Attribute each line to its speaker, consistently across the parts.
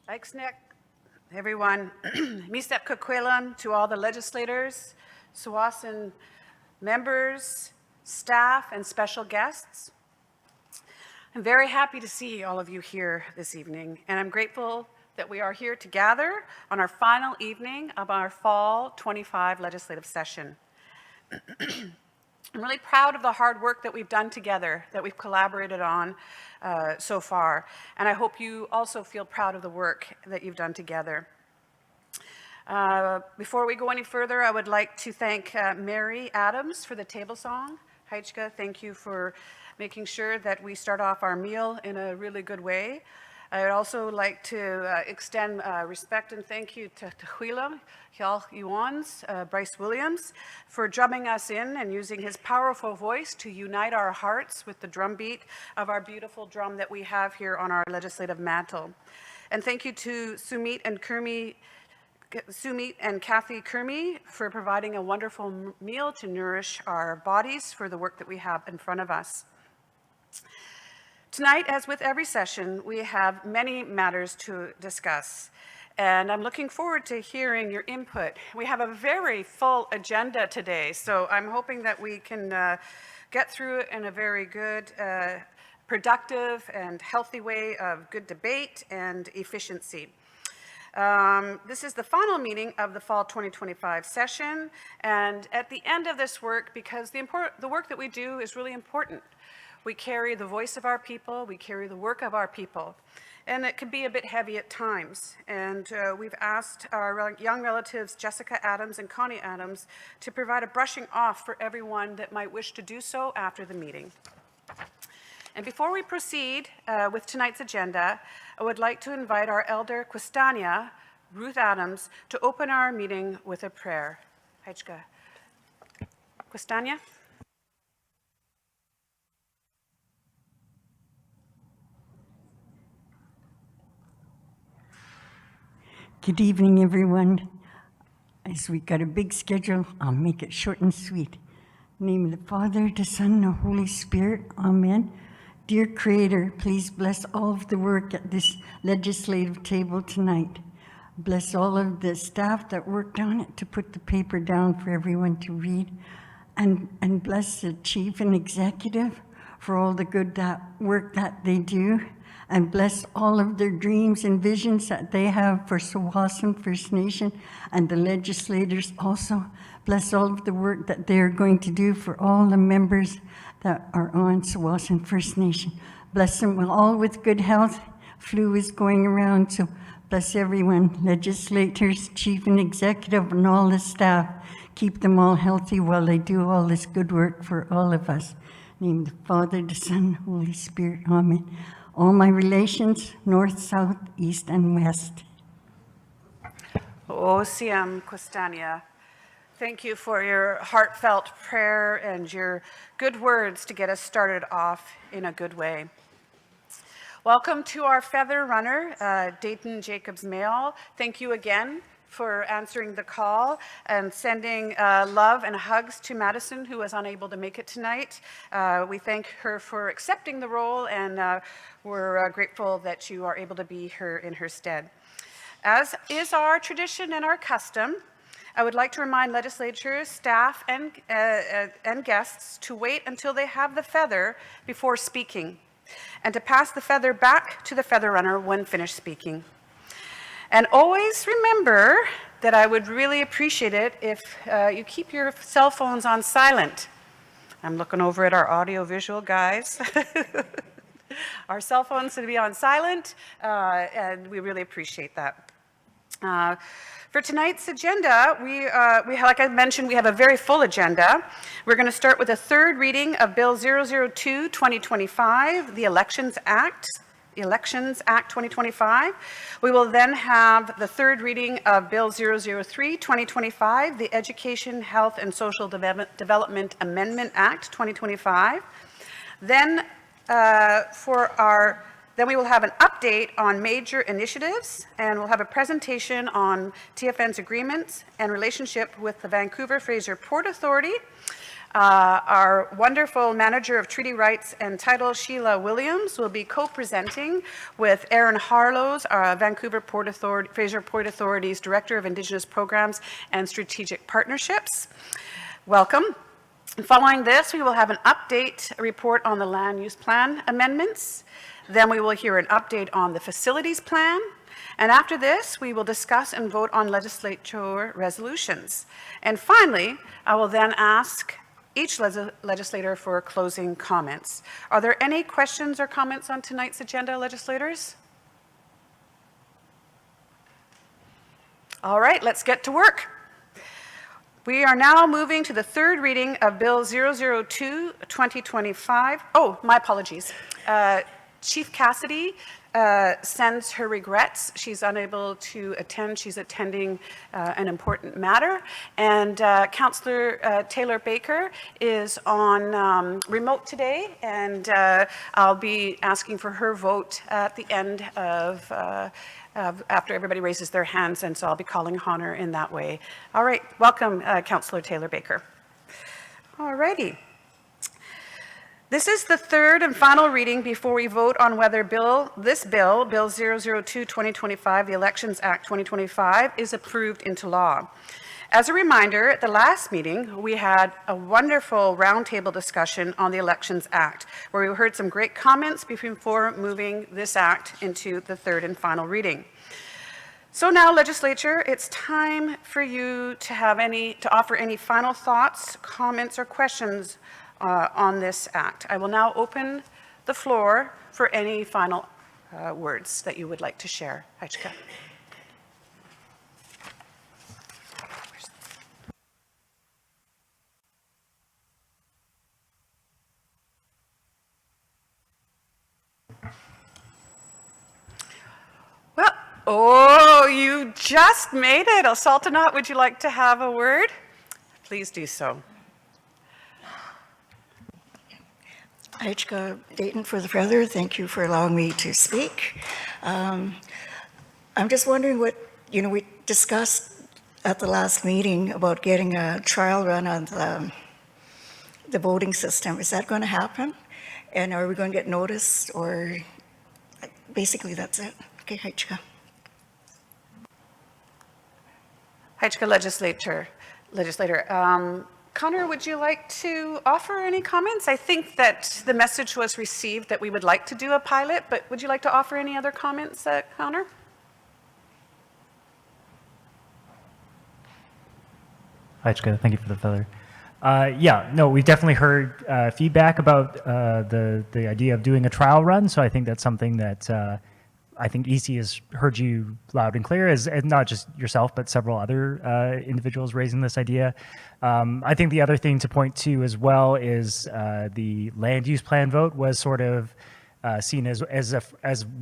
Speaker 1: Ixnek, everyone, Misep Kukwelam, to all the legislators, Suwasan members, staff, and special guests. I'm very happy to see all of you here this evening, and I'm grateful that we are here to gather on our final evening of our Fall 25 legislative session. I'm really proud of the hard work that we've done together, that we've collaborated on so far, and I hope you also feel proud of the work that you've done together. Before we go any further, I would like to thank Mary Adams for the table song. Heichka, thank you for making sure that we start off our meal in a really good way. I would also like to extend respect and thank you to Huila, Hyal Yuans, Bryce Williams, for drumming us in and using his powerful voice to unite our hearts with the drum beat of our beautiful drum that we have here on our legislative mantle. And thank you to Sumit and Kathy Kermi for providing a wonderful meal to nourish our bodies for the work that we have in front of us. Tonight, as with every session, we have many matters to discuss, and I'm looking forward to hearing your input. We have a very full agenda today, so I'm hoping that we can get through it in a very good, productive, and healthy way of good debate and efficiency. This is the final meeting of the Fall 2025 session, and at the end of this work, because the work that we do is really important, we carry the voice of our people, we carry the work of our people, and it can be a bit heavy at times. And we've asked our young relatives, Jessica Adams and Connie Adams, to provide a brushing off for everyone that might wish to do so after the meeting. And before we proceed with tonight's agenda, I would like to invite our elder Quistania, Ruth Adams, to open our meeting with a prayer. Heichka. Quistania.
Speaker 2: Good evening, everyone. As we got a big schedule, I'll make it short and sweet. In the name of the Father, the Son, and the Holy Spirit, amen. Dear Creator, please bless all of the work at this legislative table tonight. Bless all of the staff that worked on it to put the paper down for everyone to read. And bless the chief and executive for all the good work that they do. And bless all of their dreams and visions that they have for Suwasan First Nation and the legislators also. Bless all of the work that they're going to do for all the members that are on Suwasan First Nation. Bless them all with good health. Flu is going around, so bless everyone, legislators, chief and executive, and all the staff. Keep them all healthy while they do all this good work for all of us. In the name of the Father, the Son, Holy Spirit, amen. All my relations, north, south, east, and west.
Speaker 1: Osiam Quistania. Thank you for your heartfelt prayer and your good words to get us started off in a good way. Welcome to our feather runner, Dayton Jacobs Mayall. Thank you again for answering the call and sending love and hugs to Madison, who was unable to make it tonight. We thank her for accepting the role, and we're grateful that you are able to be here in her stead. As is our tradition and our custom, I would like to remind legislators, staff, and guests to wait until they have the feather before speaking, and to pass the feather back to the feather runner when finished speaking. And always remember that I would really appreciate it if you keep your cell phones on silent. I'm looking over at our audio-visual guys. Our cell phones to be on silent, and we really appreciate that. For tonight's agenda, like I mentioned, we have a very full agenda. We're going to start with a third reading of Bill 002-2025, the Elections Act 2025. We will then have the third reading of Bill 003-2025, the Education, Health, and Social Development Amendment Act 2025. Then Then we will have an update on major initiatives, and we'll have a presentation on TFN's agreements and relationship with the Vancouver Fraser Port Authority. Our wonderful manager of treaty rights and title, Sheila Williams, will be co-presenting with Aaron Harlows, our Vancouver Fraser Port Authority's Director of Indigenous Programs and Strategic Partnerships. Welcome. Following this, we will have an update report on the land use plan amendments. Then we will hear an update on the facilities plan. And after this, we will discuss and vote on legislature resolutions. And finally, I will then ask each legislator for closing comments. Are there any questions or comments on tonight's agenda, legislators? All right, let's get to work. We are now moving to the third reading of Bill 002-2025. Oh, my apologies. Chief Cassidy sends her regrets. She's unable to attend. She's attending an important matter. And Councillor Taylor Baker is on remote today, and I'll be asking for her vote at the end of after everybody raises their hands, and so I'll be calling on her in that way. All right, welcome, Councillor Taylor Baker. All righty. This is the third and final reading before we vote on whether this bill, Bill 002-2025, the Elections Act 2025, is approved into law. As a reminder, at the last meeting, we had a wonderful roundtable discussion on the Elections Act, where we heard some great comments before moving this act into the third and final reading. So now, legislature, it's time for you to offer any final thoughts, comments, or questions on this act. I will now open the floor for any final words that you would like to share. Hajka. Well, oh, you just made it. Sultanat, would you like to have a word? Please do so.
Speaker 3: Aitchka Dayton for the Feather, thank you for allowing me to speak. I'm just wondering what, we discussed at the last meeting about getting a trial run on the voting system. Is that going to happen? And are we going to get notice, or basically that's it? Okay, Aitchka.
Speaker 1: Aitchka legislator. Connor, would you like to offer any comments? I think that the message was received that we would like to do a pilot, but would you like to offer any other comments, Connor?
Speaker 4: Hi, Chika. Thank you for the feather. We've definitely heard feedback about the idea of doing a trial run, so I think that's something that I think EC has heard you loud and clear, and not just yourself, but several other individuals raising this idea. I think the other thing to point to as well is the land use plan vote was sort of seen as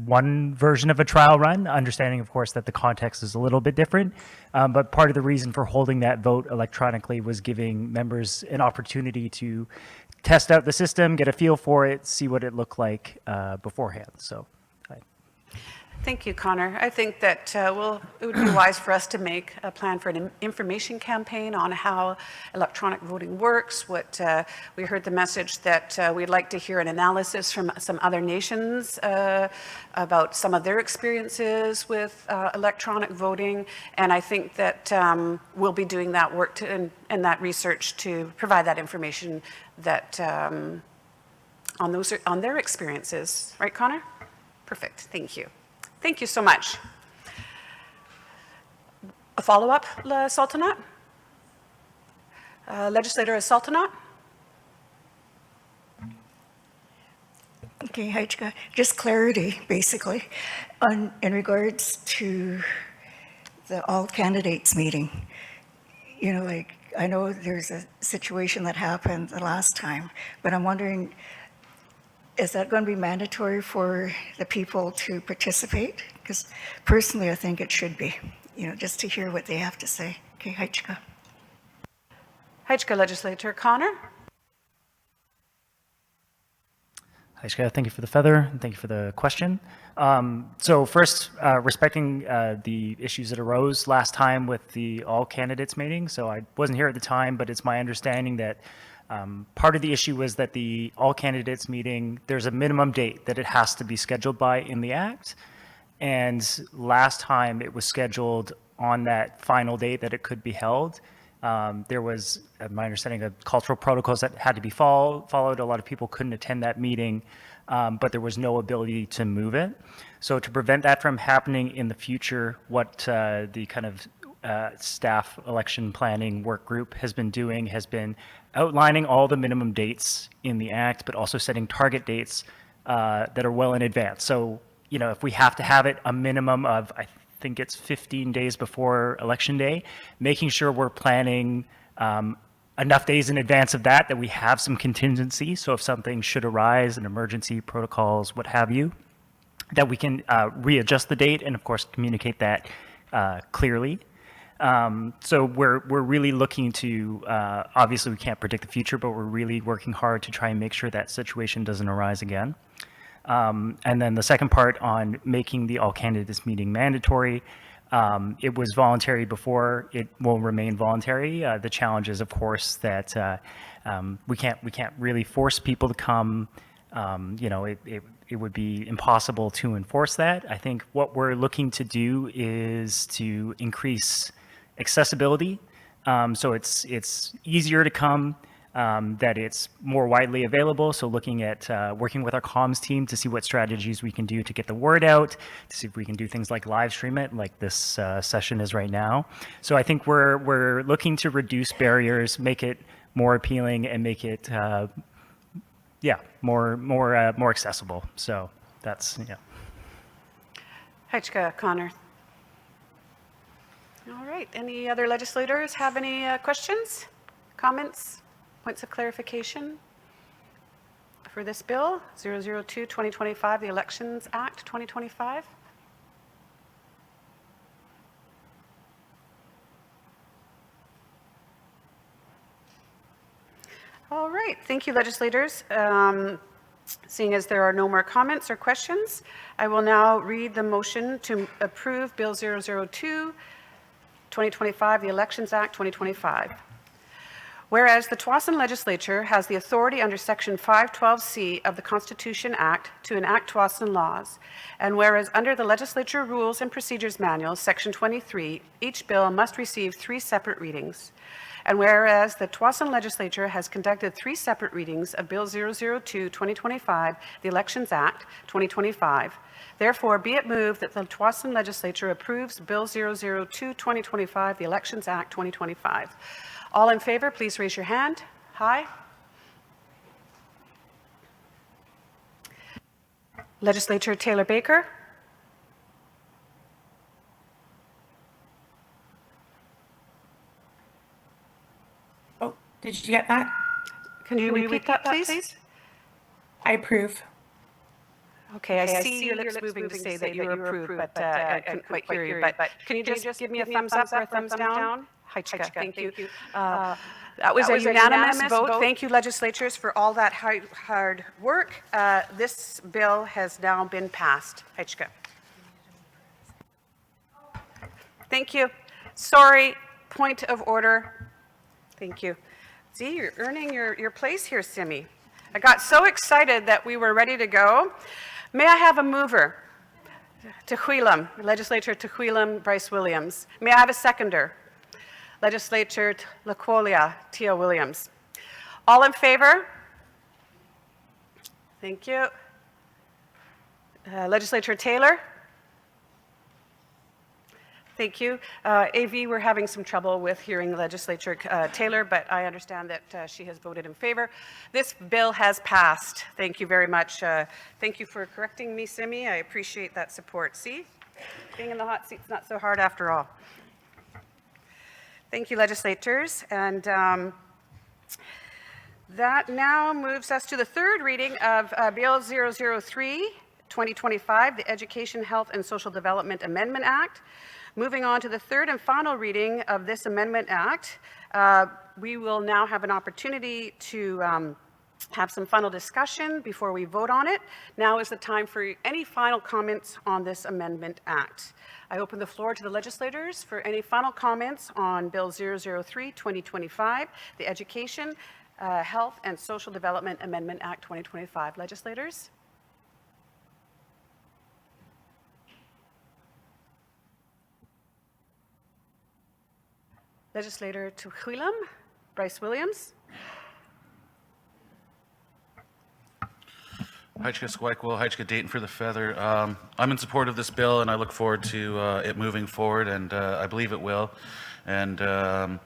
Speaker 4: one version of a trial run, understanding, of course, that the context is a little bit different. But part of the reason for holding that vote electronically was giving members an opportunity to test out the system, get a feel for it, see what it looked like beforehand. So.
Speaker 1: Thank you, Connor. I think that it would be wise for us to make a plan for an information campaign on how electronic voting works. We heard the message that we'd like to hear an analysis from some other nations about some of their experiences with electronic voting, and I think that we'll be doing that work and that research to provide that information that on their experiences. Right, Connor? Perfect. Thank you. Thank you so much. follow-up, Sultanat? Legislator Sultanat?
Speaker 3: Okay, Hajka, just clarity, basically, in regards to the all candidates meeting. You know, like, I know there's a situation that happened the last time, but I'm wondering, is that going to be mandatory for the people to participate? Because personally, I think it should be, you know, just to hear what they have to say. Okay, Hajka.
Speaker 1: Hajka Legislator Connor?
Speaker 4: Hi, Shka. Thank you for the feather, and thank you for the question. So first, respecting the issues that arose last time with the all candidates meeting. So I wasn't here at the time, but it's my understanding that part of the issue was that the all candidates meeting, there's a minimum date that it has to be scheduled by in the act. And last time it was scheduled on that final date that it could be held. There was, my understanding, of cultural protocols that had to be followed. A lot of people couldn't attend that meeting, but there was no ability to move it. So to prevent that from happening in the future, what the kind of staff election planning work group has been doing has been outlining all the minimum dates in the act, but also setting target dates that are well in advance. So, you know, if we have to have it a minimum of, I think it's 15 days before election day, making sure we're planning enough days in advance of that, that we have some contingency. So if something should arise, an emergency, protocols, what have you, that we can readjust the date and of course communicate that clearly. So we're really looking to, obviously we can't predict the future, but we're really working hard to try and make sure that situation doesn't arise again. And then the second part on making the all candidates meeting mandatory, it was voluntary before, it will remain voluntary. The challenge is, of course, that we can't really force people to come. You know, it would be impossible to enforce that. I think what we're looking to do is to increase accessibility, so it's easier to come. That it's more widely available. So looking at working with our comms team to see what strategies we can do to get the word out, to see if we can do things like live stream it, like this session is right now. So I think we're looking to reduce barriers, make it more appealing, and make it more accessible. So that's
Speaker 1: Hajka Connor. All right. Any other legislators have any questions, comments? Points of clarification for this bill, 002-2025, the Elections Act 2025? All right, thank you, legislators. Seeing as there are no more comments or questions, I will now read the motion to approve Bill 002-2025, the Elections Act 2025. Whereas the Tsawwassen Legislature has the authority under Section 512C of the Constitution Act to enact Tsawwassen laws, and whereas under the Legislature Rules and Procedures Manual, Section 23, each bill must receive 3 separate readings, and whereas the Tsawwassen Legislature has conducted 3 separate readings of Bill 002-2025, the Elections Act 2025, therefore be it moved that the Tsawwassen Legislature approves Bill 002-2025, the Elections Act 2025. All in favor, please raise your hand. Aye. Legislator Taylor Baker.
Speaker 5: Oh, did you get that?
Speaker 1: Can you repeat that, please?
Speaker 5: I approve.
Speaker 1: Okay, I see your lips moving to say that you approve, but I couldn't quite hear you. But can you just give me a thumbs up or a thumbs down? Hajka, thank you. That was a unanimous vote. Thank you, legislatures, for all that hard work. This bill has now been passed. Hajka. Thank you. Sorry, point of order. Thank you. See, you're earning your place here, Simi. I got so excited that we were ready to go. May I have a mover? Tehuilam, Legislator Tehuilam Bryce Williams. May I have a seconder? Legislator Laquolia Tia Williams. All in favor? Thank you. Legislator Taylor? Thank you. AV, we're having some trouble with hearing Legislature Taylor, but I understand that she has voted in favor. This bill has passed. Thank you very much. Thank you for correcting me, Simi. I appreciate that support. See, being in the hot seat's not so hard after all. Thank you, legislators. And that now moves us to the third reading of Bill 003, 2025, the Education, Health, and Social Development Amendment Act. Moving on to the third and final reading of this Amendment Act, we will now have an opportunity to have some final discussion before we vote on it. Now is the time for any final comments on this Amendment Act. I open the floor to the legislators for any final comments on Bill 003, 2025, the Education, Health, and Social Development Amendment Act 2025. Legislators? Legislator Tuhuilam, Bryce Williams.
Speaker 6: Heichka Squikewill, Heichka Dayton for the Feather. I'm in support of this bill, and I look forward to it moving forward, and I believe it will. And I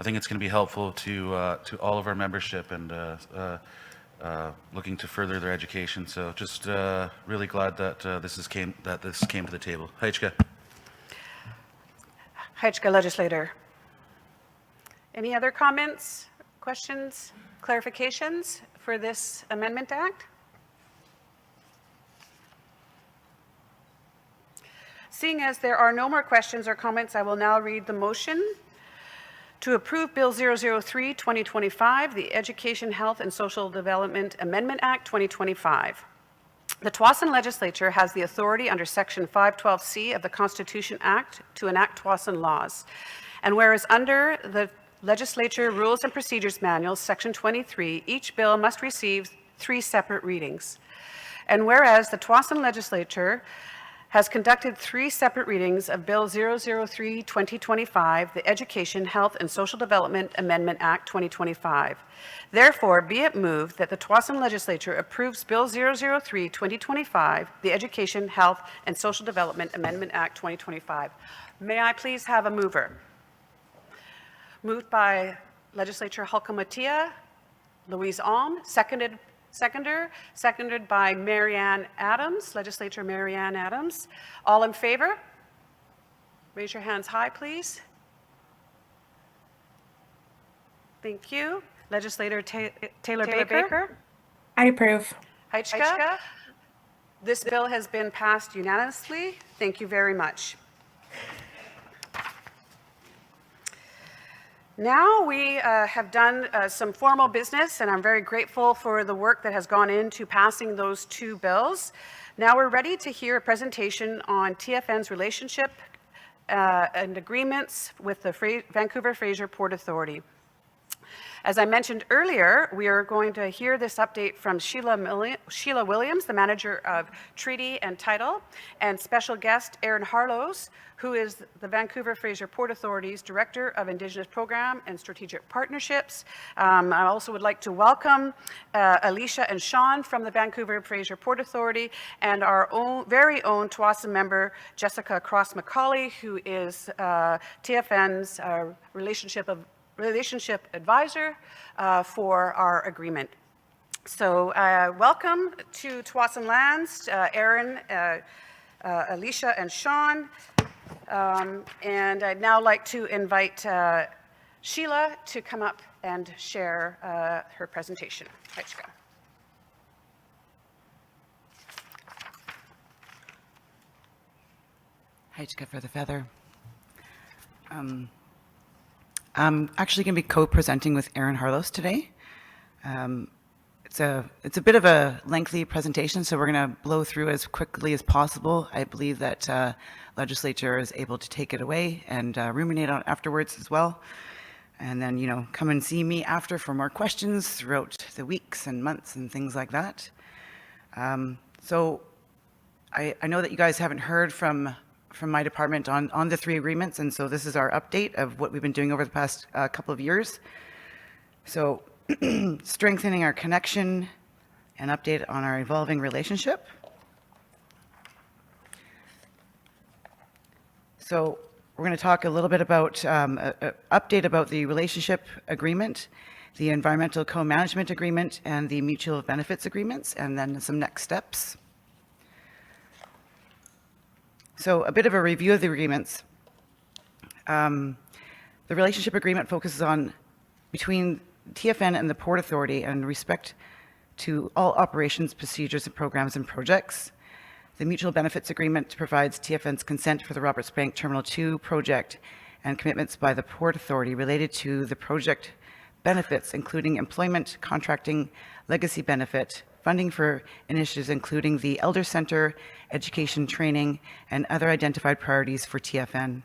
Speaker 6: think it's going to be helpful to all of our membership and looking to further their education. So just really glad that this came to the table. Heichka.
Speaker 1: Heichka legislator. Any other comments, questions, clarifications for this Amendment Act? Seeing as there are no more questions or comments, I will now read the motion to approve Bill 003, 2025, the Education, Health, and Social Development Amendment Act 2025. The Tsawwassen Legislature has the authority under Section 512C of the Constitution Act to enact Tsawwassen laws. And whereas under the Legislature Rules and Procedures Manual, Section 23, each bill must receive 3 separate readings. And whereas the Tsawwassen Legislature has conducted 3 separate readings of Bill 003, 2025, the Education, Health, and Social Development Amendment Act 2025. Therefore, be it moved that the Tsawwassen Legislature approves Bill 003, 2025, the Education, Health, and Social Development Amendment Act 2025. May I please have a mover? Moved by Legislature Halkamatia, Louise Alm, seconded by Marianne Adams, Legislature Marianne Adams. All in favor? Raise your hands high, please. Thank you. Legislator Taylor Baker.
Speaker 5: I approve.
Speaker 1: Heichka. This bill has been passed unanimously. Thank you very much. Now we have done some formal business, and I'm very grateful for the work that has gone into passing those 2 bills. Now we're ready to hear a presentation on TFN's relationship and agreements with the Vancouver Fraser Port Authority. As I mentioned earlier, we are going to hear this update from Sheila Williams, the Manager of Treaty and Title, and special guest Aaron Harlows, who is the Vancouver Fraser Port Authority's Director of Indigenous Program and Strategic Partnerships. I also would like to welcome Alicia and Sean from the Vancouver Fraser Port Authority, and our very own Tsawwassen member, Jessica Cross-McCauley, who is TFN's relationship advisor for our agreement. So welcome to Tsawwassen Lands, Aaron, Alicia, and Sean. And I'd now like to invite Sheila to come up and share her presentation. Heichka.
Speaker 7: Heichka for the Feather. I'm actually going to be co-presenting with Aaron Harlows today. It's a bit of a lengthy presentation, so we're going to blow through as quickly as possible. I believe that legislature is able to take it away and ruminate on it afterwards as well. And then, come and see me after for more questions throughout the weeks and months and things like that. So I know that you guys haven't heard from my department on the 3 agreements, and so this is our update of what we've been doing over the past couple of years. So strengthening our connection and update on our evolving relationship. So We're going to talk a little bit about an update about the relationship agreement, the environmental co-management agreement, and the mutual benefits agreements, and then some next steps. So a bit of a review of the agreements. The relationship agreement focuses on between TFN and the Port Authority and respect to all operations, procedures, and programs and projects. The mutual benefits agreement provides TFN's consent for the Roberts Bank Terminal 2 project and commitments by the Port Authority related to the project benefits, including employment, contracting, legacy benefit, funding for initiatives including the Elder Center, education training, and other identified priorities for TFN.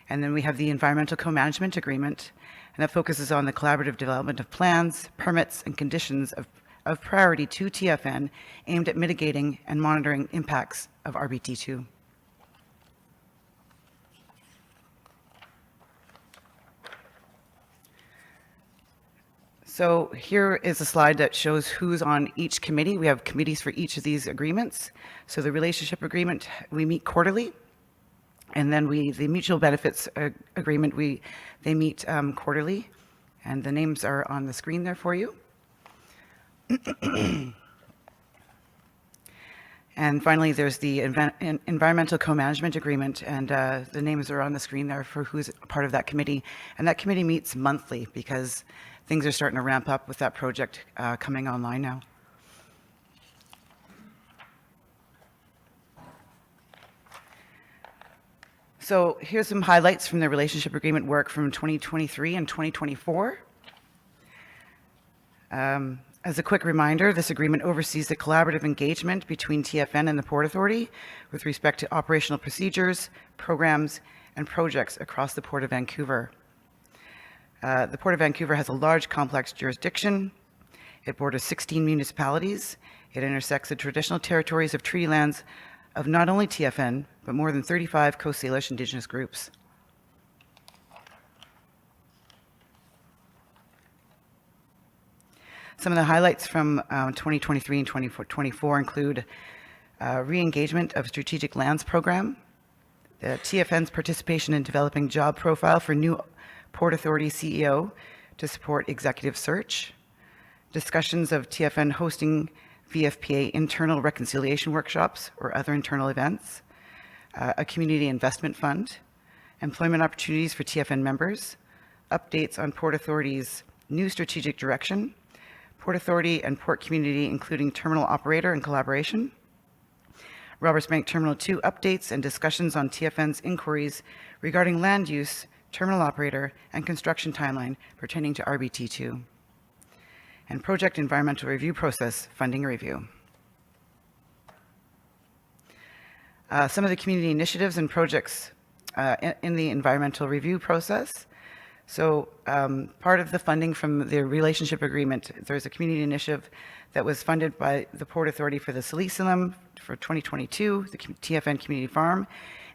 Speaker 7: And then we have the environmental co-management agreement, and that focuses on the collaborative development of plans, permits, and conditions of priority to TFN aimed at mitigating and monitoring impacts of RBT2. So here is a slide that shows who's on each committee. We have committees for each of these agreements. So the relationship agreement, we meet quarterly. And then the mutual benefits agreement, they meet quarterly. And the names are on the screen there for you. And finally, there's the environmental co-management agreement, and the names are on the screen there for who's part of that committee. And that committee meets monthly because things are starting to ramp up with that project coming online now. So here's some highlights from the relationship agreement work from 2023 and 2024. As a quick reminder, this agreement oversees the collaborative engagement between TFN and the Port Authority with respect to operational procedures, programs, and projects across the Port of Vancouver. The Port of Vancouver has a large, complex jurisdiction. It borders 16 municipalities. It intersects the traditional territories of treaty lands of not only TFN, but more than 35 Coast Salish Indigenous groups. Some of the highlights from 2023 and 2024 include re-engagement of Strategic Lands Program, the TFN's participation in developing job profile for new Port Authority CEO to support executive search, discussions of TFN hosting VFPA internal reconciliation workshops or other internal events, a community investment fund, employment opportunities for TFN members, updates on Port Authority's new strategic direction, Port Authority and Port Community, including terminal operator and collaboration, Roberts Bank Terminal 2 updates and discussions on TFN's inquiries regarding land use, terminal operator, and construction timeline pertaining to RBT2, and project environmental review process funding review. Some of the community initiatives and projects in the environmental review process. So part of the funding from the relationship agreement, there's a community initiative that was funded by the Port Authority for the Salisalim for 2022, the TFN Community Farm,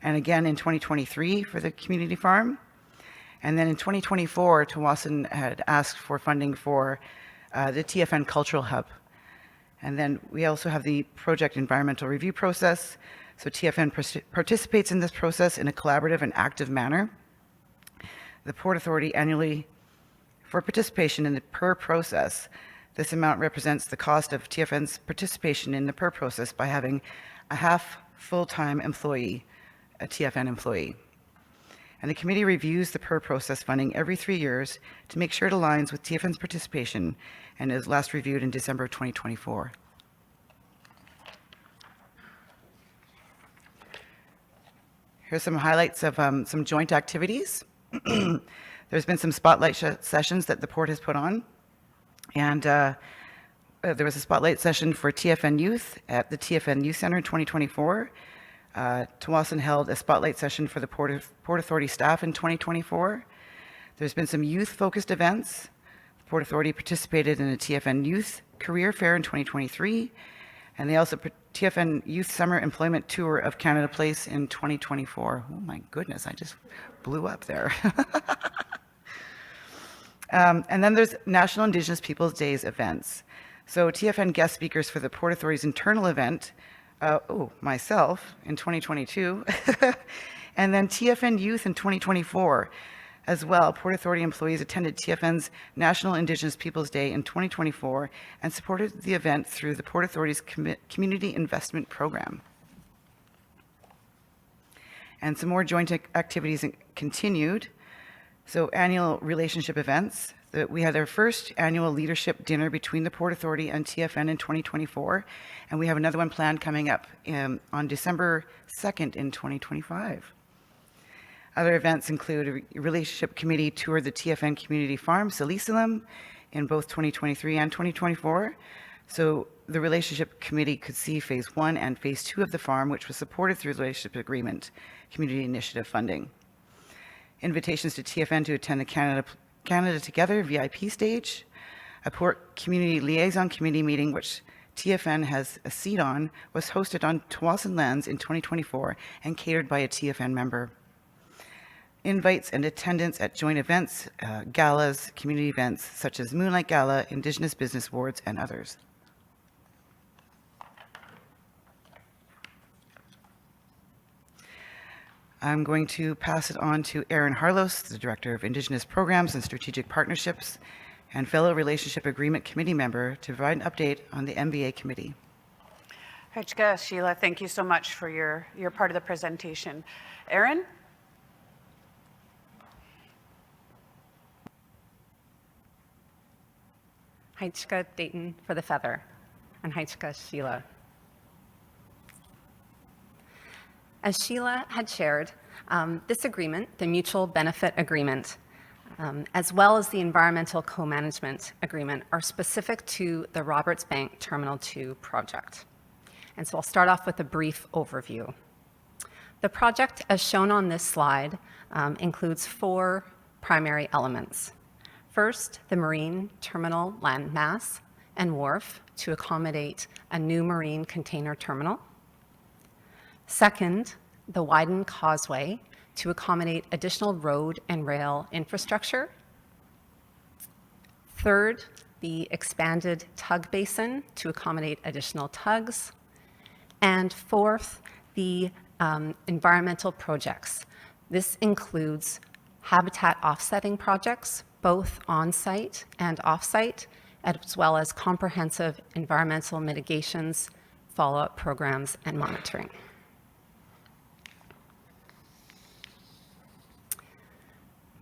Speaker 7: and again in 2023 for the community farm. And then in 2024, Tawasin had asked for funding for the TFN Cultural Hub. And then we also have the project environmental review process. So TFN participates in this process in a collaborative and active manner. The Port Authority annually, for participation in the PER process, this amount represents the cost of TFN's participation in the PER process by having a half full-time employee, a TFN employee. And the committee reviews the PER process funding every 3 years to make sure it aligns with TFN's participation and is last reviewed in December of 2024. Here's some highlights of some joint activities. There's been some spotlight sessions that the Port has put on. And there was a spotlight session for TFN Youth at the TFN Youth Center in 2024. Tawasin held a spotlight session for the Port Authority staff in 2024. There's been some youth-focused events. The Port Authority participated in a TFN Youth Career Fair in 2023. And they also TFN Youth Summer Employment Tour of Canada Place in 2024. Oh my goodness, I just blew up there. And then there's National Indigenous Peoples Days events. So TFN guest speakers for the Port Authority's internal event, myself in 2022, And then TFN Youth in 2024 as well. Port Authority employees attended TFN's National Indigenous Peoples Day in 2024 and supported the event through the Port Authority's Community Investment Program. And some more joint activities continued. So annual relationship events. We had our first annual leadership dinner between the Port Authority and TFN in 2024, and we have another one planned coming up on December 2nd in 2025. Other events include a relationship committee toured the TFN community farm, Salisalam, in both 2023 and 2024. So the relationship committee could see phase 1 and phase 2 of the farm, which was supported through the relationship agreement, community initiative funding. Invitations to TFN to attend the Canada Together VIP stage, a Port Community Liaison Committee meeting, which TFN has a seat on, was hosted on Tsawwassen lands in 2024 and catered by a TFN member. Invites and attendance at joint events, galas, community events such as Moonlight Gala, Indigenous Business Awards, and others. I'm going to pass it on to Erin Harlos, the Director of Indigenous Programs and Strategic Partnerships and fellow Relationship Agreement Committee member, to provide an update on the MBA Committee.
Speaker 1: Hajka, Sheila, thank you so much for your part of the presentation. Erin?
Speaker 8: Haichka Dayton for the feather, and Haichka Sheila. As Sheila had shared, this agreement, the Mutual Benefit Agreement, as well as the Environmental Co-Management Agreement, are specific to the Roberts Bank Terminal 2 project. And so I'll start off with a brief overview. The project, as shown on this slide, includes 4 primary elements. First, the marine terminal landmass and wharf to accommodate a new marine container terminal. Second, the widened causeway to accommodate additional road and rail infrastructure. Third, the expanded tug basin to accommodate additional tugs. And fourth, the environmental projects. This includes habitat offsetting projects, both on-site and off-site, as well as comprehensive environmental mitigations, follow-up programs, and monitoring.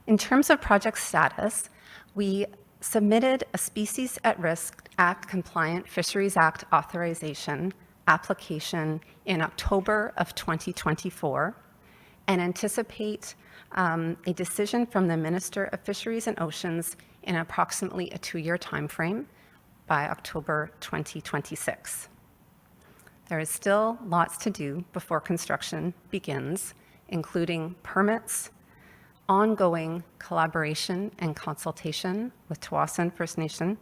Speaker 8: In terms of project status, we submitted a Species at Risk Act compliant Fisheries Act authorization application in October of 2024 and anticipate a decision from the Minister of Fisheries and Oceans in approximately a 2-year timeframe by October 2026. There is still lots to do before construction begins, including permits, ongoing collaboration and consultation with Tsawwassen First Nation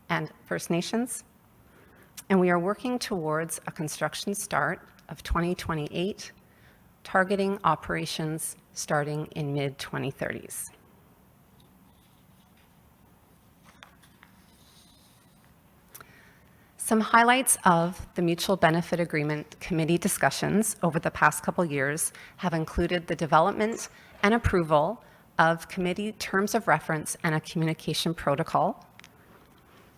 Speaker 8: and First Nations, and we are working towards a construction start of 2028, targeting operations starting in mid-2030s. Some highlights of the Mutual Benefit Agreement Committee discussions over the past couple years have included the development and approval of committee terms of reference and a communication protocol,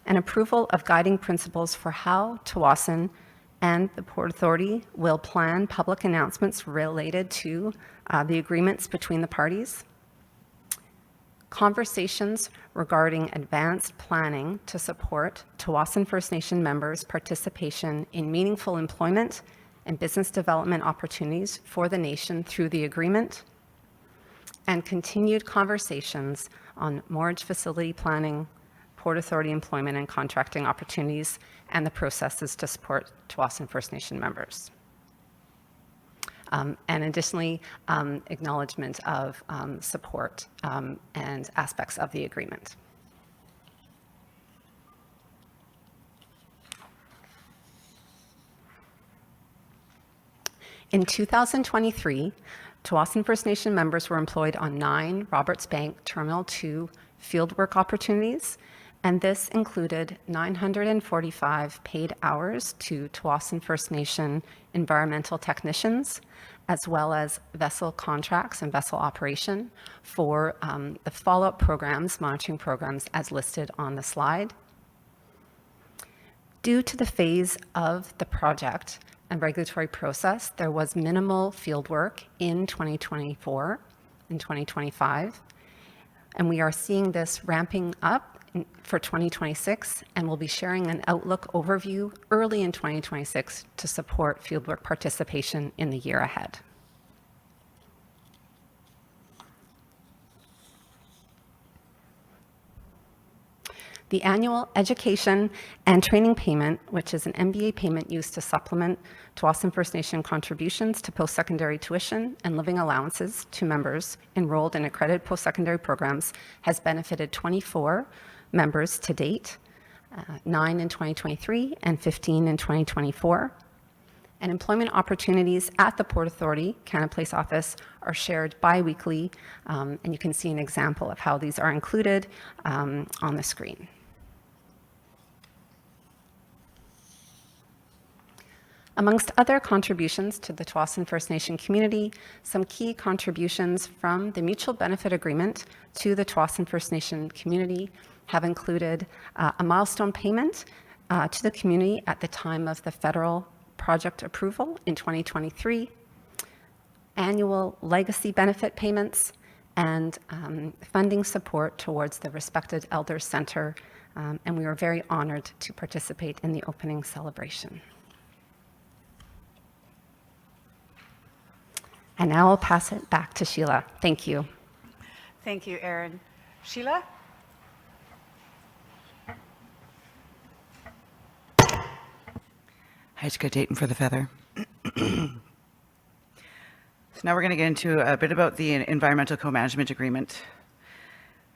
Speaker 8: and approval of guiding principles for how Tsawwassen and the Port Authority will plan public announcements related to the agreements between the parties, conversations regarding advanced planning to support Tsawwassen First Nation members' participation in meaningful employment and business development opportunities for the nation through the agreement, and continued conversations on mooring facility planning, Port Authority employment and contracting opportunities, and the processes to support Tsawwassen First Nation members. And additionally, acknowledgement of support and aspects of the agreement. In 2023, Tsawwassen First Nation members were employed on 9 Roberts Bank Terminal 2 fieldwork opportunities, and this included 945 paid hours to Tsawwassen First Nation environmental technicians, as well as vessel contracts and vessel operation for the follow-up programs, monitoring programs as listed on the slide. Due to the phase of the project and regulatory process, there was minimal fieldwork in 2024 and 2025, and we are seeing this ramping up for 2026, and we'll be sharing an outlook overview early in 2026 to support fieldwork participation in the year ahead. The annual education and training payment, which is an MBA payment used to supplement Tsawwassen First Nation contributions to post-secondary tuition and living allowances to members enrolled in accredited post-secondary programs, has benefited 24 members to date, 9 in 2023 and 15 in 2024. And employment opportunities at the Port Authority Canada Place office are shared bi-weekly, and you can see an example of how these are included on the screen. Amongst other contributions to the Tsawwassen First Nation community, some key contributions from the Mutual Benefit Agreement to the Tsawwassen First Nation community have included a milestone payment to the community at the time of the federal project approval in 2023, annual legacy benefit payments, and funding support towards the Respected Elders Centre, and we were very honored to participate in the opening celebration. And now I'll pass it back to Sheila. Thank you.
Speaker 1: Thank you, Erin. Sheila?
Speaker 7: Heitske Dayton for the Feather. So now we're going to get into a bit about the Environmental Co-Management Agreement.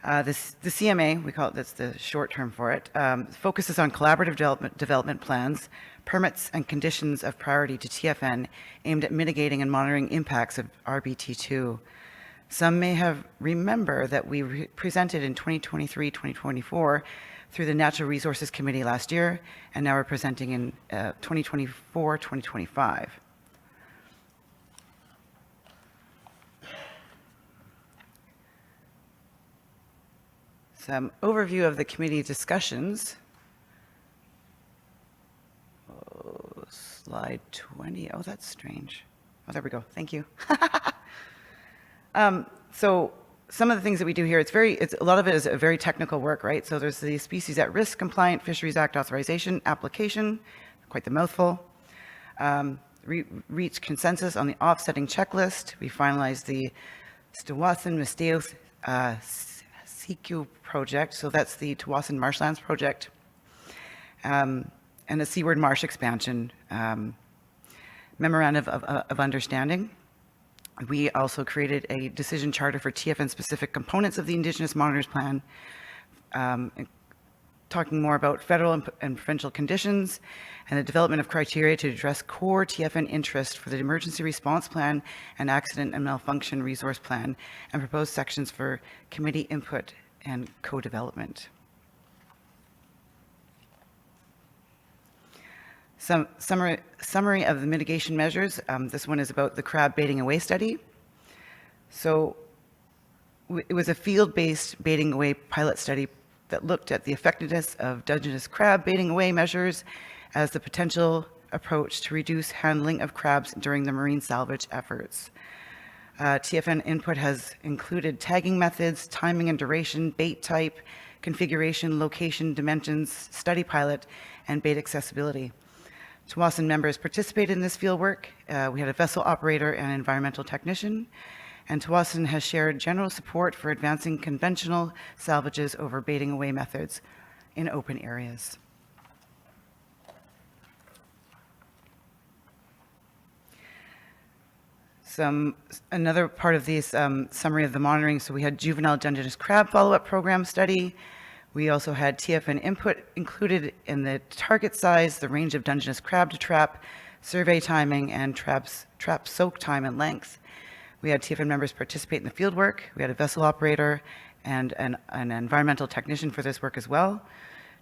Speaker 7: The CMA, we call it, that's the short term for it, focuses on collaborative development plans, permits, and conditions of priority to TFN aimed at mitigating and monitoring impacts of RBT2. Some may have remember that we presented in 2023-2024 through the Natural Resources Committee last year, and now we're presenting in 2024-2025. Some overview of the committee discussions. Oh, slide 20. Oh, that's strange. Oh, there we go. Thank you. So some of the things that we do here, a lot of it is a very technical work, right? So there's the Species at Risk Compliant Fisheries Act authorization application, quite the mouthful. Reached consensus on the offsetting checklist. We finalized the Tsawwassen Misteo CQ project, so that's the Tsawwassen Marshlands project, and the Seaward Marsh expansion memorandum of understanding. We also created a decision charter for TFN-specific components of the Indigenous Monitors Plan, talking more about federal and provincial conditions and the development of criteria to address core TFN interest for the Emergency Response Plan and Accident and Malfunction Resource Plan, and proposed sections for committee input and co-development. Some summary of the mitigation measures. This one is about the crab baiting away study. So it was a field-based baiting away pilot study that looked at the effectiveness of Dungeness crab baiting away measures as the potential approach to reduce handling of crabs during the marine salvage efforts. TFN input has included tagging methods, timing and duration, bait type, configuration, location, dimensions, study pilot, and bait accessibility. Tsawwassen members participated in this fieldwork. We had a vessel operator and environmental technician, and Tsawwassen has shared general support for advancing conventional salvages over baiting away methods in open areas. Another part of this summary of the monitoring, so we had juvenile Dungeness crab follow-up program study. We also had TFN input included in the target size, the range of Dungeness crab to trap, survey timing, and trap soak time and length. We had TFN members participate in the field work. We had a vessel operator and an environmental technician for this work as well.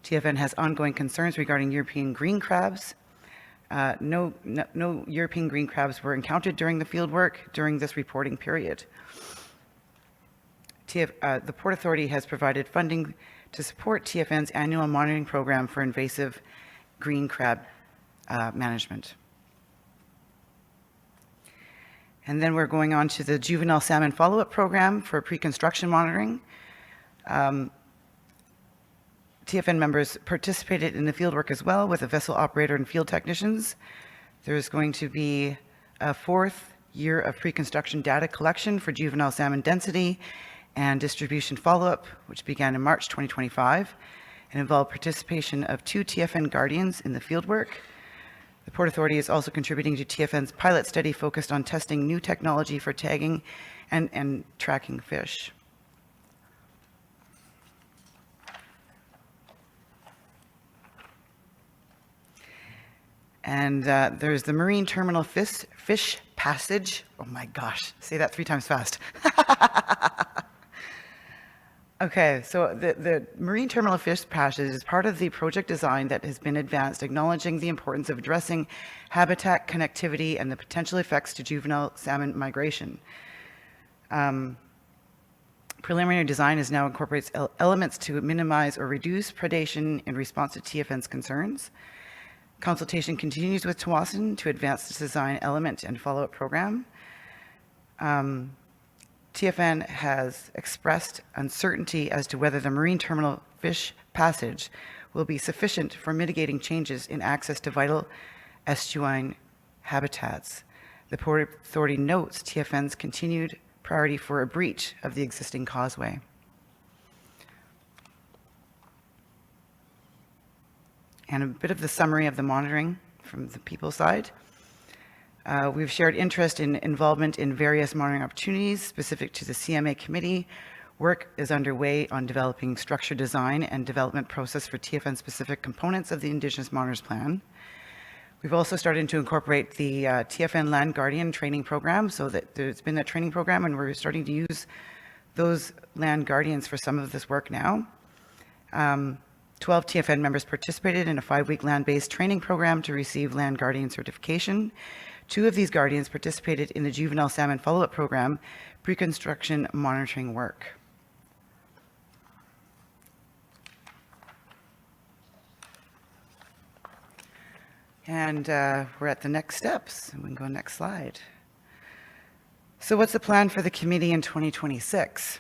Speaker 7: TFN has ongoing concerns regarding European green crabs. No European green crabs were encountered during the field work during this reporting period. The Port Authority has provided funding to support TFN's annual monitoring program for invasive green crab management. And then we're going on to the juvenile salmon follow-up program for pre-construction monitoring. TFN members participated in the fieldwork as well with a vessel operator and field technicians. There's going to be a 4th year of pre-construction data collection for juvenile salmon density and distribution follow-up, which began in March 2025 and involved participation of 2 TFN guardians in the fieldwork. The Port Authority is also contributing to TFN's pilot study focused on testing new technology for tagging and tracking fish. And there's the Marine Terminal Fish Passage. Oh my gosh, say that 3 times fast. Okay, so the Marine Terminal Fish Passage is part of the project design that has been advanced, acknowledging the importance of addressing habitat connectivity and the potential effects to juvenile salmon migration. Preliminary design is now incorporates elements to minimize or reduce predation in response to TFN's concerns. Consultation continues with Tawasin to advance this design element and follow-up program. TFN has expressed uncertainty as to whether the Marine Terminal Fish Passage will be sufficient for mitigating changes in access to vital estuarine habitats. The Port Authority notes TFN's continued priority for a breach of the existing causeway. And a bit of the summary of the monitoring from the people side. We've shared interest in involvement in various monitoring opportunities specific to the CMA committee. Work is underway on developing structure design and development process for TFN-specific components of the Indigenous Monitors Plan. We've also started to incorporate the TFN Land Guardian training program, so that there's been a training program and we're starting to use those land guardians for some of this work now. 12 TFN members participated in a 5-week land-based training program to receive land guardian certification. 2 of these guardians participated in the juvenile salmon follow-up program, pre-construction monitoring work. And we're at the next steps. We can go next slide. So what's the plan for the committee in 2026?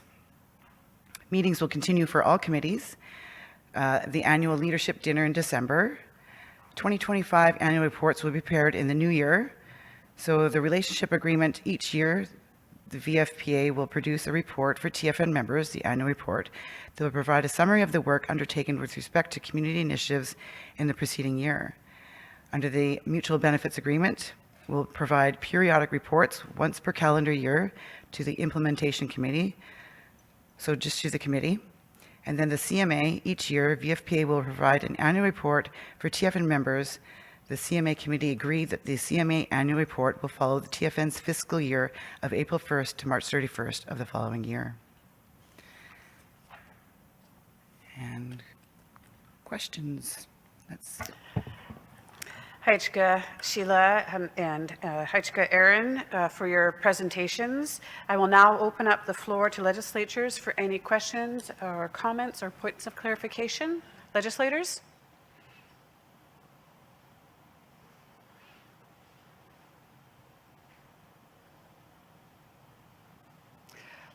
Speaker 7: Meetings will continue for all committees. The annual leadership dinner in December. 2025 annual reports will be prepared in the new year. So the relationship agreement each year, the VFPA will produce a report for TFN members, the annual report, that will provide a summary of the work undertaken with respect to community initiatives in the preceding year. Under the mutual benefits agreement, we'll provide periodic reports once per calendar year to the implementation committee, so just to the committee. And then the CMA, each year, VFPA will provide an annual report for TFN members. The CMA committee agreed that the CMA annual report will follow the TFN's fiscal year of April 1st to March 31st of the following year. And questions?
Speaker 1: Haichka, Sheila, and Haichka, Aaron, for your presentations. I will now open up the floor to legislators for any questions or comments or points of clarification. Legislators?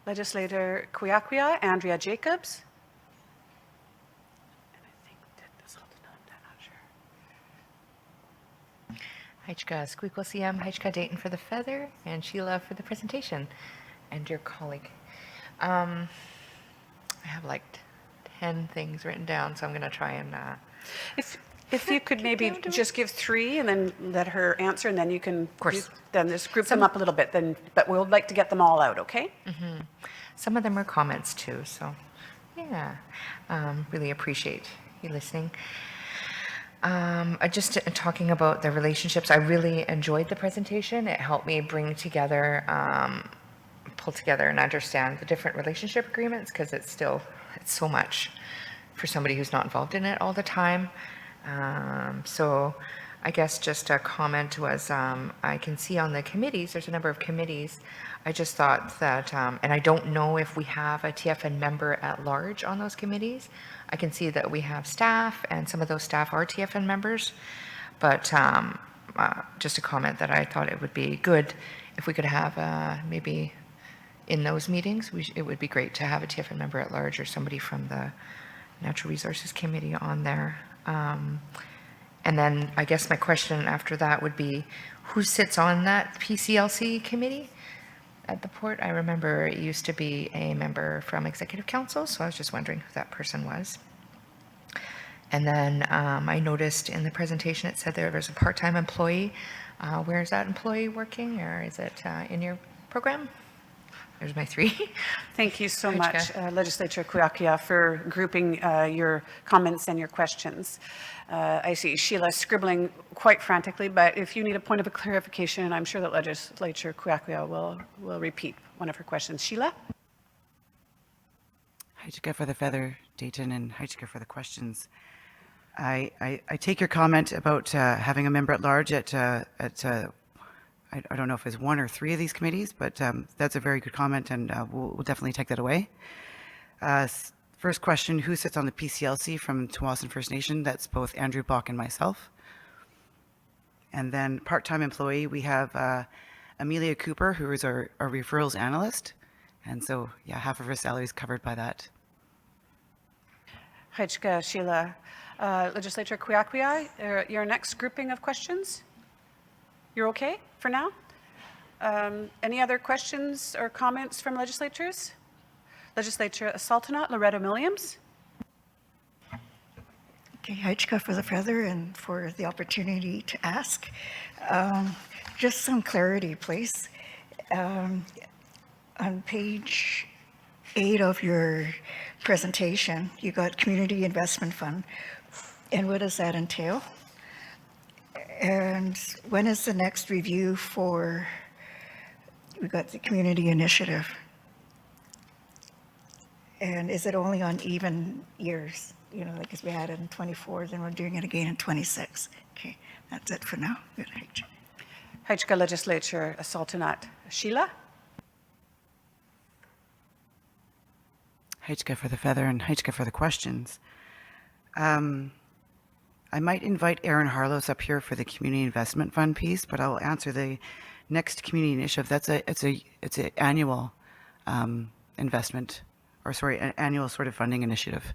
Speaker 1: Legislator Kuyakuya, Andrea Jacobs.
Speaker 9: Haichka Squeaklesiam, Haichka Dayton for the feather, and Sheila for the presentation. And dear colleague, I have like 10 things written down, so I'm going to try and...
Speaker 1: If you could maybe just give 3 and then let her answer, and then you can...
Speaker 9: Of course.
Speaker 1: Then just group them up a little bit, but we'll like to get them all out, okay?
Speaker 9: Mm-hmm. Some of them are comments too, so yeah. Really appreciate you listening. Just talking about the relationships, I really enjoyed the presentation. It helped me bring together, pull together and understand the different relationship agreements, because it's so much for somebody who's not involved in it all the time. So I guess just a comment was, I can see on the committees, there's a number of committees. I just thought that, and I don't know if we have a TFN member at large on those committees. I can see that we have staff, and some of those staff are TFN members. But just a comment that I thought it would be good if we could have maybe in those meetings, it would be great to have a TFN member at large or somebody from the Natural Resources Committee on there. And then I guess my question after that would be, who sits on that PCLC committee at the port? I remember it used to be a member from Executive Council, so I was just wondering who that person was. And then I noticed in the presentation it said there was a part-time employee. Where is that employee working, or is it in your program? There's my three.
Speaker 1: Thank you so much,
Speaker 9: Hajka.
Speaker 1: Legislature Kuyakia, for grouping your comments and your questions. I see Sheila scribbling quite frantically, but if you need a point of clarification, I'm sure that Legislature Kuyakia will repeat one of her questions. Sheila?
Speaker 7: Hajka for the feather, Dayton, and Hajka for the questions. I take your comment about having a member at large at I don't know if it's one or three of these committees, but that's a very good comment, and we'll definitely take that away. First question, who sits on the PCLC from Tawasin First Nation? That's both Andrew Bach and myself. And then part-time employee, we have Amelia Cooper, who is our referrals analyst. And so, yeah, half of her salary is covered by that.
Speaker 1: Hajka, Sheila. Legislature Kuyakia, your next grouping of questions? You're okay for now? Any other questions or comments from legislatures? Legislature Sultanate, Loretta Williams.
Speaker 3: Okay, Hajka for the feather and for the opportunity to ask. Just some clarity, please. On page 8 of your presentation, you got Community Investment Fund. And what does that entail? And when is the next review for, we got the Community Initiative? And is it only on even years? You know, like as we had it in 24, then we're doing it again in 26. Okay, that's it for now. Good.
Speaker 1: Hajka Legislature Sultanate, Sheila.
Speaker 7: Hajka for the feather and Hajka for the questions. I might invite Aaron Harlos up here for the Community Investment Fund piece, but I'll answer the next community initiative. It's an annual investment, or sorry, an annual sort of funding initiative.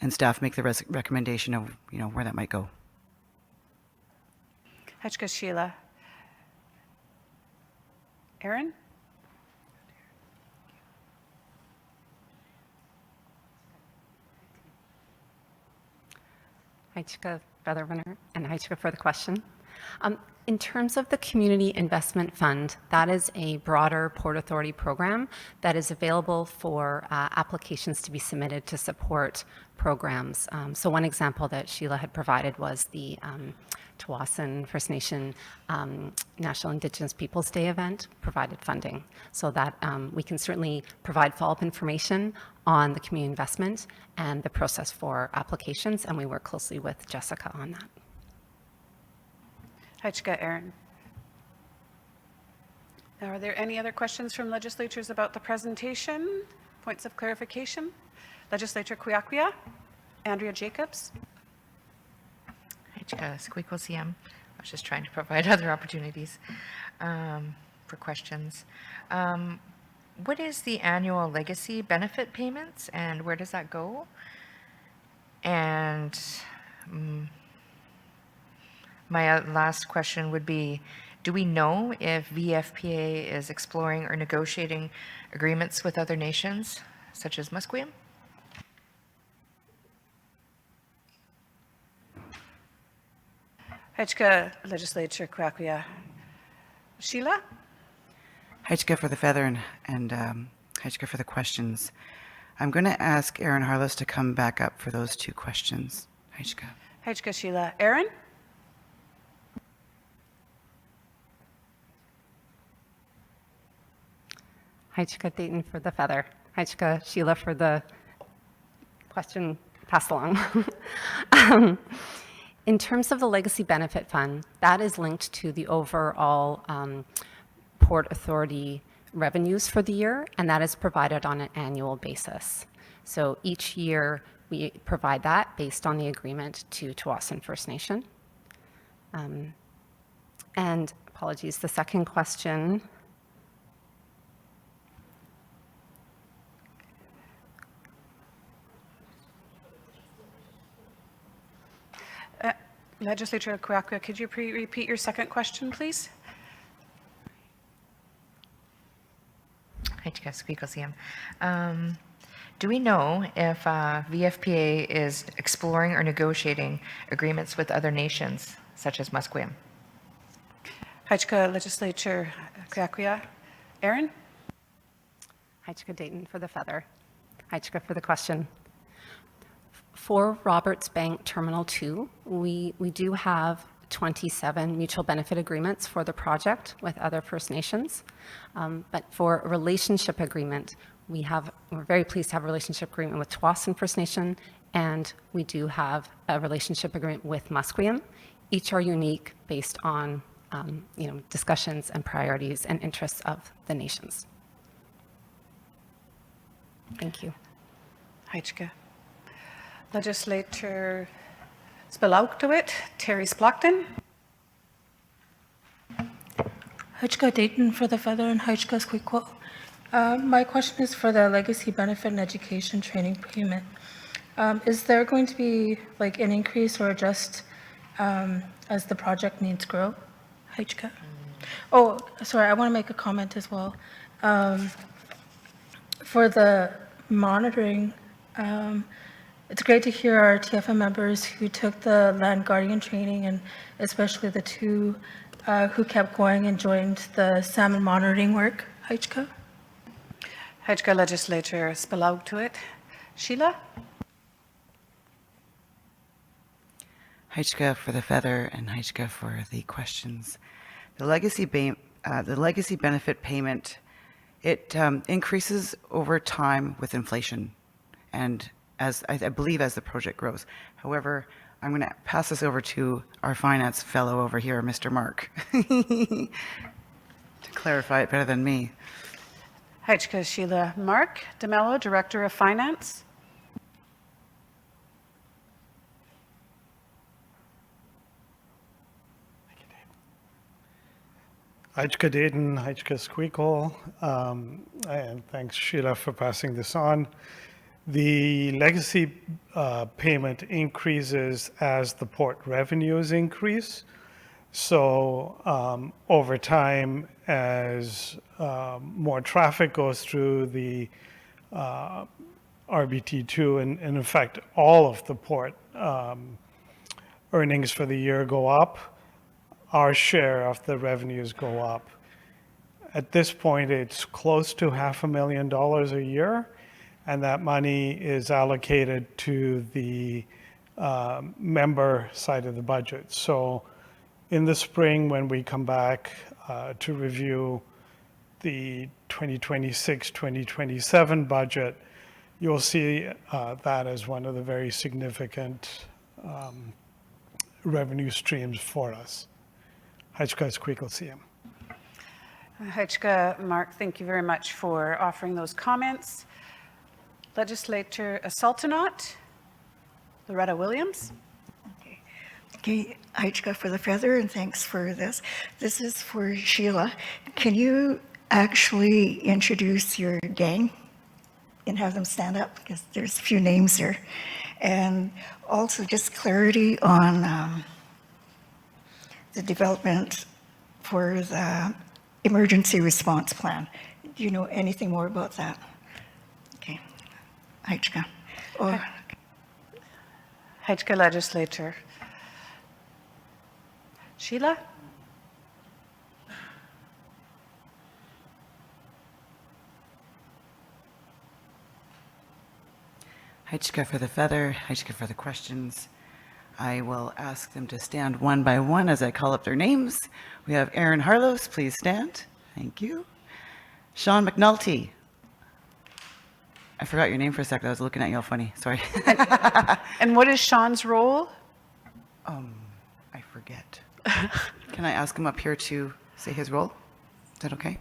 Speaker 7: And staff make the recommendation of, you know, where that might go.
Speaker 1: Hajka, Sheila. Aaron?
Speaker 8: Hajka Featherwinner and Hajka for the question. In terms of the Community Investment Fund, that is a broader Port Authority program that is available for applications to be submitted to support programs. So one example that Sheila had provided was the Tawasin First Nation National Indigenous Peoples Day event provided funding. So that we can certainly provide follow-up information on the community investment and the process for applications, and we work closely with Jessica on that.
Speaker 1: Hajka, Aaron. Are there any other questions from legislatures about the presentation? Points of clarification? Legislature Kuyakia, Andrea Jacobs.
Speaker 9: Hajka, Squeakle CM. I was just trying to provide other opportunities for questions. What is the annual legacy benefit payments, and where does that go? And my last question would be, do we know if VFPA is exploring or negotiating agreements with other nations, such as Musqueam?
Speaker 1: Hajka, Legislature Kuyakia. Sheila?
Speaker 7: Hajka for the feather and Hajka for the questions. I'm going to ask Aaron Harlos to come back up for those two questions. Hajka.
Speaker 1: Hajka, Sheila. Aaron?
Speaker 8: Hajka Dayton for the feather. Hajka Sheila for the question passed along. In terms of the Legacy Benefit Fund, that is linked to the overall Port Authority revenues for the year, and that is provided on an annual basis. So each year, we provide that based on the agreement to Tsawwassen First Nation. And apologies, the second question.
Speaker 1: Legislature Kwiakwa, could you repeat your second question, please?
Speaker 9: Do we know if VFPA is exploring or negotiating agreements with other nations, such as Musqueam?
Speaker 1: Haichka Legislature Kwiakwa. Aaron?
Speaker 8: Haichka Dayton for the feather. Haichka for the question. For Roberts Bank Terminal 2, we do have 27 mutual benefit agreements for the project with other First Nations. But for a relationship agreement, we're very pleased to have a relationship agreement with Tsawwassen First Nation, and we do have a relationship agreement with Musqueam. Each are unique based on discussions and priorities and interests of the nations. Thank you.
Speaker 1: Haichka. Legislator Spilauktowit, Terry Splachton.
Speaker 5: Haichka Dayton for the feather and Haichka Squeakquel. My question is for the Legacy Benefit and Education Training Payment. Is there going to be like an increase or adjust as the project needs grow? Haichka. Oh, sorry, I want to make a comment as well. For the monitoring, it's great to hear our TFN members who took the land guardian training, and especially the two who kept going and joined the salmon monitoring work. Haichka.
Speaker 1: Haichka Legislature Spilauktowit. Sheila?
Speaker 7: Haichka for the feather and Haichka for the questions. The legacy benefit payment, it increases over time with inflation, and as I believe as the project grows. However, I'm going to pass this over to our finance fellow over here, Mr. Mark, to clarify it better than me.
Speaker 1: Haichka Sheila. Mark DeMello, Director of Finance.
Speaker 10: Haichka Dayton, Haichka Squeakquel, and thanks Sheila for passing this on. The legacy payment increases as the port revenues increase. So over time, as more traffic goes through the RBT2, and in fact, all of the port earnings for the year go up, our share of the revenues go up. At this point, it's close to $500,000 a year, and that money is allocated to the member side of the budget. So in the spring, when we come back to review the 2026-2027 budget, you'll see that as one of the very significant revenue streams for us. Haichka Squeakquel CM.
Speaker 1: Haichka, Mark, thank you very much for offering those comments. Legislator Sultanat, Loretta Williams.
Speaker 3: Okay, Haichka for the feather, and thanks for this. This is for Sheila. Can you actually introduce your gang and have them stand up? Because there's a few names here. And also just clarity on the development for the emergency response plan. Do you know anything more about that? Okay, Haichka. Oh.
Speaker 1: Haichka Legislature. Sheila?
Speaker 7: Haichka for the feather, Haichka for the questions. I will ask them to stand one by one as I call up their names. We have Aaron Harlos, please stand. Thank you. Sean McNulty. I forgot your name for a second. I was looking at you all funny. Sorry.
Speaker 1: And what is Sean's role?
Speaker 7: I forget. Can I ask him up here to say his role? Is that okay?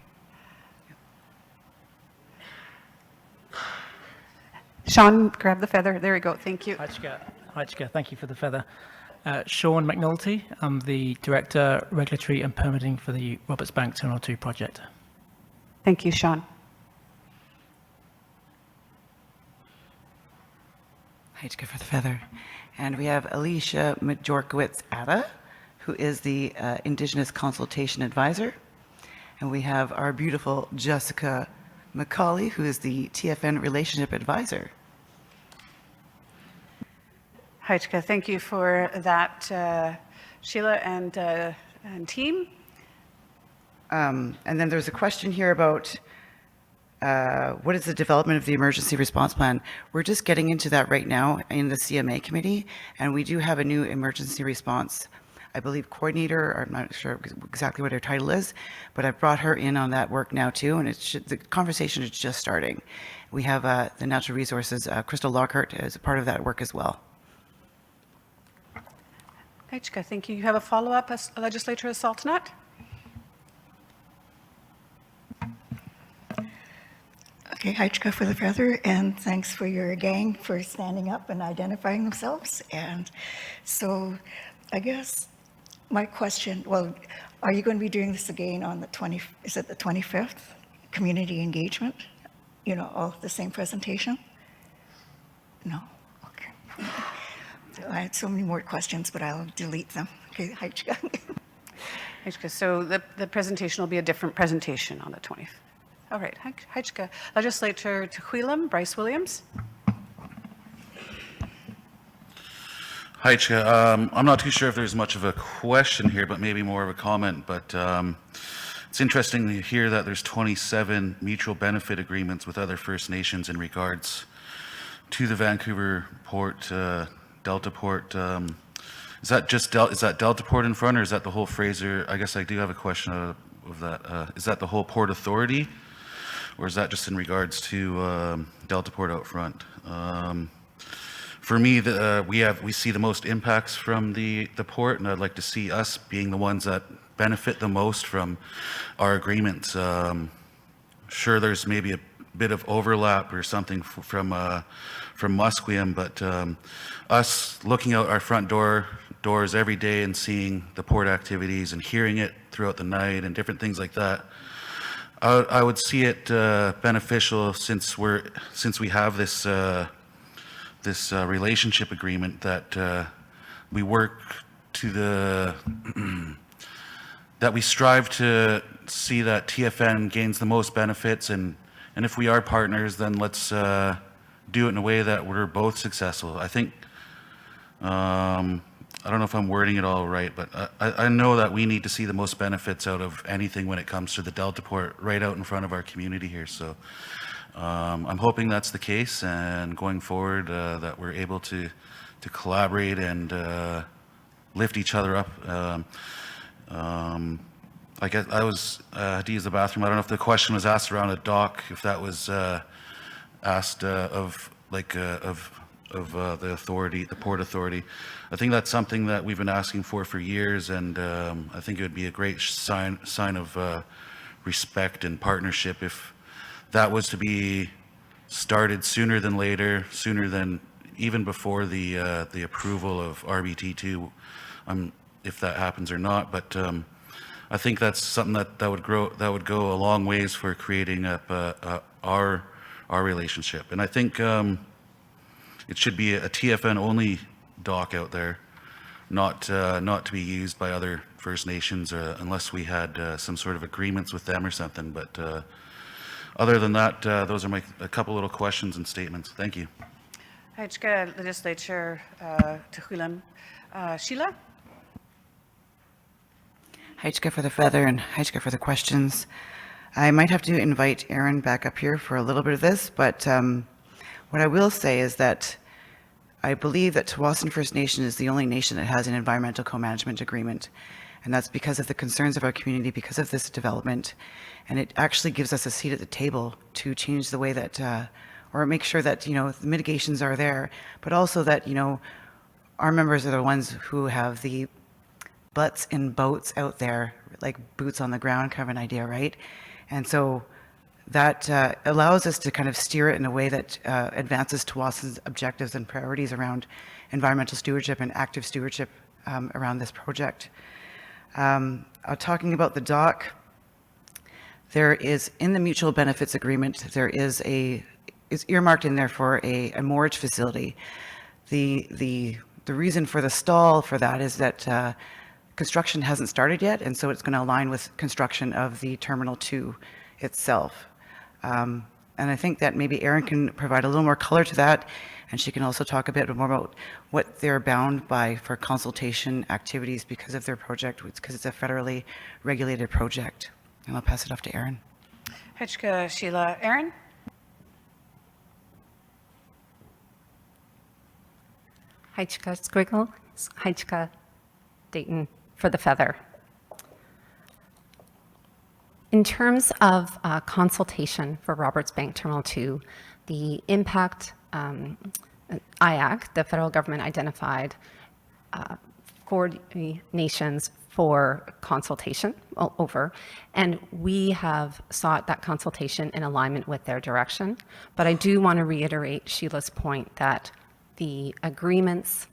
Speaker 1: Sean, grab the feather. There we go. Thank you.
Speaker 11: Hi, Chair. Thank you for the feather. Sean McNulty. I'm the Director, Regulatory and Permitting for the Roberts Bank Terminal 2 project.
Speaker 1: Thank you, Sean.
Speaker 7: Heichka for the feather. And we have Alicia Majorkowitz-Ada, who is the Indigenous Consultation Advisor. And we have our beautiful Jessica McCauley, who is the TFN Relationship Advisor.
Speaker 1: Heichka, thank you for that, Sheila and team.
Speaker 7: And then there's a question here about what is the development of the emergency response plan? We're just getting into that right now in the CMA committee, and we do have a new emergency response, I believe, coordinator. I'm not sure exactly what her title is, but I've brought her in on that work now too, and the conversation is just starting. We have the Natural Resources, Crystal Lockhart, as a part of that work as well.
Speaker 1: Heichka, thank you. You have a follow-up, Legislature Saltanat?
Speaker 3: Okay, Heichka for the feather, and thanks for your gang for standing up and identifying themselves. And so I guess my question, well, are you going to be doing this again on the 25th? Community engagement? You know, all the same presentation? No? Okay. I had so many more questions, but I'll delete them. Okay, Heichka.
Speaker 1: Heichka, so the presentation will be a different presentation on the 20th. All right, Heichka. Legislature Tehuilam, Bryce Williams.
Speaker 6: Hi, Chair. I'm not too sure if there's much of a question here, but maybe more of a comment. But it's interesting to hear that there's 27 mutual benefit agreements with other First Nations in regards to the Vancouver Port, Delta Port. Is that just is that Delta Port in front, or is that the whole Fraser? I guess I do have a question of that. Is that the whole Port Authority, or is that just in regards to Delta Port out front? For me, we see the most impacts from the port, and I'd like to see us being the ones that benefit the most from our agreements. Sure, there's maybe a bit of overlap or something from Musqueam, but us looking out our front doors every day and seeing the port activities and hearing it throughout the night and different things like that, I would see it beneficial since we have this relationship agreement that we work to that we strive to see that TFN gains the most benefits, and if we are partners, then let's do it in a way that we're both successful. I think I don't know if I'm wording it all right, but I know that we need to see the most benefits out of anything when it comes to the Delta Port right out in front of our community here. So I'm hoping that's the case, and going forward that we're able to collaborate and lift each other up. I guess I had to use the bathroom. I don't know if the question was asked around a dock, if that was asked of the authority, the Port Authority. I think that's something that we've been asking for years, and I think it would be a great sign of respect and partnership if that was to be started sooner than later, sooner than even before the approval of RBT2, if that happens or not. But I think that's something that would go a long ways for creating up our relationship. And I think it should be a TFN only dock out there, not to be used by other First Nations unless we had some sort of agreements with them or something. But other than that, those are a couple little questions and statements. Thank you.
Speaker 1: Heichka, Legislature Tehuilam. Sheila?
Speaker 7: Heichka for the feather and Heichka for the questions. I might have to invite Aaron back up here for a little bit of this, but what I will say is that I believe that Tsawwassen First Nation is the only nation that has an environmental co-management agreement, and that's because of the concerns of our community, because of this development, and it actually gives us a seat at the table to change the way that, or make sure that, the mitigations are there, but also that, our members are the ones who have the butts in boats out there, like boots on the ground kind of an idea, right? And so that allows us to kind of steer it in a way that advances TWAS's objectives and priorities around environmental stewardship and active stewardship around this project. Talking about the dock, there is, in the mutual benefits agreement, there is earmarked in there for a moorage facility. The reason for the stall for that is that construction hasn't started yet, and so it's going to align with construction of the Terminal 2 itself. And I think that maybe Erin can provide a little more color to that, and she can also talk a bit more about what they're bound by for consultation activities because of their project, because it's a federally regulated project. And I'll pass it off to Erin.
Speaker 1: Hitchka, Sheila. Aaron?
Speaker 8: Heichka Squiggle, Heichka Dayton for the feather. In terms of consultation for Roberts Bank Terminal 2, the impact IAC, the federal government identified 40 nations for consultation over, and we have sought that consultation in alignment with their direction. But I do want to reiterate Sheila's point that the agreements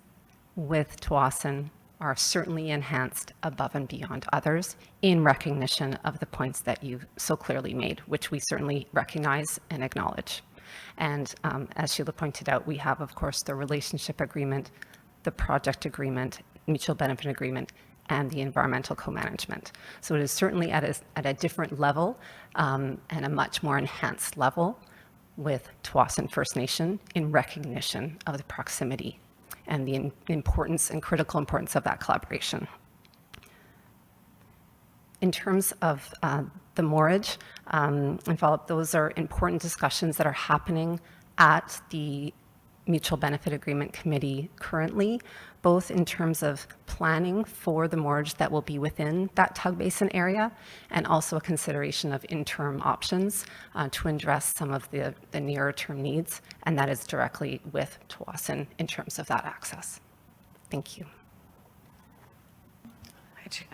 Speaker 8: with TWASN are certainly enhanced above and beyond others in recognition of the points that you so clearly made, which we certainly recognize and acknowledge. And as Sheila pointed out, we have, of course, the relationship agreement, the project agreement, mutual benefit agreement, and the environmental co-management. So it is certainly at a different level and a much more enhanced level with TWASN First Nation in recognition of the proximity and the importance and critical importance of that collaboration. In terms of the moorage, and follow-up, those are important discussions that are happening at the Mutual Benefit Agreement Committee currently, both in terms of planning for the moorage that will be within that Tug Basin area, and also a consideration of interim options to address some of the nearer term needs, and that is directly with TWASN in terms of that access. Thank you.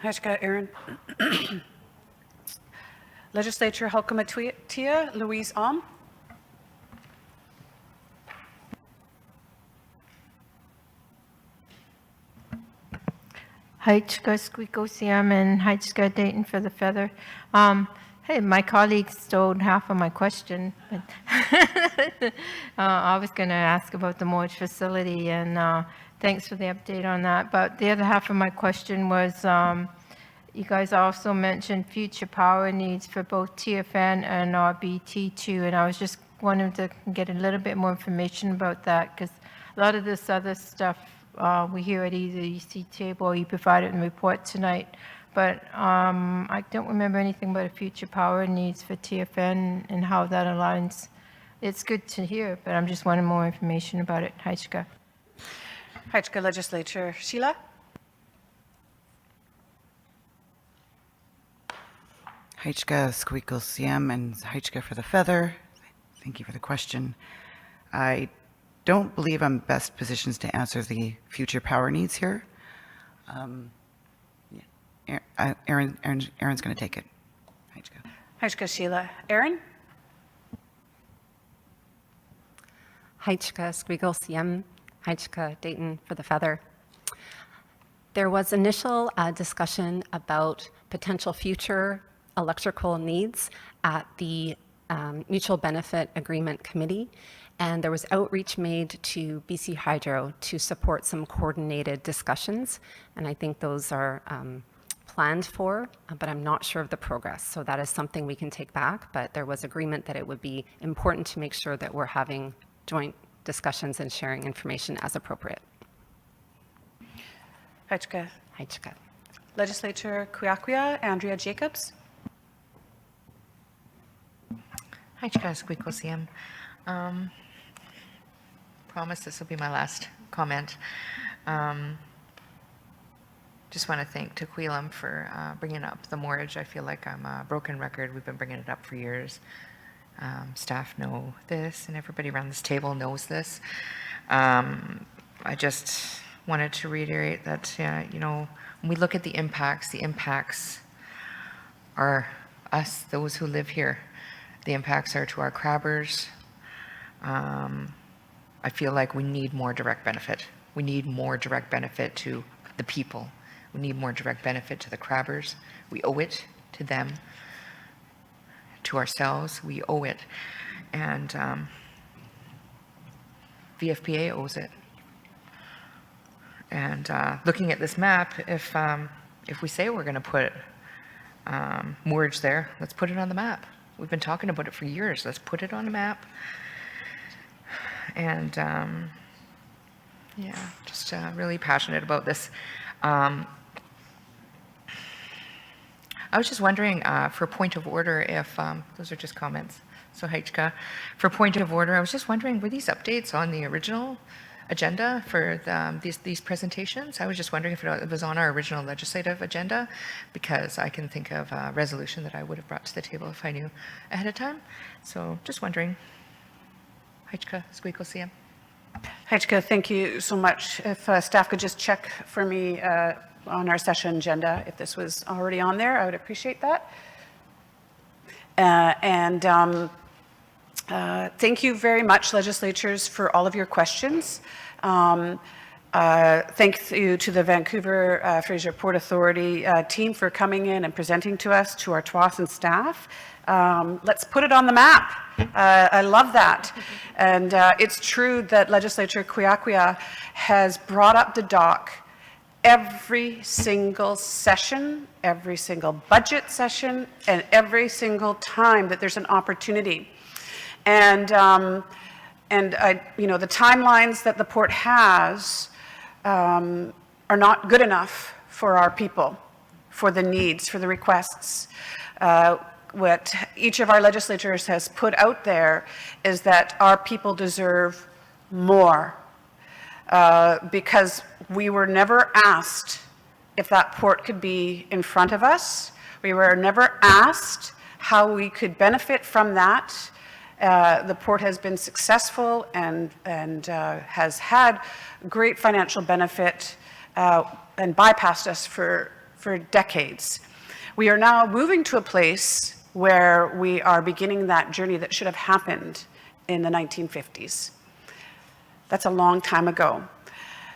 Speaker 1: Hitchka, Aaron. Legislature Halkamatia, Louise Alm.
Speaker 12: Heichka Squeakosiam and Heichka Dayton for the feather. Hey, my colleague stole half of my question. But I was going to ask about the moorage facility, and thanks for the update on that. But the other half of my question was, you guys also mentioned future power needs for both TFN and RBT2, and I was just wanting to get a little bit more information about that, because a lot of this other stuff we hear at either EC table or you provided in the report tonight, but I don't remember anything about the future power needs for TFN and how that aligns. It's good to hear, but I'm just wanting more information about it. Heichka.
Speaker 1: Heichka Legislature. Sheila?
Speaker 7: Heichka Squeakle CM and Heichka for the feather. Thank you for the question. I don't believe I'm best positioned to answer the future power needs here. Aaron's going to take it. Heichka.
Speaker 1: Heichka, Sheila. Aaron?
Speaker 8: Heichka Squiggle CM, Heichka Dayton for the feather. There was initial discussion about potential future electrical needs at the Mutual Benefit Agreement Committee, and there was outreach made to BC Hydro to support some coordinated discussions, and I think those are planned for, but I'm not sure of the progress. So that is something we can take back, but there was agreement that it would be important to make sure that we're having joint discussions and sharing information as appropriate.
Speaker 1: Heichka.
Speaker 8: Heichka.
Speaker 1: Legislature Kuyakuya, Andrea Jacobs.
Speaker 9: Heichka Squeakosiam. Promise this will be my last comment. Just want to thank Tequilum for bringing up the moorage. I feel like I'm a broken record. We've been bringing it up for years. Staff know this, and everybody around this table knows this. I just wanted to reiterate that, you know, when we look at the impacts are us, those who live here. The impacts are to our crabbers. I feel like we need more direct benefit. We need more direct benefit to the people. We need more direct benefit to the crabbers. We owe it to them, to ourselves. We owe it. And VFPA owes it. And looking at this map, if we say we're going to put moorage there, let's put it on the map. We've been talking about it for years. Let's put it on the map. And yeah, just really passionate about this. I was just wondering, for point of order, if those are just comments. So Heichka, for point of order, I was just wondering, were these updates on the original agenda for these presentations? I was just wondering if it was on our original legislative agenda, because I can think of a resolution that I would have brought to the table if I knew ahead of time. So just wondering. Heichka, Squeakle CM.
Speaker 1: Heichka, thank you so much. If staff could just check for me on our session agenda, if this was already on there, I would appreciate that. Thank you very much, legislators, for all of your questions. Thank you to the Vancouver Fraser Port Authority team for coming in and presenting to us, to our Tsawwassen staff. Let's put it on the map. I love that. And it's true that Legislature Kwiakwia has brought up the dock every single session, every single budget session, and every single time that there's an opportunity. And you know, the timelines that the port has are not good enough for our people, for the needs, for the requests. What each of our legislators has put out there is that our people deserve more, because we were never asked if that port could be in front of us. We were never asked how we could benefit from that. The port has been successful and has had great financial benefit and bypassed us for decades. We are now moving to a place where we are beginning that journey that should have happened in the 1950s. That's a long time ago.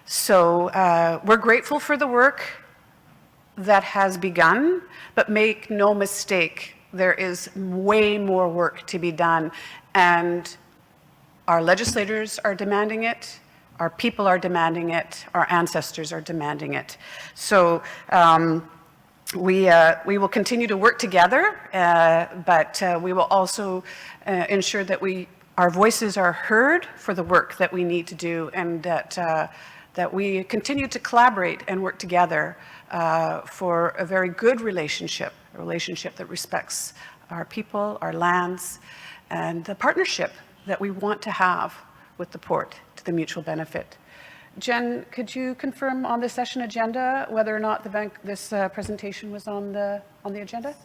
Speaker 1: So we're grateful for the work that has begun, but make no mistake, there is way more work to be done, and our legislators are demanding it, our people are demanding it, our ancestors are demanding it. So we will continue to work together, but we will also ensure that our voices are heard for the work that we need to do, and that we continue to collaborate and work together for a very good relationship, a relationship that respects our people, our lands, and the partnership that we want to have with the port to the mutual benefit. Jen, could you confirm on the session agenda whether or not this presentation was on the agenda?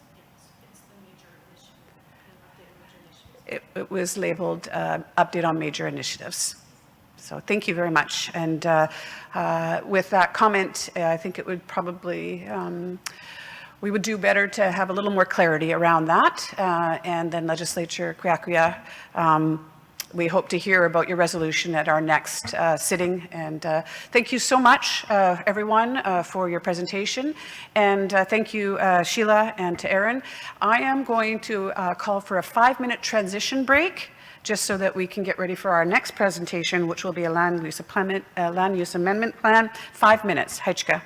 Speaker 1: It was labeled update on major initiatives. So thank you very much. And with that comment, I think it would probably, we would do better to have a little more clarity around that. And then Legislature Kwiakwia, we hope to hear about your resolution at our next sitting. And thank you so much, everyone, for your presentation. And thank you, Sheila, and to Aaron. I am going to call for a 5-minute transition break, just so that we can get ready for our next presentation, which will be a land use amendment plan. 5 minutes. Heichka.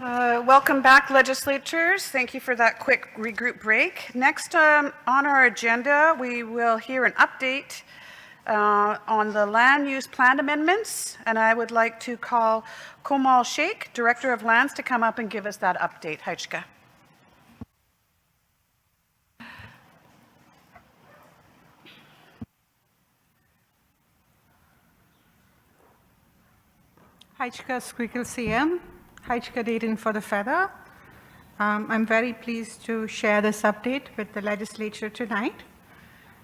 Speaker 1: Welcome back, legislators. Thank you for that quick regroup break. Next on our agenda, we will hear an update on the land use plan amendments, and I would like to call Komal Sheikh, Director of Lands, to come up and give us that update. Haichka.
Speaker 13: Haichka Squeakle CM, Haichka Dayton for the Feather. I'm very pleased to share this update with the legislature tonight.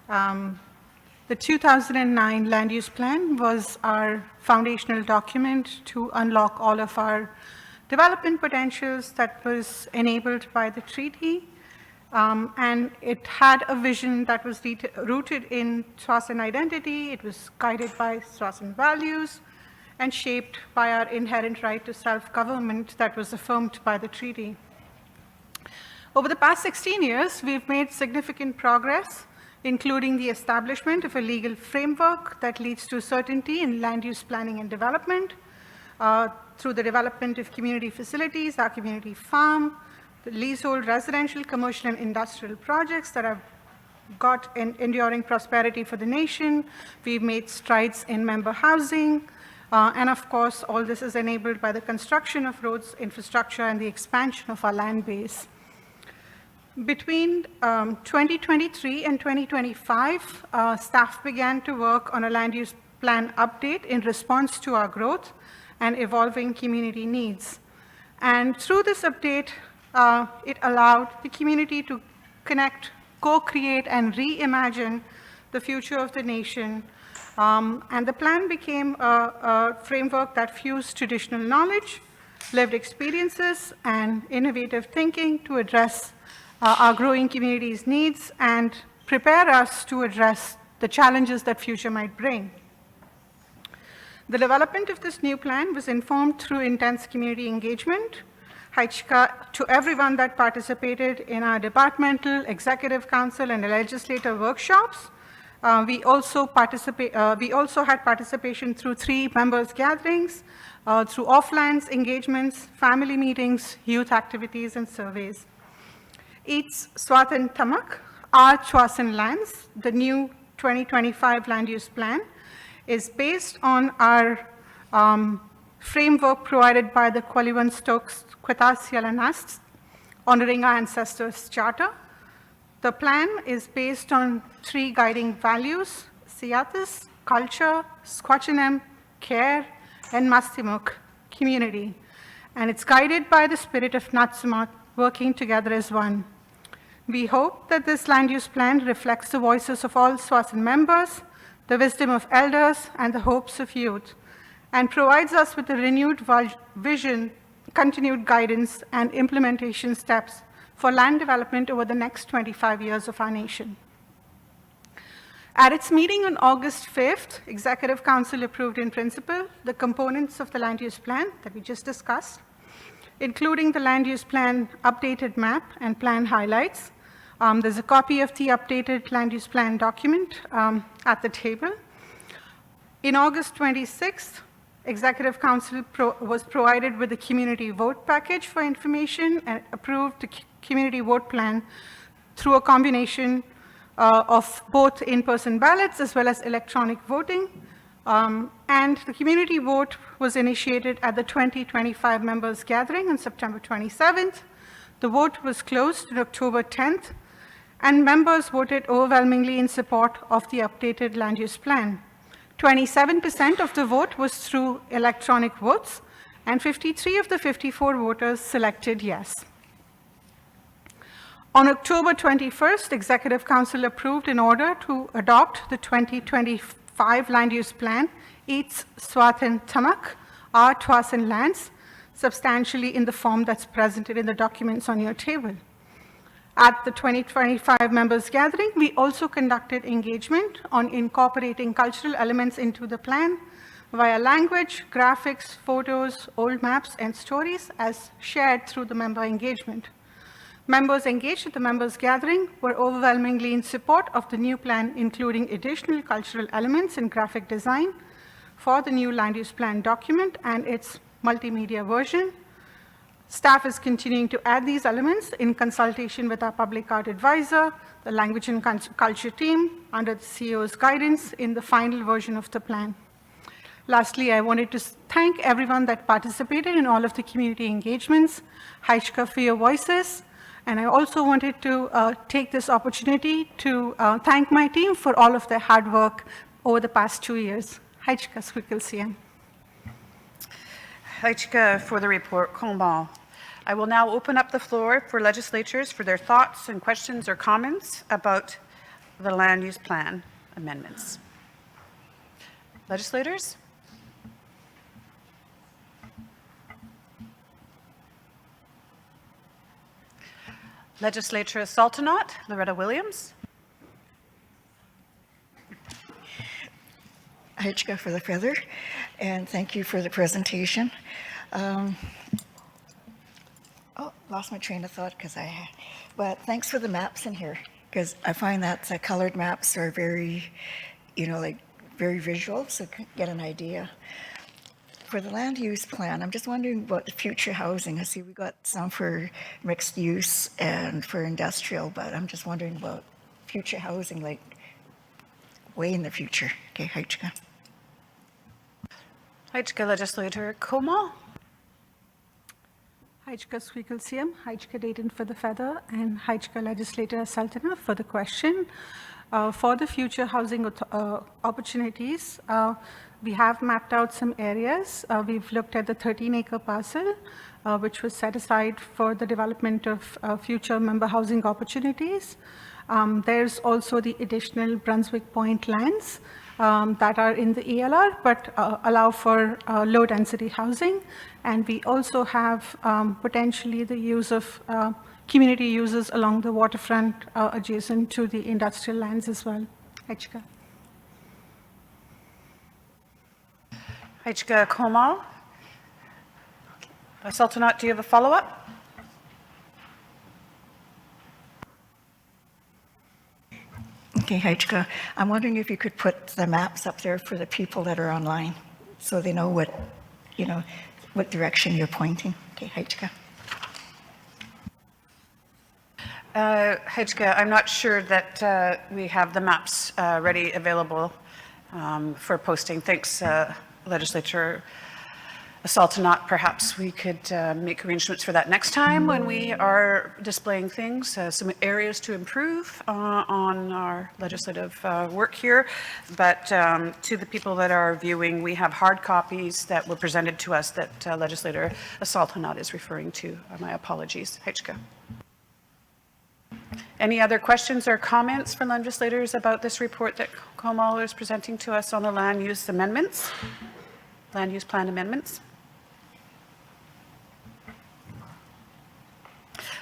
Speaker 13: The 2009 Land Use Plan was our foundational document to unlock all of our development potentials that was enabled by the treaty. And it had a vision that was rooted in Swaziland identity. It was guided by Swaziland values and shaped by our inherent right to self-government that was affirmed by the treaty. Over the past 16 years, we've made significant progress, including the establishment of a legal framework that leads to certainty in land use planning and development, through the development of community facilities, our community farm, the leasehold residential, commercial, and industrial projects that have got enduring prosperity for the nation. We've made strides in member housing, and of course, all this is enabled by the construction of roads, infrastructure, and the expansion of our land base. Between 2023 and 2025, staff began to work on a land use plan update in response to our growth and evolving community needs. And through this update, it allowed the community to connect, co-create, and reimagine the future of the nation. And the plan became a framework that fused traditional knowledge, lived experiences, and innovative thinking to address our growing community's needs and prepare us to address the challenges that future might bring. The development of this new plan was informed through intense community engagement. Haichka to everyone that participated in our departmental, executive council, and legislative workshops. We also had participation through 3 members' gatherings, through offlands engagements, family meetings, youth activities, and surveys. It's Swathan Tamak, our Chwasan lands, the new 2025 land use plan, is based on our framework provided by the Kwaliwan Stokes Kwetasialanast, honoring our ancestors' charter. The plan is based on 3 guiding values: Siyatis, culture, Squatchanem, care, and Mastimuk, community. And it's guided by the spirit of Natsumat, working together as one. We hope that this land use plan reflects the voices of all Swaziland members, the wisdom of elders, and the hopes of youth, and provides us with a renewed vision, continued guidance, and implementation steps for land development over the next 25 years of our nation. At its meeting on August 5th, Executive Council approved in principle the components of the land use plan that we just discussed, including the land use plan updated map and plan highlights. There's a copy of the updated land use plan document at the table. In August 26th, Executive Council was provided with the community vote package for information and approved the community vote plan through a combination of both in-person ballots as well as electronic voting. And the community vote was initiated at the 2025 members gathering on September 27th. The vote was closed on October 10th, and members voted overwhelmingly in support of the updated land use plan. 27% of the vote was through electronic votes, and 53 of the 54 voters selected yes. On October 21st, Executive Council approved an order to adopt the 2025 land use plan, Eats Swathan Tamak, our Chwasan lands, substantially in the form that's presented in the documents on your table. At the 2025 members gathering, we also conducted engagement on incorporating cultural elements into the plan via language, graphics, photos, old maps, and stories as shared through the member engagement. Members engaged at the members gathering were overwhelmingly in support of the new plan, including additional cultural elements and graphic design for the new land use plan document and its multimedia version. Staff is continuing to add these elements in consultation with our public art advisor, the language and culture team, under the CEO's guidance in the final version of the plan. Lastly, I wanted to thank everyone that participated in all of the community engagements, Haichka for your voices, and I also wanted to take this opportunity to thank my team for all of their hard work over the past 2 years. Haichka Squeakle CM.
Speaker 1: Haichka for the report, Komal. I will now open up the floor for legislators for their thoughts and questions or comments about the land use plan amendments. Legislators? Legislature Sultanat, Loretta Williams.
Speaker 3: Haichka for the feather, and thank you for the presentation. Lost my train of thought but thanks for the maps in here, because I find that the colored maps are very, very visual, so you can get an idea. For the land use plan, I'm just wondering about the future housing. I see we got some for mixed use and for industrial, but I'm just wondering about future housing, like way in the future. Okay, Haichka.
Speaker 1: Haichka Legislator Komal.
Speaker 13: Haichka Squeakle CM, Haichka Dayton for the feather, and Haichka Legislator Sultana for the question. For the future housing opportunities, we have mapped out some areas. We've looked at the 13-acre parcel, which was set aside for the development of future member housing opportunities. There's also the additional Brunswick Point lands that are in the ELR, but allow for low-density housing. And we also have potentially the use of community uses along the waterfront adjacent to the industrial lands as well. Haichka.
Speaker 1: Haichka Komal. Sultanat, do you have a follow-up?
Speaker 3: Okay, Haichka, I'm wondering if you could put the maps up there for the people that are online, so they know what direction you're pointing. Okay, Haichka.
Speaker 1: Haichka, I'm not sure that we have the maps ready, available for posting. Thanks, Legislature Sultanat. Perhaps we could make arrangements for that next time when we are displaying things, some areas to improve on our legislative work here. But to the people that are viewing, we have hard copies that were presented to us that Legislator Sultanat is referring to. My apologies. Haichka. Any other questions or comments from legislators about this report that Komal is presenting to us on the land use amendments, land use plan amendments?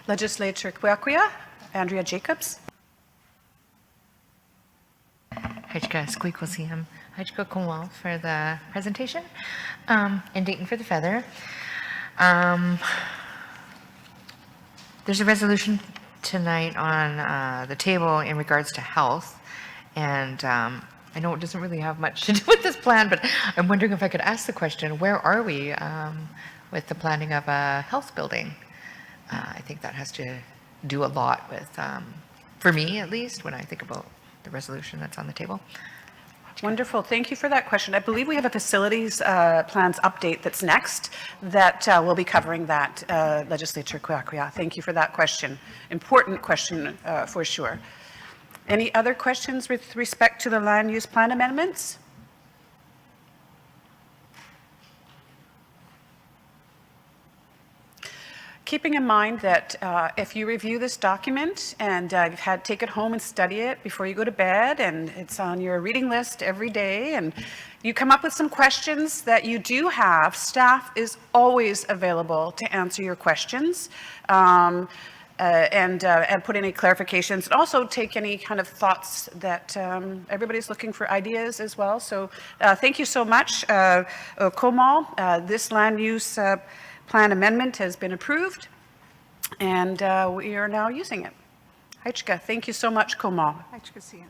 Speaker 1: Legislature Kwiakwia, Andrea Jacobs.
Speaker 9: Haichka Squeakle CM, Haichka Komal for the presentation, and Dayton for the feather. There's a resolution tonight on the table in regards to health, and I know it doesn't really have much to do with this plan, but I'm wondering if I could ask the question, where are we with the planning of a health building? I think that has to do a lot with, for me at least, when I think about the resolution that's on the table.
Speaker 1: Wonderful. Thank you for that question. I believe we have a facilities plans update that's next that will be covering that, Legislature Kwiakwia. Thank you for that question. Important question for sure. Any other questions with respect to the land use plan amendments? Keeping in mind that if you review this document and you've take it home and study it before you go to bed, and it's on your reading list every day, and you come up with some questions that you do have, staff is always available to answer your questions and put any clarifications, and also take any kind of thoughts that everybody's looking for ideas as well. So thank you so much, Komal. This land use plan amendment has been approved, and we are now using it. Haichka, thank you so much, Komal.
Speaker 13: Haichka CM.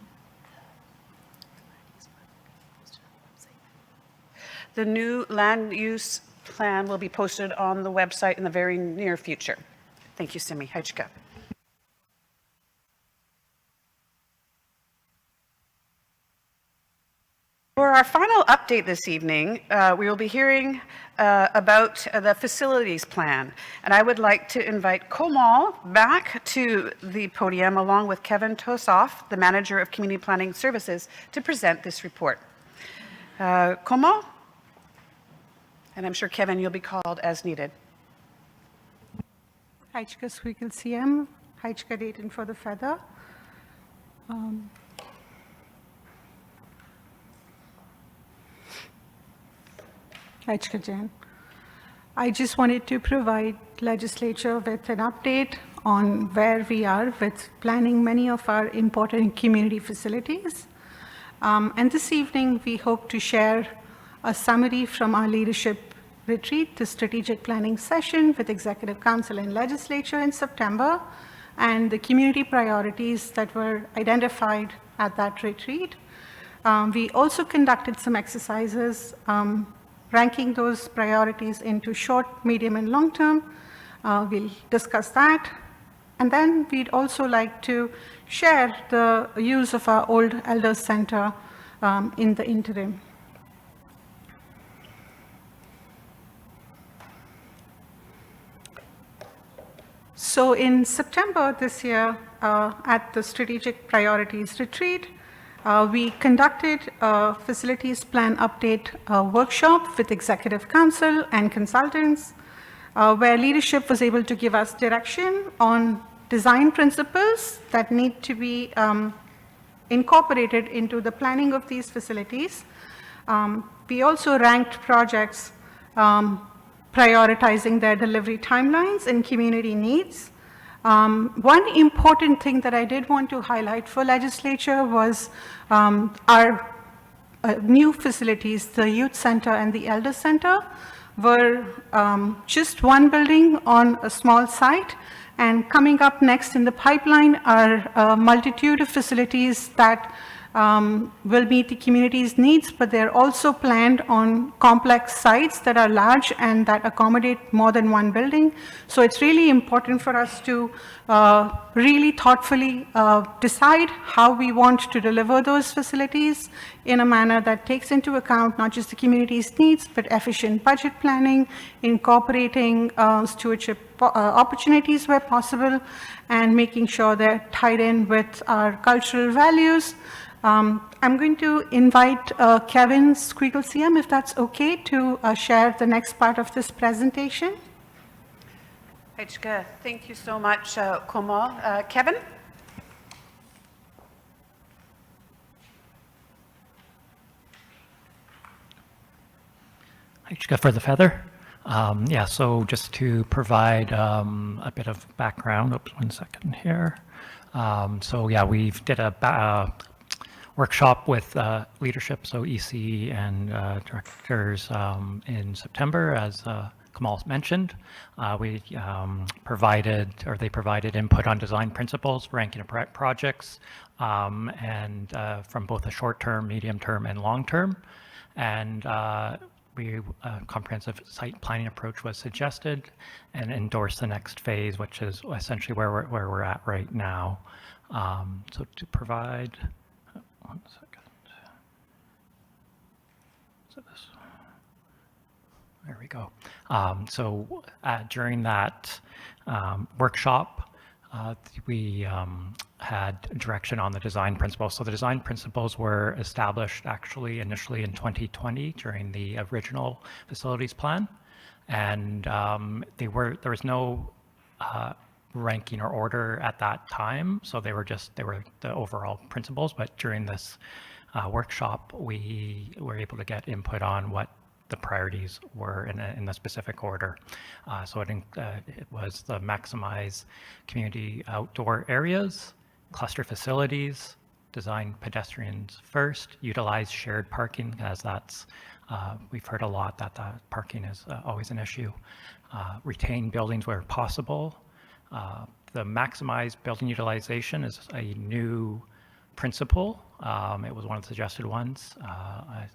Speaker 1: The new land use plan will be posted on the website in the very near future. Thank you, Simi. Hajka. For our final update this evening, we will be hearing about the facilities plan. And I would like to invite Komal back to the podium along with Kevin Tosoff, the Manager of Community Planning Services, to present this report. Komal? And I'm sure, Kevin, you'll be called as needed.
Speaker 13: Hajka Squeakle CM, Hajka Dayton for the feather. Hajka Jen. I just wanted to provide legislature with an update on where we are with planning many of our important community facilities. And this evening, we hope to share a summary from our leadership retreat, the strategic planning session with Executive Council and Legislature in September, and the community priorities that were identified at that retreat. We also conducted some exercises ranking those priorities into short, medium, and long term. We'll discuss that. And then we'd also like to share the use of our old Elders Center in the interim. So in September this year, at the Strategic Priorities Retreat, we conducted a facilities plan update workshop with Executive Council and consultants, where leadership was able to give us direction on design principles that need to be incorporated into the planning of these facilities. We also ranked projects prioritizing their delivery timelines and community needs. One important thing that I did want to highlight for legislature was our new facilities, the Youth Center and the Elder Center, were just one building on a small site. And coming up next in the pipeline are a multitude of facilities that will meet the community's needs, but they're also planned on complex sites that are large and that accommodate more than one building. So it's really important for us to really thoughtfully decide how we want to deliver those facilities in a manner that takes into account not just the community's needs, but efficient budget planning, incorporating stewardship opportunities where possible, and making sure they're tied in with our cultural values. I'm going to invite Kevin Squeakle CM, if that's okay, to share the next part of this presentation.
Speaker 1: Hajka, thank you so much, Komal. Kevin?
Speaker 11: Hajka for the feather. Yeah, so just to provide a bit of background, oops, 1 second here. So yeah, we've did a workshop with leadership, so EC and directors in September, as Kamal mentioned. We they provided input on design principles, ranking of projects, and from both a short-term, medium-term, and long-term. And a comprehensive site planning approach was suggested and endorsed the next phase, which is essentially where we're at right now. So to provide, 1 second. So this, there we go. So during that workshop, we had direction on the design principles. So the design principles were established actually initially in 2020 during the original facilities plan, and there was no ranking or order at that time. So they were the overall principles. But during this workshop, we were able to get input on what the priorities were in the specific order. So it was the maximize community outdoor areas, cluster facilities, design pedestrians first, utilize shared parking, as that's, we've heard a lot that parking is always an issue, retain buildings where possible. The maximize building utilization is a new principal. It was one of the suggested ones.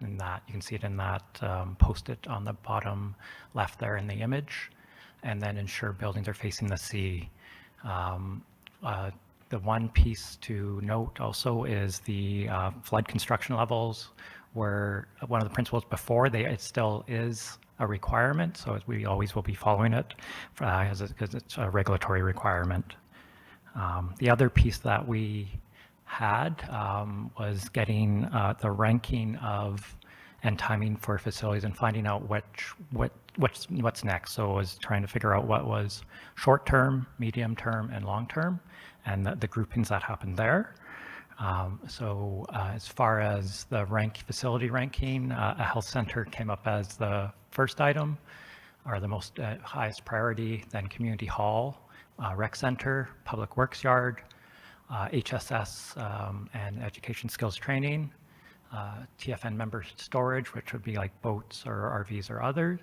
Speaker 11: In that, you can see it in that post-it on the bottom left there in the image. And then ensure buildings are facing the sea. The one piece to note also is the flood construction levels were one of the principles before. It still is a requirement, so we always will be following it because it's a regulatory requirement. The other piece that we had was getting the ranking of and timing for facilities and finding out what's next. So I was trying to figure out what was short term, medium term, and long term, and the groupings that happened there. As far as the facility ranking, a health center came up as the first item, or the most highest priority, then community hall, rec center, public works yard, HSS and education skills training, TFN member storage, which would be like boats or RVs or others,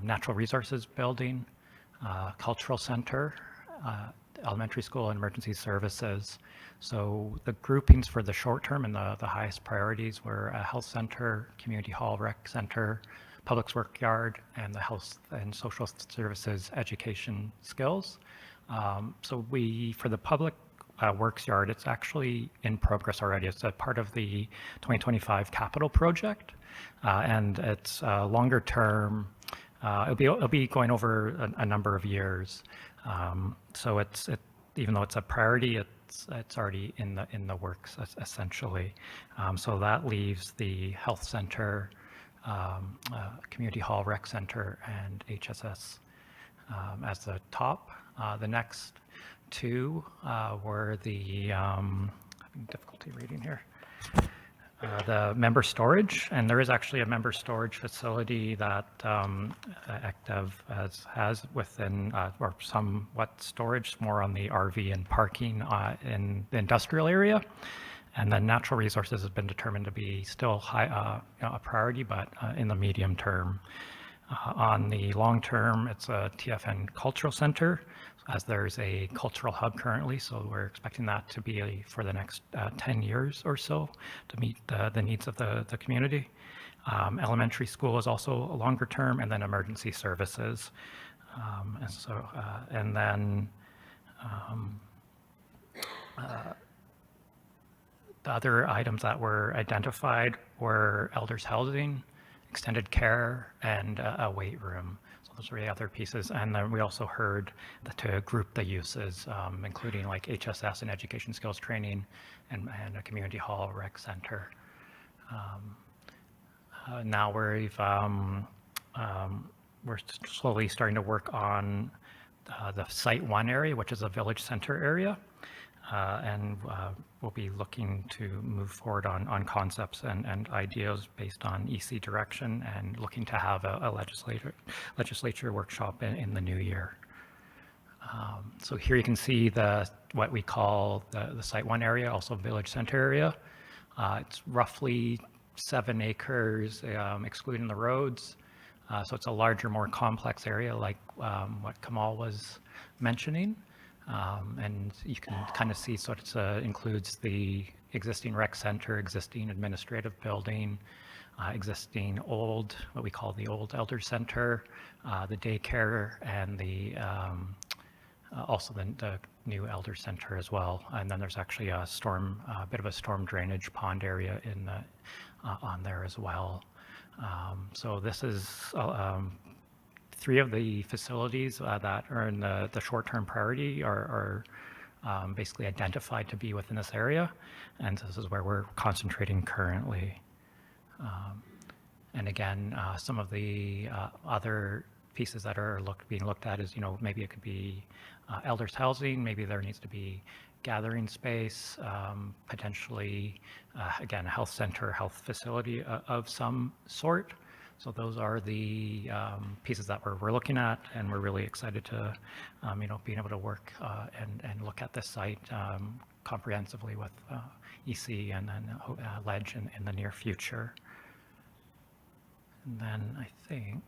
Speaker 11: natural resources building, cultural center, elementary school and emergency services. So the groupings for the short term and the highest priorities were a health center, community hall, rec center, public works yard, and the health and social services education skills. So for the public works yard, it's actually in progress already. It's a part of the 2025 capital project, and it's longer term. It'll be going over a number of years. So even though it's a priority, it's already in the works essentially. So that leaves the health center, community hall, rec center, and HSS as the top. The next two were the, having difficulty reading here, the member storage, and there is actually a member storage facility that ACTEV has within, or somewhat storage, more on the RV and parking in the industrial area. And then natural resources has been determined to be still high, a priority, but in the medium term. On the long term, it's a TFN cultural center, as there's a cultural hub currently, so we're expecting that to be for the next 10 years or so to meet the needs of the community. Elementary school is also a longer term, and then emergency services. And then the other items that were identified were elders housing, extended care, and a weight room. So those are the other pieces. And then we also heard to group the uses, including like HSS and education skills training, and a community hall, rec center. Now we're slowly starting to work on the Site 1 area, which is a village center area. And we'll be looking to move forward on concepts and ideas based on EC direction, and looking to have a legislature workshop in the new year. So here you can see what we call the Site 1 area, also village center area. It's roughly 7 acres, excluding the roads. So it's a larger, more complex area, like what Kamal was mentioning. And you can kind of see, so it includes the existing rec center, existing administrative building, existing what we call the old elder center, the daycare, and also the new elder center as well. And then there's actually a bit of a storm drainage pond area on there as well. So this is 3 of the facilities that are in the short-term priority are basically identified to be within this area, and this is where we're concentrating currently. And again, some of the other pieces that are being looked at is, maybe it could be elders housing, maybe there needs to be gathering space, potentially, again, a health center, health facility of some sort. So those are the pieces that we're looking at, and we're really excited to, being able to work and look at this site comprehensively with EC and then LEG in the near future. And then I think,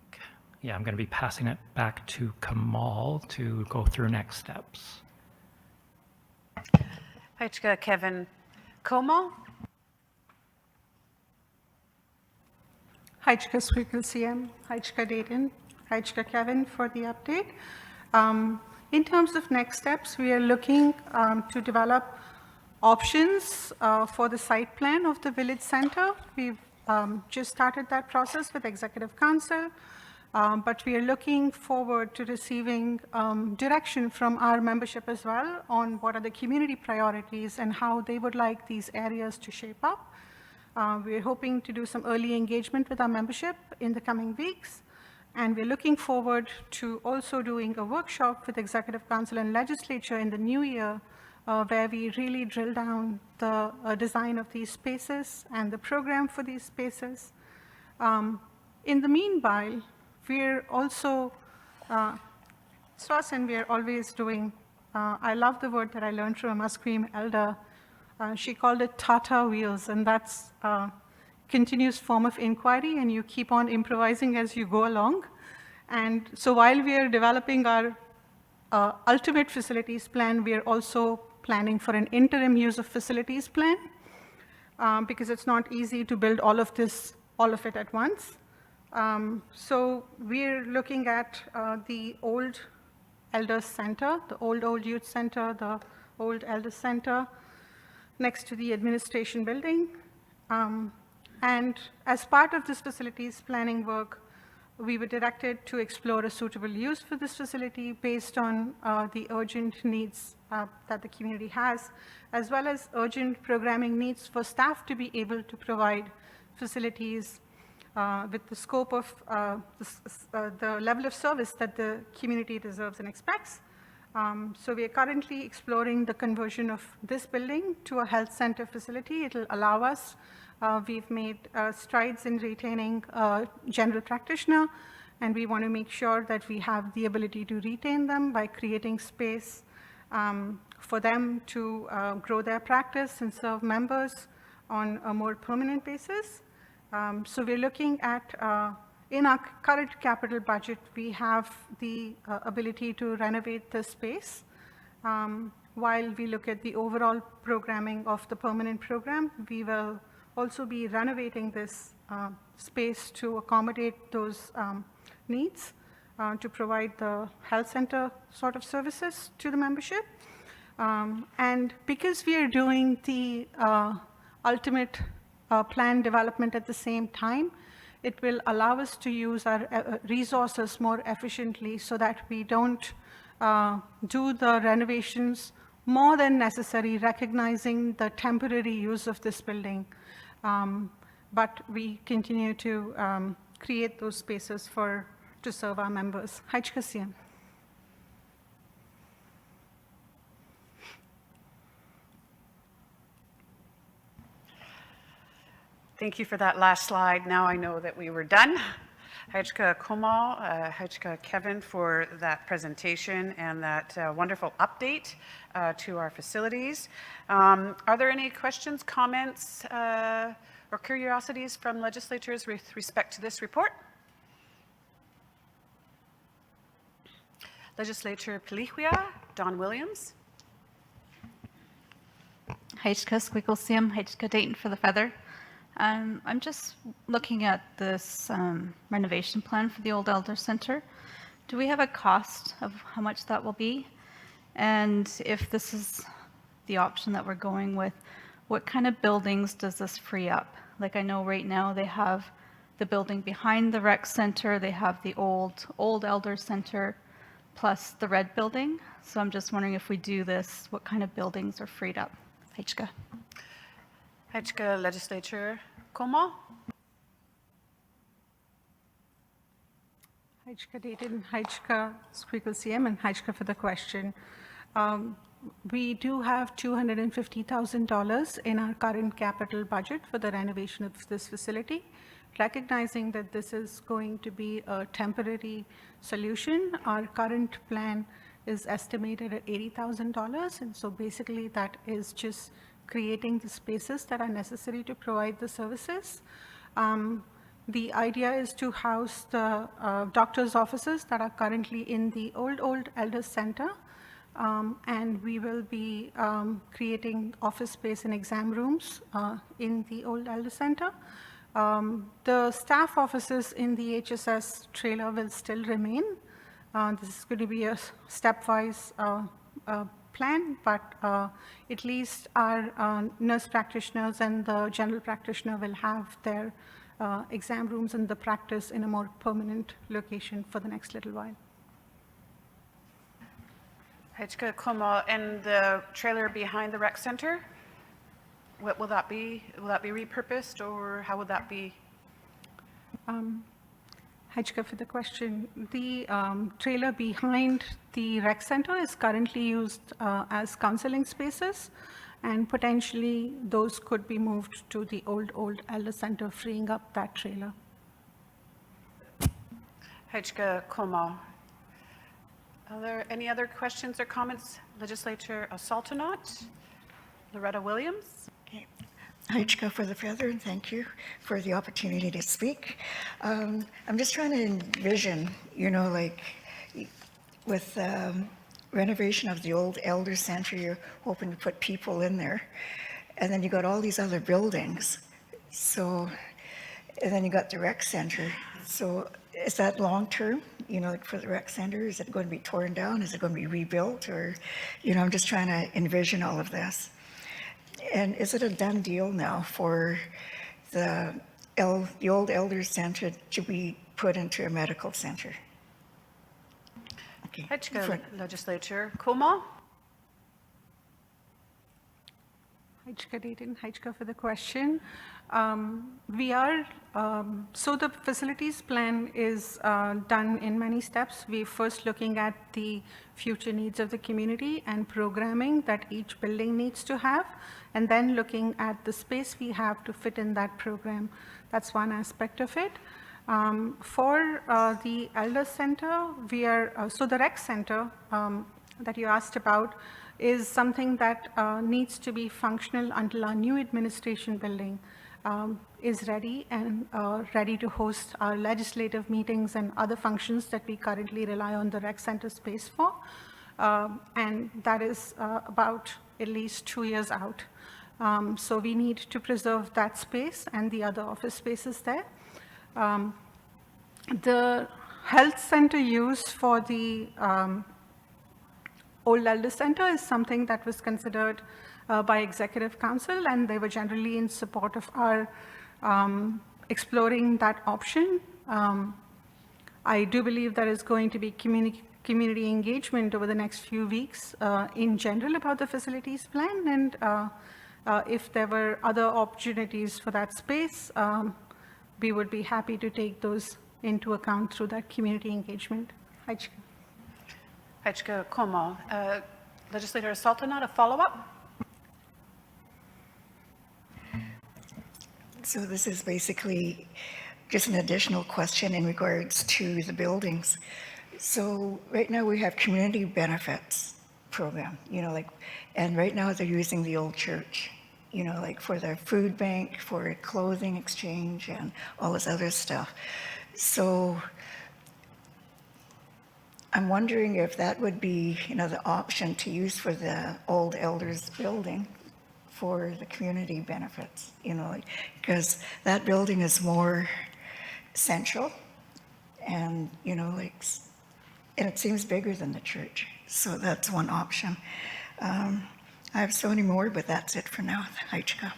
Speaker 11: I'm going to be passing it back to Kamal to go through next steps.
Speaker 1: Haichka, Kevin, Como?
Speaker 13: Heichka Squeakle CM, Heichka Dayton, Heichka Kevin for the update. In terms of next steps, we are looking to develop options for the site plan of the village center. We've just started that process with Executive Council, but we are looking forward to receiving direction from our membership as well on what are the community priorities and how they would like these areas to shape up. We're hoping to do some early engagement with our membership in the coming weeks, and we're looking forward to also doing a workshop with Executive Council and Legislature in the new year, where we really drill down the design of these spaces and the program for these spaces. In the meanwhile, we're also, Swasan, we're always doing, I love the word that I learned from a Musqueam elder. She called it Tata wheels, and that's continuous form of inquiry, and you keep on improvising as you go along. And so while we are developing our ultimate facilities plan, we are also planning for an interim use of facilities plan, because it's not easy to build all of it at once. So we're looking at the old Elders Center, the old youth center, the old Elders Center, next to the administration building. And as part of this facilities planning work, we were directed to explore a suitable use for this facility based on the urgent needs that the community has, as well as urgent programming needs for staff to be able to provide facilities with the scope of the level of service that the community deserves and expects. So we are currently exploring the conversion of this building to a health center facility. It'll allow us, we've made strides in retaining a general practitioner, and we want to make sure that we have the ability to retain them by creating space for them to grow their practice and serve members on a more permanent basis. So we're looking at, in our current capital budget, we have the ability to renovate the space. While we look at the overall programming of the permanent program, we will also be renovating this space to accommodate those needs, to provide the health center sort of services to the membership. And because we are doing the ultimate plan development at the same time, it will allow us to use our resources more efficiently so that we don't do the renovations more than necessary, recognizing the temporary use of this building. But we continue to create those spaces to serve our members. Heichka CM.
Speaker 1: Thank you for that last slide. Now I know that we were done. Heichka Komal, Heichka Kevin for that presentation and that wonderful update to our facilities. Are there any questions, comments, or curiosities from legislators with respect to this report? Legislature Pelihua, Don Williams.
Speaker 14: Heichka Squeakle CM, Heichka Dayton for the Feather. I'm just looking at this renovation plan for the old Elder Center. Do we have a cost of how much that will be? And if this is the option that we're going with, what kind of buildings does this free up? Like I know right now they have the building behind the rec center, they have the old Elder Center, plus the red building. So I'm just wondering if we do this, what kind of buildings are freed up? Heichka.
Speaker 1: Heichka Legislature Komal.
Speaker 13: Heichka Dayton, Heichka Squeakle CM, and Heichka for the question. We do have $250,000 in our current capital budget for the renovation of this facility. Recognizing that this is going to be a temporary solution, our current plan is estimated at $80,000, and so basically that is just creating the spaces that are necessary to provide the services. The idea is to house the doctor's offices that are currently in the old Elder Center, And we will be creating office space and exam rooms in the old Elder Center. The staff offices in the HSS trailer will still remain. This is going to be a stepwise plan, but at least our nurse practitioners and the general practitioner will have their exam rooms and the practice in a more permanent location for the next little while.
Speaker 1: Hajka Komal, and the trailer behind the rec center, what will that be? Will that be repurposed, or how would that be?
Speaker 13: Hajka, for the question, the trailer behind the rec center is currently used as counseling spaces, and potentially those could be moved to the old Elder Center, freeing up that trailer.
Speaker 1: Hajka Komal. Are there any other questions or comments? Legislator Sultanat, Loretta Williams.
Speaker 3: Okay. Hajka for the feather, and thank you for the opportunity to speak. I'm just trying to envision, you know, like with renovation of the old Elder Center, you're hoping to put people in there. And then you got all these other buildings. So, and then you got the rec center. So is that long-term, you know, like for the rec center? Is it going to be torn down? Is it going to be rebuilt? Or, you know, I'm just trying to envision all of this. And is it a done deal now for the old Elder Center to be put into a medical center? Okay.
Speaker 1: Hajka Legislature Komal.
Speaker 13: Hajka Dayton, Hajka for the question. So the facilities plan is done in many steps. We're first looking at the future needs of the community and programming that each building needs to have, and then looking at the space we have to fit in that program. That's one aspect of it. For the Elder Center, so the rec center that you asked about is something that needs to be functional until our new administration building is ready and ready to host our legislative meetings and other functions that we currently rely on the rec center space for. And that is about at least 2 years out. So we need to preserve that space and the other office spaces there. The health center use for the old Elder Center is something that was considered by Executive Council, and they were generally in support of our exploring that option. I do believe there is going to be community engagement over the next few weeks in general about the facilities plan, and if there were other opportunities for that space, we would be happy to take those into account through that community engagement. Hajka.
Speaker 1: Hajka Komal. Legislator Sultanat, a follow-up?
Speaker 3: So this is basically just an additional question in regards to the buildings. So right now we have community benefits program, you know, like, and right now they're using the old church, you know, like for their food bank, for clothing exchange and all this other stuff. So I'm wondering if that would be, you know, the option to use for the old elders building for the community benefits, you know, like, because that building is more central and, you know, like, and it seems bigger than the church. So that's one option. I have so many more, but that's it for now. Hajka.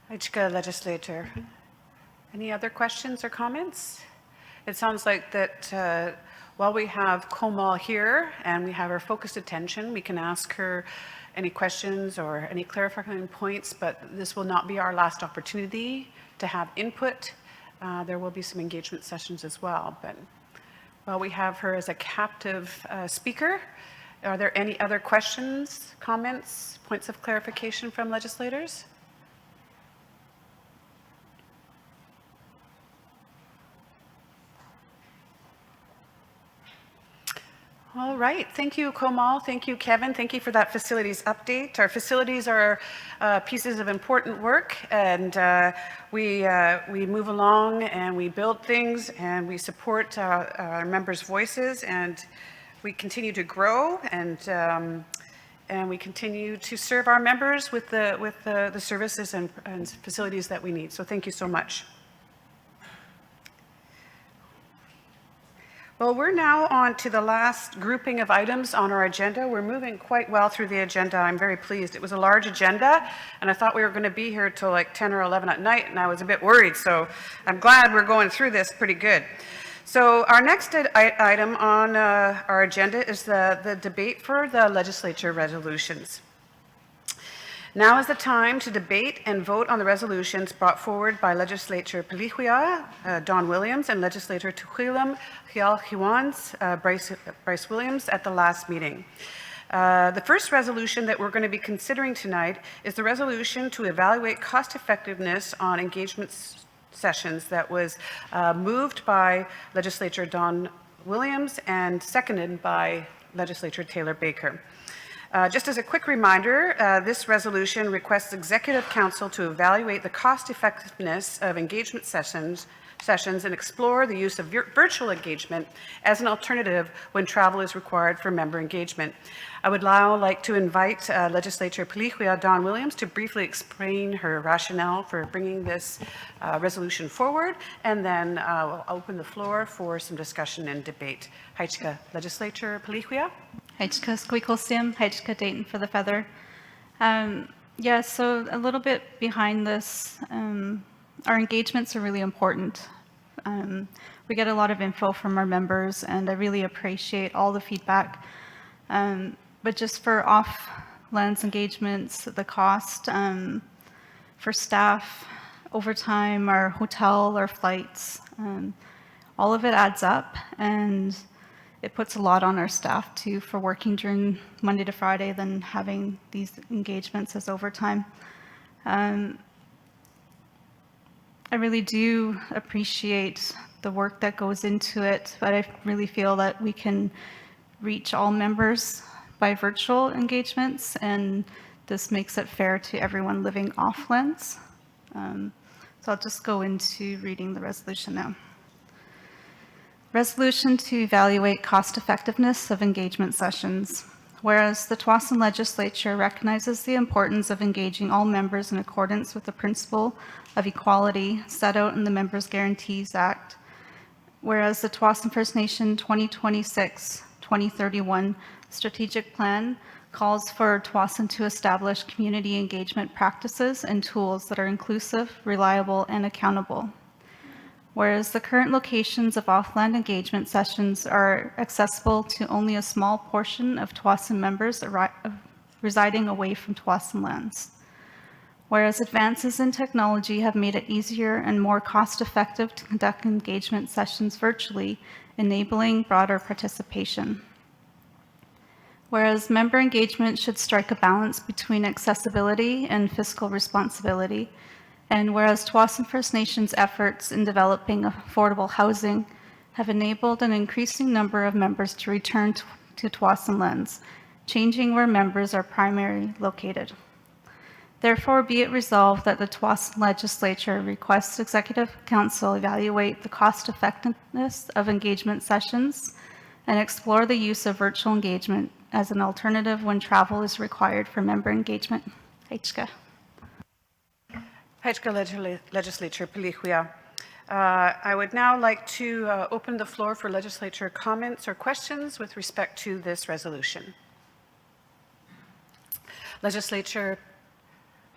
Speaker 1: Hajka Legislator. Any other questions or comments? It sounds like that while we have Komal here and we have her focused attention, we can ask her any questions or any clarifying points, but this will not be our last opportunity to have input. There will be some engagement sessions as well, but while we have her as a captive speaker, are there any other questions, comments, points of clarification from legislators? All right, thank you, Komal. Thank you, Kevin. Thank you for that facilities update. Our facilities are pieces of important work, and we move along and we build things and we support our members' voices, and we continue to grow and we continue to serve our members with the services and facilities that we need. So thank you so much. Well, we're now on to the last grouping of items on our agenda. We're moving quite well through the agenda. I'm very pleased. It was a large agenda, and I thought we were going to be here till like 10 or 11 at night, and I was a bit worried. So I'm glad we're going through this pretty good. So our next item on our agenda is the debate for the legislature resolutions. Now is the time to debate and vote on the resolutions brought forward by Legislator Pelihua, Don Williams, and Legislator Tuhilam Hiwans, Bryce Williams at the last meeting. The first resolution that we're going to be considering tonight is the resolution to evaluate cost effectiveness on engagement sessions that was moved by Legislator Don Williams and seconded by Legislator Taylor Baker. Just as a quick reminder, this resolution requests Executive Council to evaluate the cost effectiveness of engagement sessions and explore the use of virtual engagement as an alternative when travel is required for member engagement. I would now like to invite Legislator Pelihua Don Williams to briefly explain her rationale for bringing this resolution forward, and then we'll open the floor for some discussion and debate. Haitchka, Legislator Pelihua.
Speaker 14: Haitchka Squeaklesim, Haitchka Dayton for the Feather. Yeah, so a little bit behind this, our engagements are really important. We get a lot of info from our members, and I really appreciate all the feedback. But just for off-lands engagements, the cost for staff, overtime, our hotel, our flights, all of it adds up, and it puts a lot on our staff too for working during Monday to Friday than having these engagements as overtime. I really do appreciate the work that goes into it, but I really feel that we can reach all members by virtual engagements, and this makes it fair to everyone living off-lands. So I'll just go into reading the resolution now. Resolution to evaluate cost effectiveness of engagement sessions. Whereas the Tsawwassen Legislature recognizes the importance of engaging all members in accordance with the principle of equality set out in the Members' Guarantees Act. Whereas the Tsawwassen First Nation 2026-2031 strategic plan calls for Tsawwassen to establish community engagement practices and tools that are inclusive, reliable, and accountable. Whereas the current locations of off-land engagement sessions are accessible to only a small portion of Tsawwassen members residing away from Tsawwassen lands. Whereas advances in technology have made it easier and more cost-effective to conduct engagement sessions virtually, enabling broader participation. Whereas member engagement should strike a balance between accessibility and fiscal responsibility. And whereas Tsawwassen First Nations efforts in developing affordable housing have enabled an increasing number of members to return to Tsawwassen lands, changing where members are primarily located. Therefore, be it resolved that the Tsawwassen Legislature requests Executive Council evaluate the cost effectiveness of engagement sessions and explore the use of virtual engagement as an alternative when travel is required for member engagement. Haitchka.
Speaker 1: Haitchka Legislature Pelihua. I would now like to open the floor for legislature comments or questions with respect to this resolution. Legislature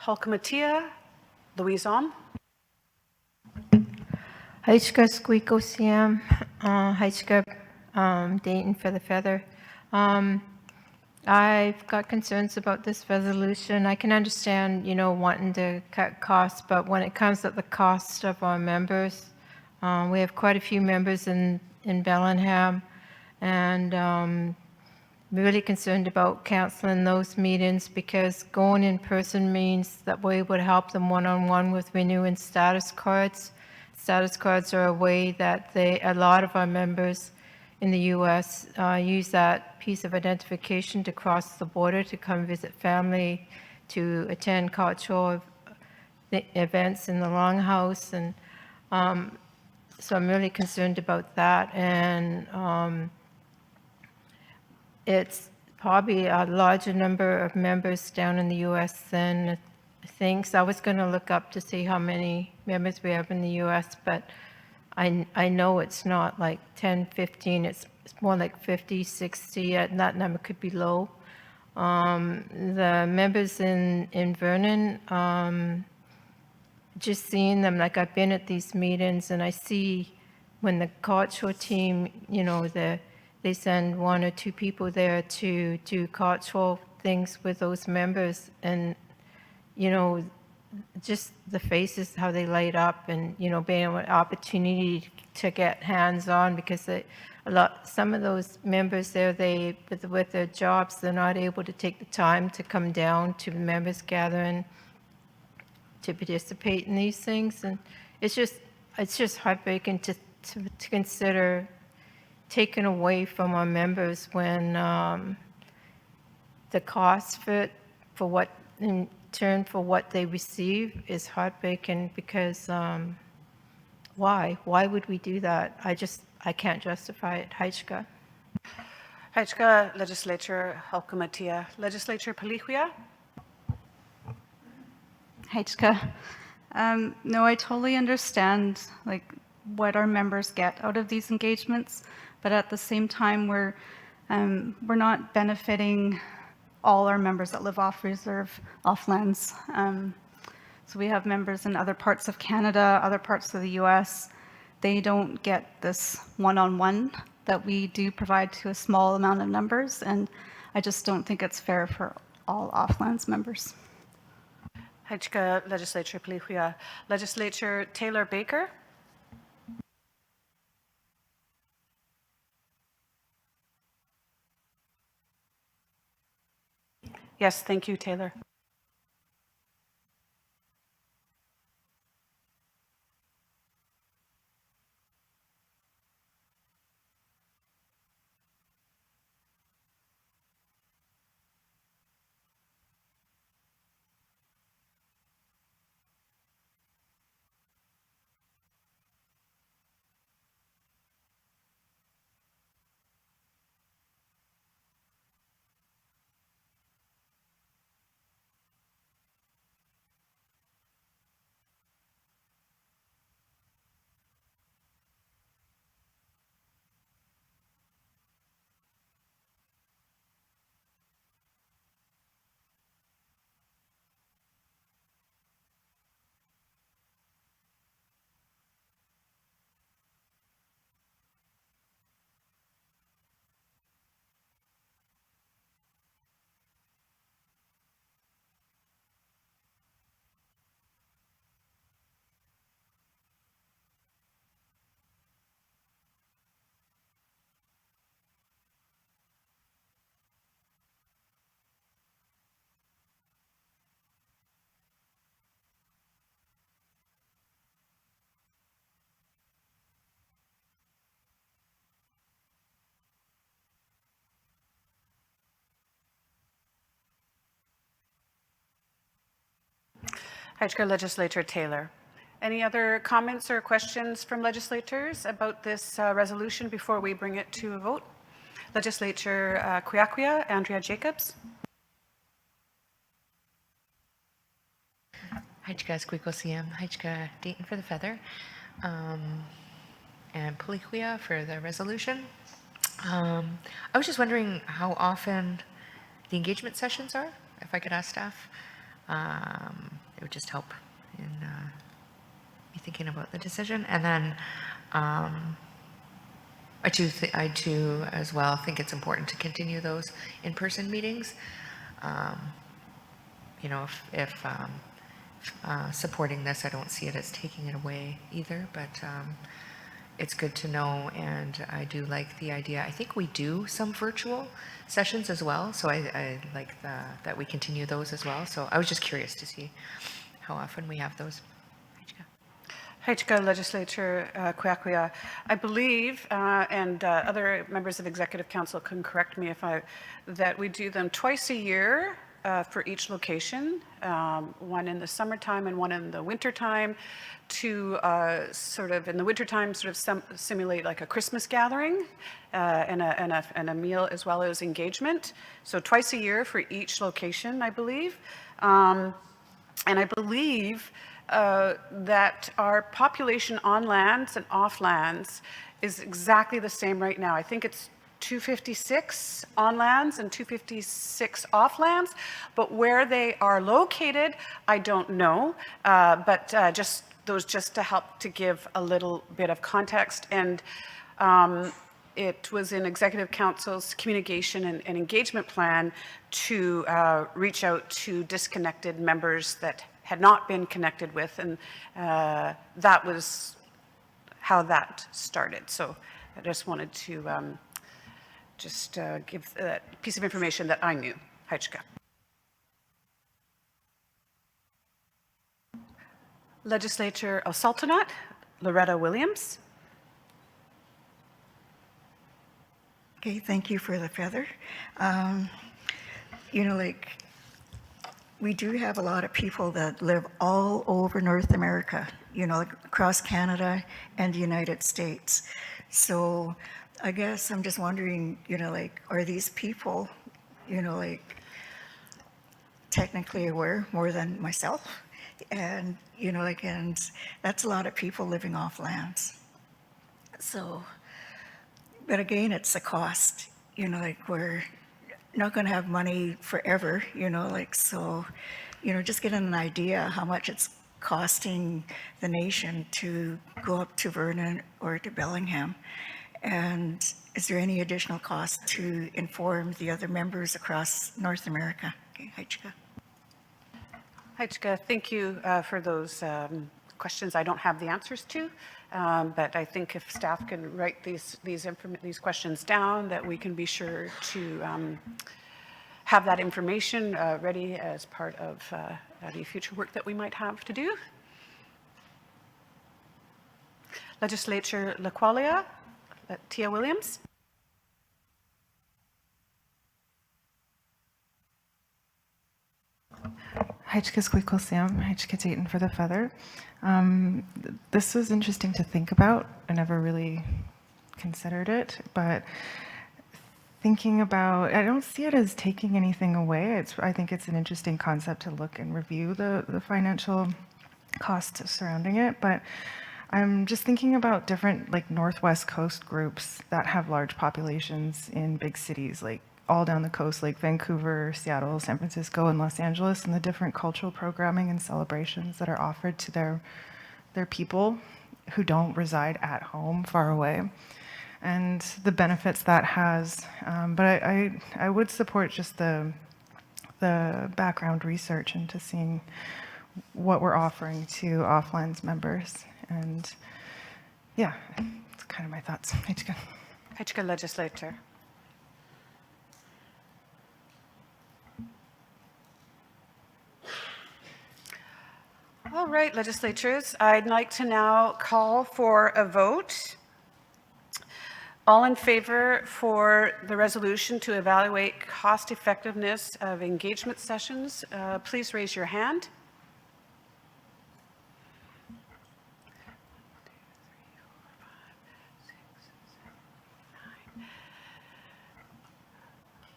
Speaker 1: Halkamatia, Louison.
Speaker 12: Haitchka Squeaklesim, Haitchka Dayton for the Feather. I've got concerns about this resolution. I can understand, wanting to cut costs, but when it comes at the cost of our members, we have quite a few members in Bellingham, and really concerned about canceling those meetings because going in person means that we would help them one-on-one with renewing status cards. Status cards are a way that a lot of our members in the U.S. Use that piece of identification to cross the border to come visit family, to attend cultural events in the Longhouse, and so I'm really concerned about that. And it's probably a larger number of members down in the US than I think. So I was going to look up to see how many members we have in the US, but I know it's not like 10, 15, it's more like 50, 60, and that number could be low. The members in Vernon, just seeing them, like I've been at these meetings and I see when the cultural team, you know, they send 1 or 2 people there to do cultural things with those members, and, you know, just the faces, how they light up, and, you know, being an opportunity to get hands-on, because some of those members there, with their jobs, they're not able to take the time to come down to the members gathering to participate in these things. And it's just heartbreaking to consider taken away from our members when the cost for what in turn for what they receive is heartbreaking, because why would we do that? I can't justify it. Haichka.
Speaker 1: Haichka, Legislature Halkumatia. Legislature Palihuia.
Speaker 14: Haichka. No, I totally understand like what our members get out of these engagements, but at the same time, we're not benefiting all our members that live off reserve, off lands. So we have members in other parts of Canada, other parts of the US. They don't get this one-on-one that we do provide to a small amount of numbers, and I just don't think it's fair for all off-lands members.
Speaker 1: Haichka, Legislature Palihuia. Legislature Taylor Baker. Yes, thank you, Taylor. Haichka, Legislature Taylor. Any other comments or questions from legislators about this resolution before we bring it to a vote? Legislature Kwiakwia, Andrea Jacobs.
Speaker 9: Haichka Squeakle Haichka Dayton for the feather, and Palihuia for the resolution. I was just wondering how often the engagement sessions are, if I could ask staff. It would just help in me thinking about the decision. And then I too as well think it's important to continue those in-person meetings. You know, if supporting this, I don't see it as taking it away either, but it's good to know, and I do like the idea. I think we do some virtual sessions as well, so I like that we continue those as well. So I was just curious to see how often we have those.
Speaker 1: Haichka, Legislature Kwiakwia. I believe, and other members of Executive Council can correct me that we do them twice a year for each location, one in the summertime and one in the wintertime, to sort of, in the wintertime, sort of simulate like a Christmas gathering and a meal as well as engagement. So twice a year for each location, I believe. And I believe that our population on lands and off lands is exactly the same right now. I think it's 256 on lands and 256 off lands, but where they are located, I don't know. But just to help to give a little bit of context. And it was in Executive Council's communication and engagement plan to reach out to disconnected members that had not been connected with, and that was how that started. So I just wanted to give that piece of information that I knew. Hajka. Legislature of Sultanate, Loretta Williams.
Speaker 3: Okay, thank you for the feather. Like, we do have a lot of people that live all over North America, like across Canada and the United States. So I guess I'm just wondering, like, are these people, like, technically aware more than myself? And, and that's a lot of people living off lands. So, but again, it's a cost, like, we're not going to have money forever, so, just getting an idea how much it's costing the nation to go up to Vernon or to Bellingham. And is there any additional cost to inform the other members across North America? Okay, Hajka.
Speaker 1: Hajka, thank you for those questions I don't have the answers to, but I think if staff can write these questions down, that we can be sure to have that information ready as part of any future work that we might have to do. Legislature Laqualia, Tia Williams.
Speaker 15: Hajka Squeakle Sam, Hajka Dayton for the feather. This was interesting to think about. I never really considered it, but thinking about, I don't see it as taking anything away. I think it's an interesting concept to look and review the financial costs surrounding it, but I'm just thinking about different like Northwest Coast groups that have large populations in big cities, like all down the coast, like Vancouver, Seattle, San Francisco, and Los Angeles, and the different cultural programming and celebrations that are offered to their people who don't reside at home far away, and the benefits that has. But I would support just the background research into seeing what we're offering to Offlands members. And yeah, it's kind of my thoughts.
Speaker 1: Hajka Legislature. All right, legislatures, I'd like to now call for a vote. All in favor for the resolution to evaluate cost effectiveness of engagement sessions, please raise your hand.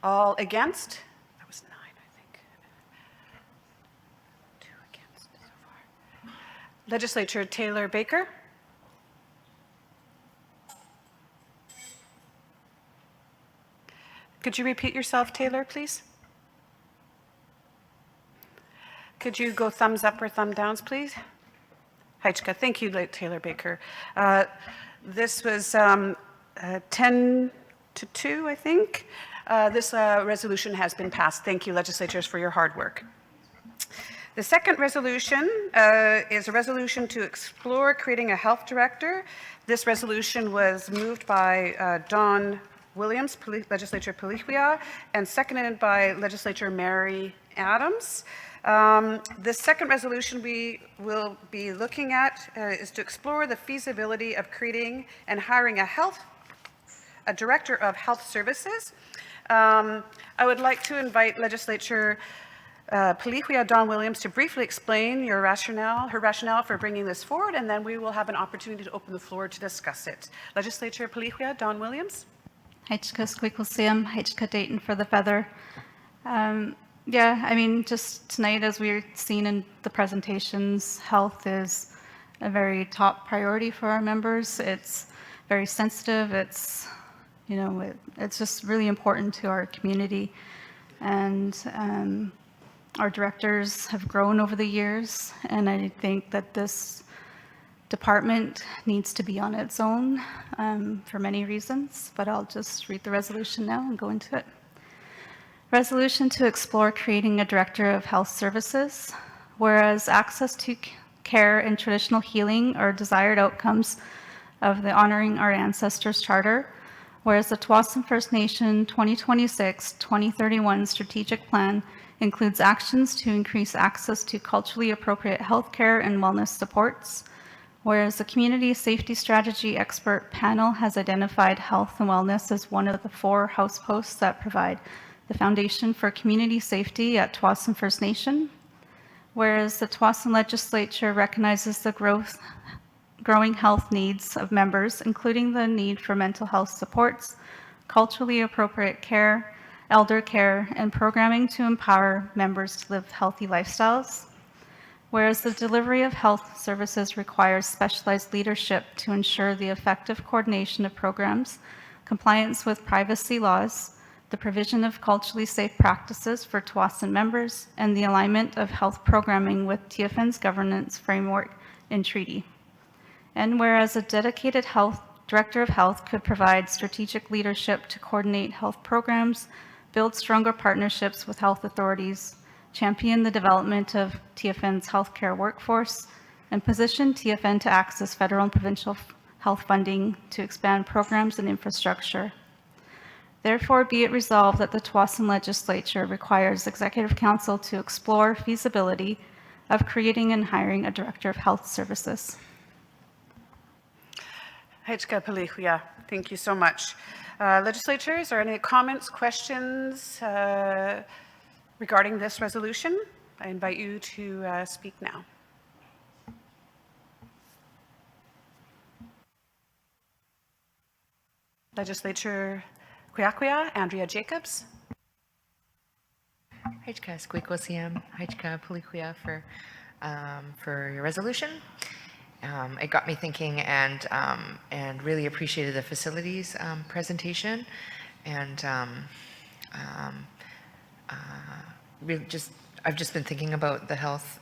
Speaker 1: All against? That was 9, I think. 2 against so far. Legislature Taylor Baker. Could you repeat yourself, Taylor, please? Could you go thumbs up or thumb downs, please? Hajka, thank you, Taylor Baker. This was 10 to 2, I think. This resolution has been passed. Thank you, legislatures, for your hard work. The second resolution is a resolution to explore creating a health director. This resolution was moved by Don Williams, Legislature Piliquia, and seconded by Legislature Mary Adams. The second resolution we will be looking at is to explore the feasibility of creating and hiring a director of health services. I would like to invite Legislature Pelihua Dawn Williams to briefly explain her rationale for bringing this forward, and then we will have an opportunity to open the floor to discuss it. Legislature Pelihua Dawn Williams.
Speaker 14: Heichka Squeaklesiam, Heichka Dayton for the feather. Yeah, I mean, just tonight, as we're seeing in the presentations, health is a very top priority for our members. It's very sensitive. It's, you know, it's just really important to our community. And our directors have grown over the years, and I think that this department needs to be on its own for many reasons, but I'll just read the resolution now and go into it. Resolution to explore creating a Director of Health Services. Whereas access to care and traditional healing are desired outcomes of the Honoring Our Ancestors Charter, whereas the Tsawwassen First Nation 2026-2031 strategic plan includes actions to increase access to culturally appropriate healthcare and wellness supports, whereas the Community Safety Strategy Expert Panel has identified health and wellness as one of the 4 house posts that provide the foundation for community safety at Tsawwassen First Nation, whereas the Tsawwassen Legislature recognizes the growing health needs of members, including the need for mental health supports, culturally appropriate care, elder care, and programming to empower members to live healthy lifestyles. Whereas the delivery of health services requires specialized leadership to ensure the effective coordination of programs, compliance with privacy laws, the provision of culturally safe practices for Tsawwassen members, and the alignment of health programming with TFN's governance framework and treaty. And whereas a dedicated Director of Health could provide strategic leadership to coordinate health programs, build stronger partnerships with health authorities, champion the development of TFN's healthcare workforce, and position TFN to access federal and provincial health funding to expand programs and infrastructure. Therefore, be it resolved that the Tsawwassen Legislature requires Executive Council to explore feasibility of creating and hiring a Director of Health Services.
Speaker 1: Heichka Pelihua, thank you so much. Legislators, are any comments, questions regarding this resolution? I invite you to speak now. Legislature Kwiakwia, Andrea Jacobs.
Speaker 9: Heichka Squeaklesiam, Heichka Pelihua for your resolution. It got me thinking and really appreciated the facilities presentation, and really I've just been thinking about the health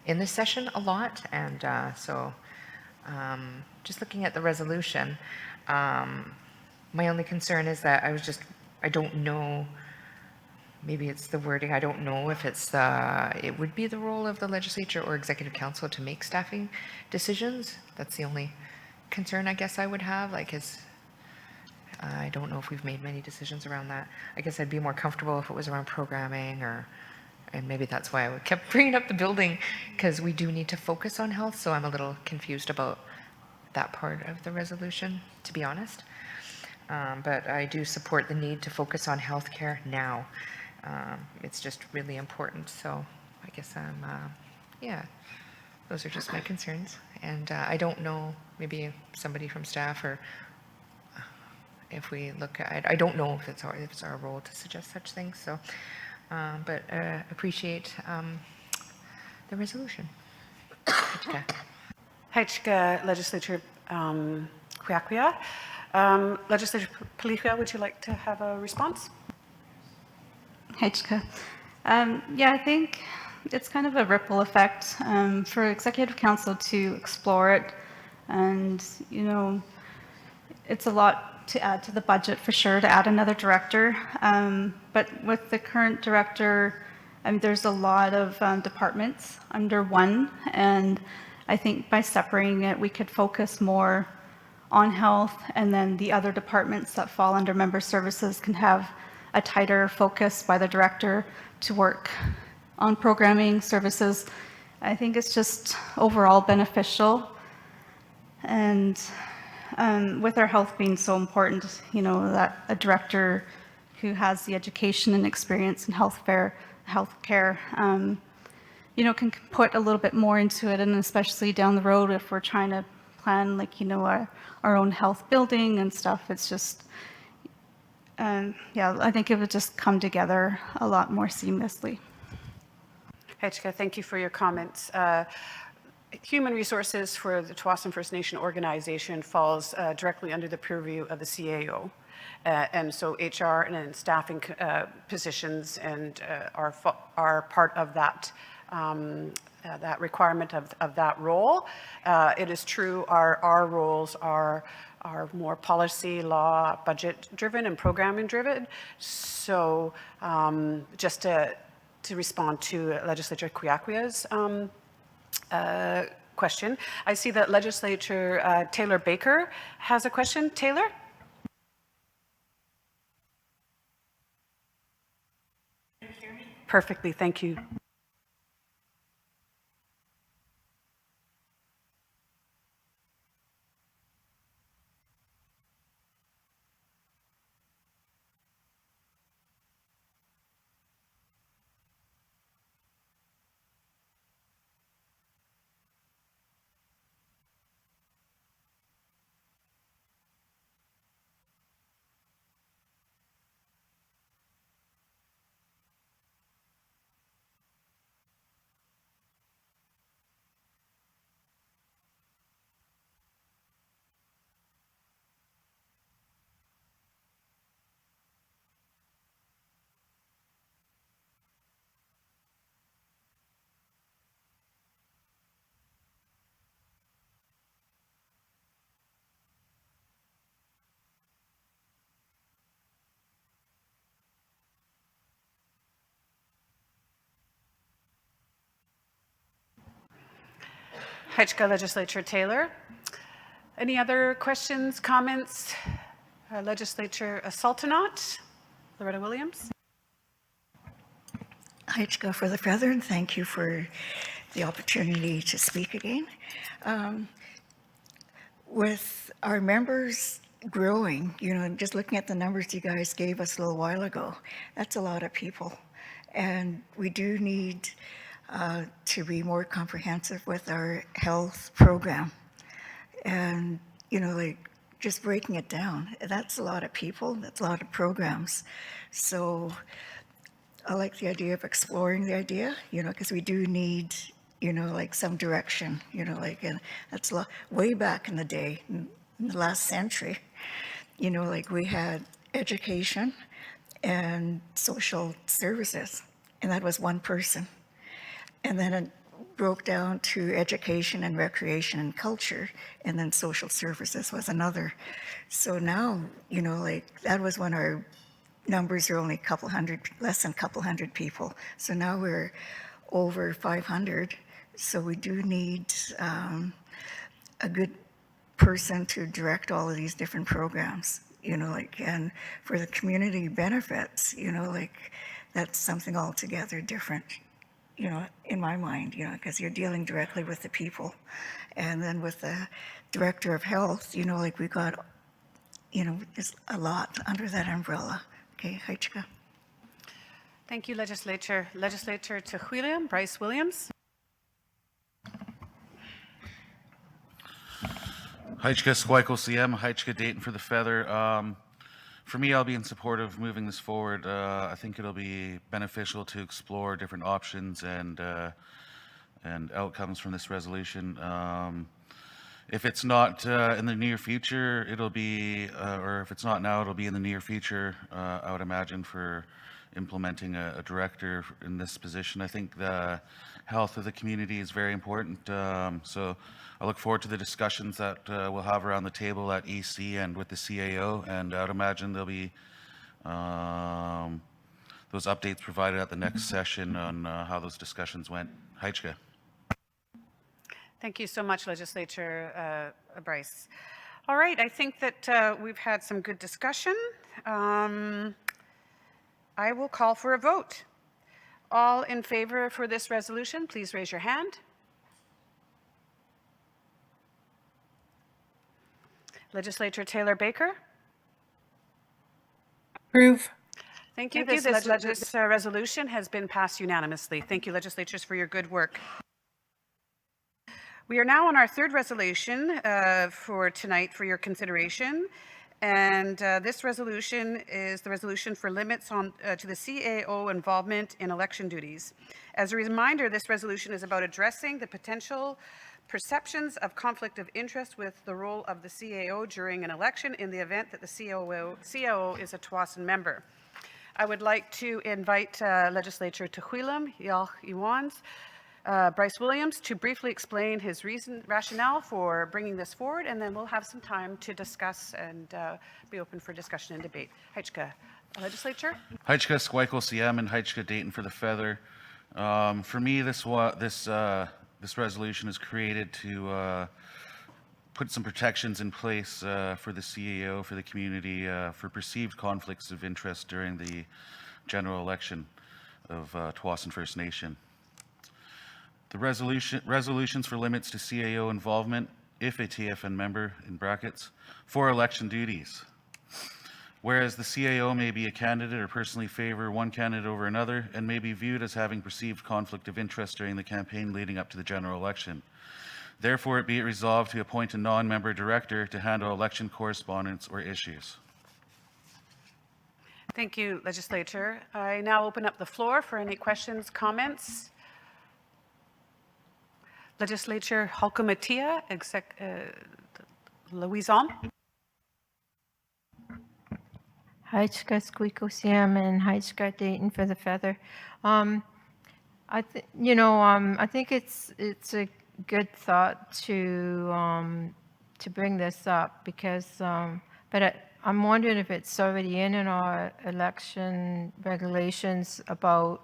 Speaker 9: in this session a lot, and so just looking at the resolution, my only concern is that I don't know. Maybe it's the wording. I don't know if it would be the role of the legislature or executive council to make staffing decisions. That's the only concern I guess I would have. I don't know if we've made many decisions around that. I guess I'd be more comfortable if it was around programming, and maybe that's why I kept bringing up the building, because we do need to focus on health. So I'm a little confused about that part of the resolution, to be honest. But I do support the need to focus on healthcare now. It's just really important. So I guess yeah, those are just my concerns. And I don't know, maybe somebody from staff, or if we look at, I don't know if it's our role to suggest such things. So, but appreciate the resolution.
Speaker 1: Heichka Legislature Kwiakwia. Legislature Pelihua, would you like to have a response?
Speaker 14: Heichka. Yeah, I think it's kind of a ripple effect for Executive Council to explore it. And, you know, it's a lot to add to the budget for sure, to add another director. But with the current director, there's a lot of departments under one. And I think by separating it, we could focus more on health, and then the other departments that fall under member services can have a tighter focus by the director to work on programming services. I think it's just overall beneficial. And with our health being so important, you know, that a director who has the education and experience in healthcare healthcare, can put a little bit more into it, and especially down the road if we're trying to plan, like, our own health building and stuff. It's just, I think it would just come together a lot more seamlessly.
Speaker 1: Hechka, thank you for your comments. Human resources for the Tsawwassen First Nation organization falls directly under the purview of the CAO. And so HR and then staffing positions and are part of that that requirement of that role. It is true our roles are more policy, law, budget driven and programming driven. So just to respond to Legislator Kwiakwia's question, I see that Legislator Taylor Baker has a question. Taylor? Perfectly, thank you. Hechka Legislature Taylor. Any other questions, comments? Legislature Sultanat, Loretta Williams.
Speaker 3: Hechka for the Feather, and thank you for the opportunity to speak again. With our members growing, just looking at the numbers you guys gave us a little while ago, that's a lot of people. And we do need to be more comprehensive with our health program. And, just breaking it down, that's a lot of people, that's a lot of programs. So I like the idea of exploring the idea, because we do need, some direction, and that's way back in the day, in the last century, we had education and social services, and that was one person. And then it broke down to education and recreation and culture, and then social services was another. So now, that was when our numbers are only less than a couple hundred people. So now we're over 500. So we do need a good person to direct all of these different programs, and for the community benefits, that's something altogether different, in my mind, because you're dealing directly with the people. And then with the director of health, we got, there's a lot under that umbrella. Okay, Hechka.
Speaker 1: Thank you, Legislature. Legislator Tehuila, Bryce Williams.
Speaker 6: Hechka Squiko CM, Hechka Dayton for the Feather. For me, I'll be in support of moving this forward. I think it'll be beneficial to explore different options and outcomes from this resolution. If it's not in the near future, it'll be, or if it's not now, it'll be in the near future, I would imagine, for implementing a director in this position. I think the health of the community is very important. So I look forward to the discussions that we'll have around the table at EC and with the CAO, and I would imagine there'll be those updates provided at the next session on how those discussions went. Hechka.
Speaker 1: Thank you so much, Legislature Bryce. All right, I think that we've had some good discussion. I will call for a vote. All in favor for this resolution, please raise your hand. Legislator Taylor Baker.
Speaker 12: Approve.
Speaker 1: Thank you. This resolution has been passed unanimously. Thank you, legislators, for your good work. We are now on our third resolution for tonight for your consideration. And this resolution is the resolution for limits on to the CAO involvement in election duties. As a reminder, this resolution is about addressing the potential perceptions of conflict of interest with the role of the CAO during an election in the event that the CAO is a TWASN member. I would like to invite Legislator Tehuilam, Yalch Iwans, Bryce Williams to briefly explain his rationale for bringing this forward, and then we'll have some time to discuss and be open for discussion and debate. Heichka, Legislature.
Speaker 6: Heichka, Squikle, CM, and Heichka, Dayton for the feather. For me, this resolution is created to put some protections in place for the CAO, for the community, for perceived conflicts of interest during the general election of TWASN First Nation. The resolutions for limits to CAO involvement, if a TFN member, in brackets, for election duties. Whereas the CAO may be a candidate or personally favor one candidate over another and may be viewed as having perceived conflict of interest during the campaign leading up to the general election. Therefore, be it resolved to appoint a non-member director to handle election correspondence or issues.
Speaker 1: Thank you, Legislator. I now open up the floor for any questions, comments. Legislature Halkumatia, Louison.
Speaker 12: Heichka Squeako Sam and Heichka Dayton for the feather. I think it's a good thought to bring this up because, but I'm wondering if it's already in our election regulations about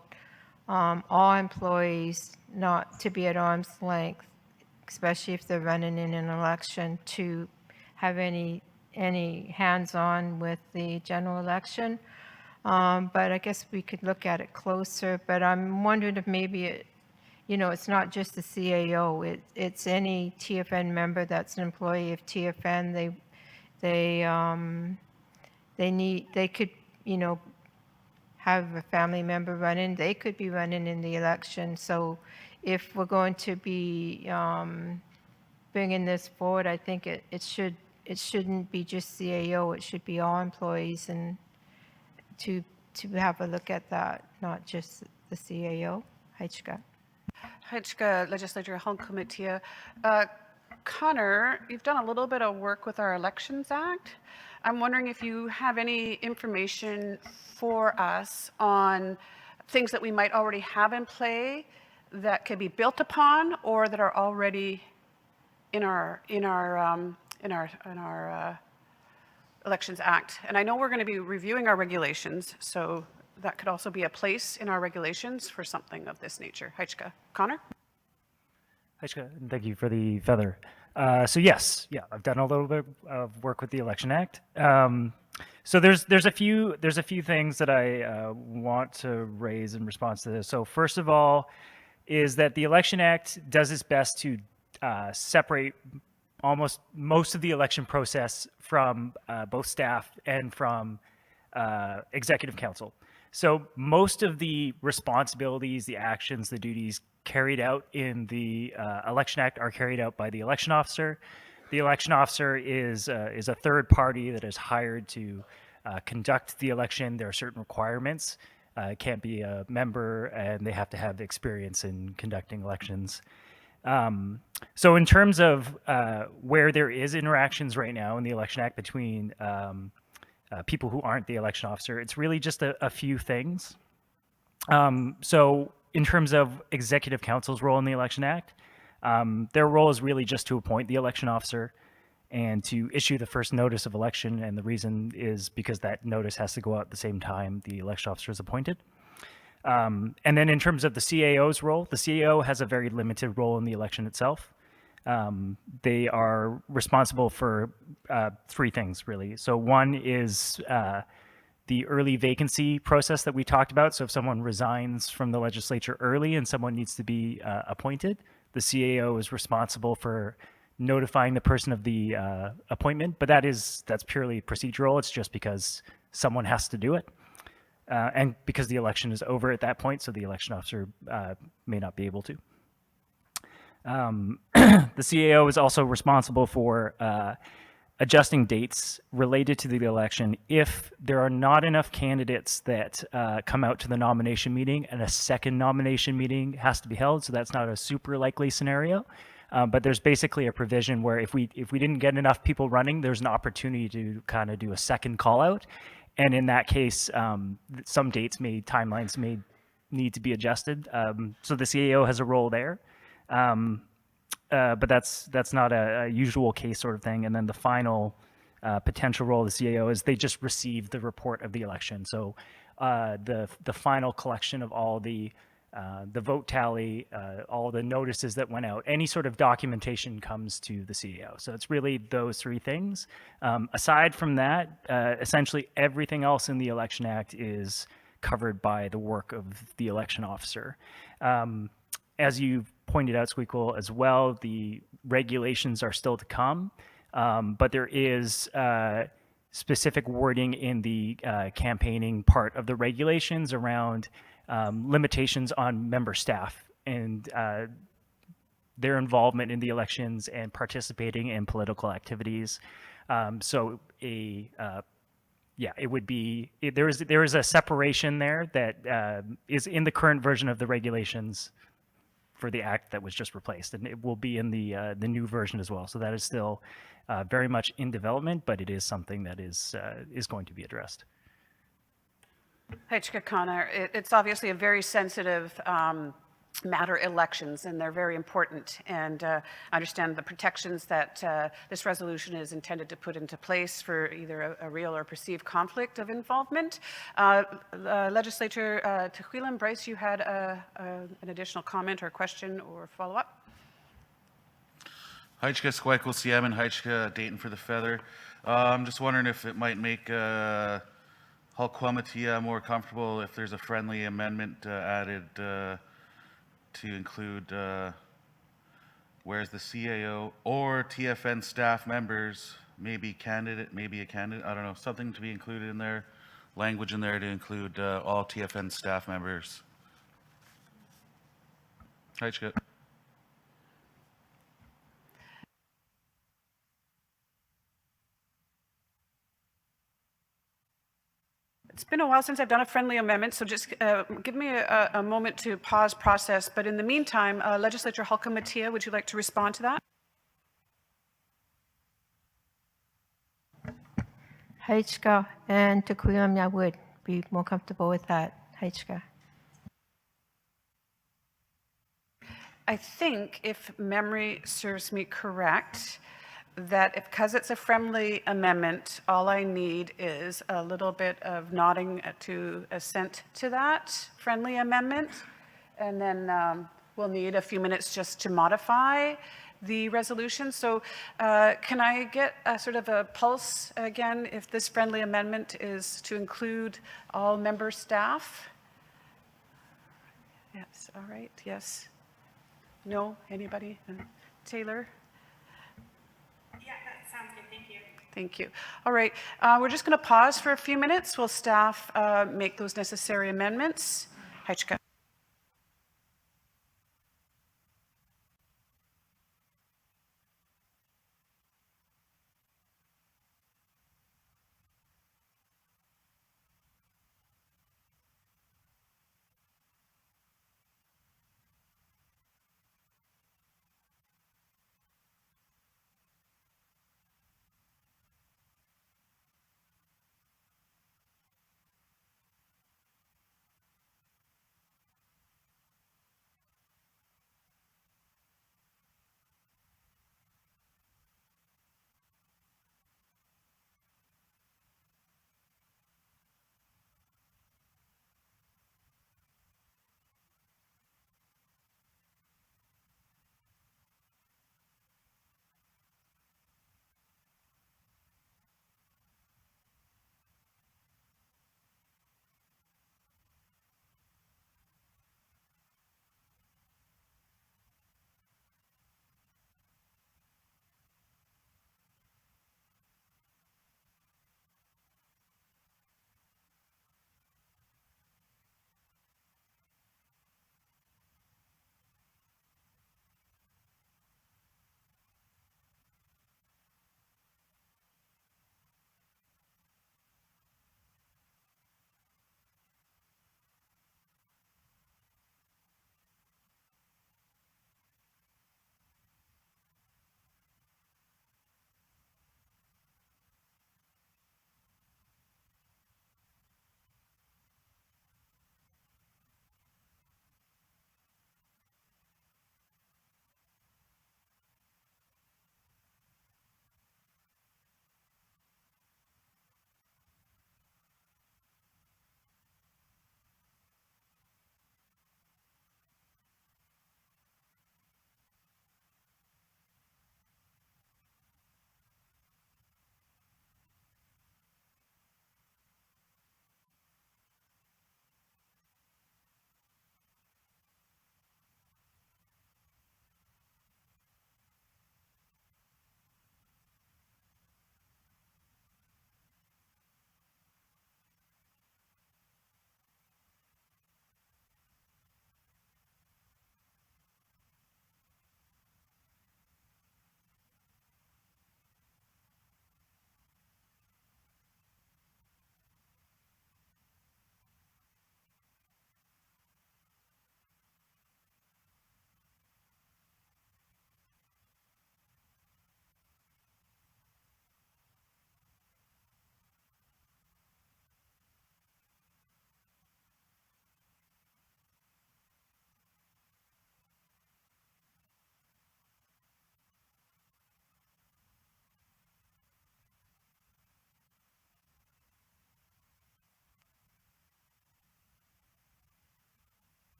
Speaker 12: all employees not to be at arm's length, especially if they're running in an election, to have any hands-on with the general election. But I guess we could look at it closer. But I'm wondering if maybe it's not just the CAO. It's any TFN member that's an employee of TFN. They could have a family member running. They could be running in the election. So if we're going to be bringing this forward, I think it shouldn't be just CAO. It should be all employees, and to have a look at that, not just the CAO. Heichka.
Speaker 1: Heichka, Legislator Halkumatia. Connor, you've done a little bit of work with our Elections Act. I'm wondering if you have any information for us on things that we might already have in play that could be built upon or that are already in our Elections Act. And I know we're going to be reviewing our regulations, so that could also be a place in our regulations for something of this nature. Heichka. Connor?
Speaker 4: Heichka, thank you for the feather. So yes, I've done a little bit of work with the Election Act. So there's a few things that I want to raise in response to this. So first of all, is that the Election Act does its best to separate almost most of the election process from both staff and from Executive Council. So most of the responsibilities, the actions, the duties carried out in the Election Act are carried out by the election officer. The election officer is a third party that is hired to conduct the election. There are certain requirements. It can't be a member, and they have to have experience in conducting elections. So in terms of where there is interactions right now in the Election Act between people who aren't the election officer, it's really just a few things. So in terms of Executive Council's role in the Election Act, their role is really just to appoint the election officer and to issue the first notice of election. And the reason is because that notice has to go out at the same time the election officer is appointed. And then in terms of the CAO's role, the CAO has a very limited role in the election itself. They are responsible for three things, really. So one is the early vacancy process that we talked about. So if someone resigns from the legislature early and someone needs to be appointed, the CAO is responsible for notifying the person of the appointment. But that's purely procedural. It's just because someone has to do it. and because the election is over at that point, so the election officer may not be able to. The CAO is also responsible for adjusting dates related to the election if there are not enough candidates that come out to the nomination meeting and a second nomination meeting has to be held. So that's not a super likely scenario. But there's basically a provision where if we didn't get enough people running, there's an opportunity to kind of do a second call out. And in that case, some timelines may need to be adjusted. So the CAO has a role there. But that's not a usual case sort of thing. And then the final potential role of the CAO is they just receive the report of the election. So the final collection of all the vote tally, all the notices that went out, any sort of documentation comes to the CAO. So it's really those three things. Aside from that, essentially everything else in the Election Act is covered by the work of the election officer. As you pointed out, Squeakle, as well, the regulations are still to come, but there is specific wording in the campaigning part of the regulations around limitations on member staff and their involvement in the elections and participating in political activities. It would be, there is a separation there that is in the current version of the regulations for the act that was just replaced, and it will be in the new version as well. So that is still very much in development, but it is something that is going to be addressed.
Speaker 1: Heichka Connor, it's obviously a very sensitive matter, elections, and they're very important. And I understand the protections that this resolution is intended to put into place for either a real or perceived conflict of involvement. Legislator Tequila, Bryce, you had an additional comment or question or follow-up?
Speaker 6: Heichka Squeakle CM and Heichka Dayton for the Feather. I'm just wondering if it might make Hulquamitia more comfortable if there's a friendly amendment added to include whereas the CAO or TFN staff members may be a candidate, I don't know, something to be included in there, language in there to include all TFN staff members. Heichka.
Speaker 1: It's been a while since I've done a friendly amendment, so just give me a moment to pause process. But in the meantime, Legislator Hulquamitia, would you like to respond to that?
Speaker 12: Heichka and Tequila would be more comfortable with that. Heichka.
Speaker 1: I think, if memory serves me correct, that because it's a friendly amendment, all I need is a little bit of nodding to assent to that friendly amendment. And then we'll need a few minutes just to modify the resolution. So can I get a sort of a pulse again if this friendly amendment is to include all member staff? Yes, all right, yes. No, anybody? Taylor? Thank you. All right, we're just going to pause for a few minutes. Will staff make those necessary amendments? Heichka.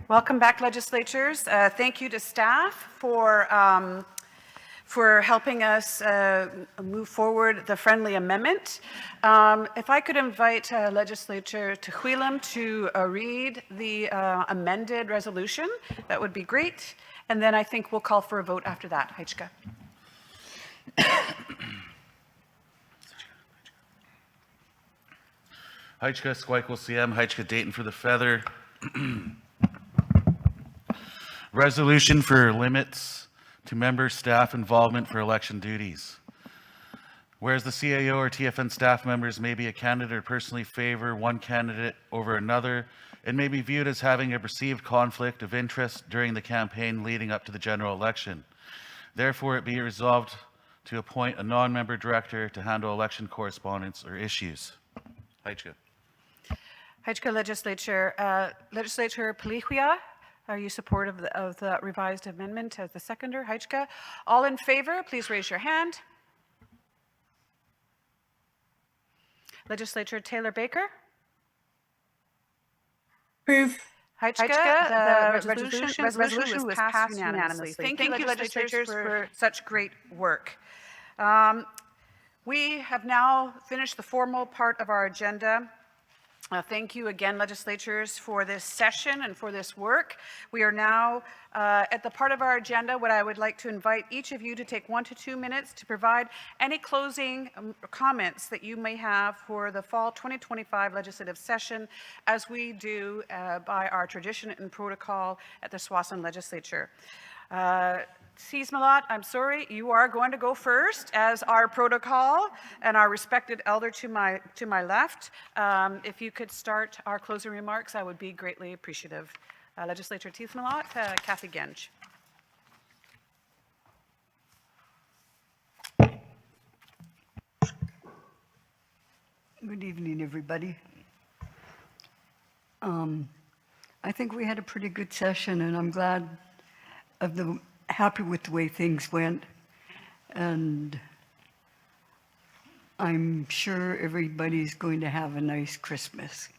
Speaker 1: Welcome back, legislatures. Thank you to staff for helping us move forward the friendly amendment. If I could invite Legislature Tehuilam to read the amended resolution, that would be great. And then I think we'll call for a vote after that. Heichka.
Speaker 6: Heichka, Squikle CM, Heichka Dayton for the Feather. Resolution for limits to member staff involvement for election duties. Whereas the CAO or TFN staff members may be a candidate or personally favor one candidate over another, it may be viewed as having a perceived conflict of interest during the campaign leading up to the general election. Therefore, it be resolved to appoint a non-member director to handle election correspondence or issues. Heichka.
Speaker 1: Heichka Legislature. Legislature Palihuia, are you supportive of the revised amendment as the seconder? Heichka. All in favor, please raise your hand. Legislature Taylor Baker.
Speaker 5: Approve.
Speaker 1: Heichka, the resolution was passed unanimously. Thank you, legislatures, for such great work. We have now finished the formal part of our agenda. Thank you again, legislatures, for this session and for this work. We are now at the part of our agenda what I would like to invite each of you to take 1 to 2 minutes to provide any closing comments that you may have for the fall 2025 legislative session, as we do by our tradition and protocol at the Tsawwassen Legislature. Sismalot, I'm sorry, you are going to go first as our protocol and our respected elder to my left. If you could start our closing remarks, I would be greatly appreciative. Legislature Sismalot, Kathy Genge.
Speaker 2: Good evening, everybody. I think we had a pretty good session, and I'm happy with the way things went, and I'm sure everybody's going to have a nice Christmas.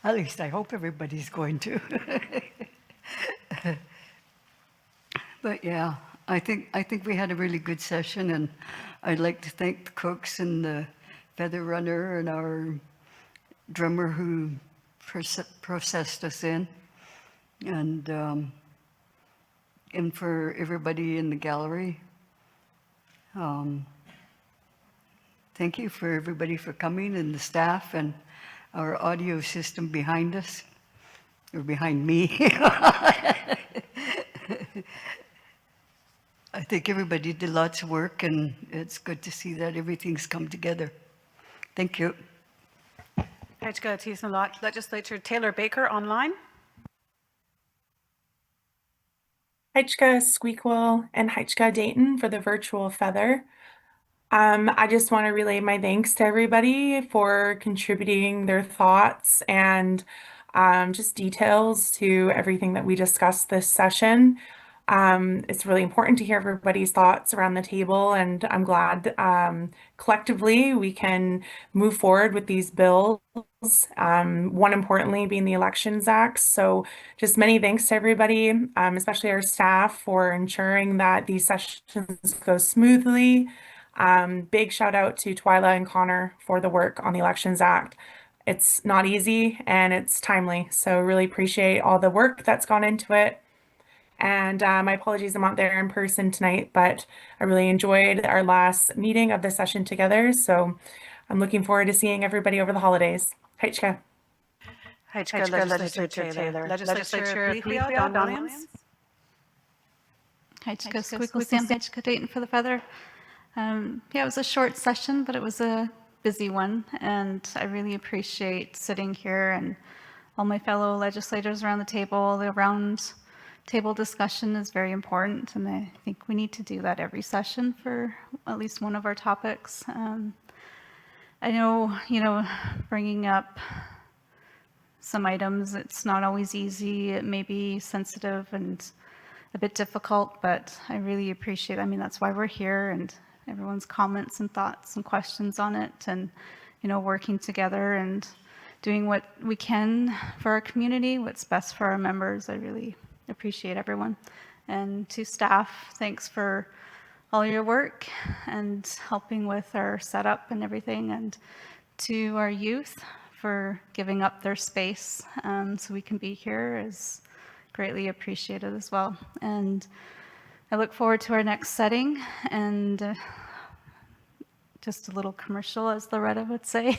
Speaker 2: At least I hope everybody's going to. But yeah, I think we had a really good session, and I'd like to thank the cooks and the feather runner and our drummer who processed us in. And for everybody in the gallery, thank you for everybody for coming, and the staff and our audio system behind us, or behind me. I think everybody did lots of work, and it's good to see that everything's come together. Thank you.
Speaker 1: Heichka Sismalot, Legislature Taylor Baker online.
Speaker 5: Heichka Squeakquel and Heichka Dayton for the virtual feather. I just want to relay my thanks to everybody for contributing their thoughts and just details to everything that we discussed this session. It's really important to hear everybody's thoughts around the table, and I'm glad collectively we can move forward with these bills, one importantly being the Elections Act. So just many thanks to everybody, especially our staff, for ensuring that these sessions go smoothly. Big shout out to Twyla and Connor for the work on the Elections Act. It's not easy and it's timely, so really appreciate all the work that's gone into it. And my apologies, I'm not there in person tonight, but I really enjoyed our last meeting of the session together. So I'm looking forward to seeing everybody over the holidays. Heichka.
Speaker 1: Heichka Legislature Taylor. Legislature Don Williams.
Speaker 14: Heichka Squeakquel Sam, Heichka Dayton for the feather. Yeah, it was a short session, but it was a busy one, and I really appreciate sitting here and all my fellow legislators around the table. The round table discussion is very important, and I think we need to do that every session for at least one of our topics. I know, bringing up some items, it's not always easy. It may be sensitive and a bit difficult, but I really appreciate, that's why we're here, and everyone's comments and thoughts and questions on it, and, working together and doing what we can for our community, what's best for our members. I really appreciate everyone. And to staff, thanks for all your work and helping with our setup and everything. And to our youth for giving up their space so we can be here is greatly appreciated as well. And I look forward to our next setting, and just a little commercial, as Loretta would say.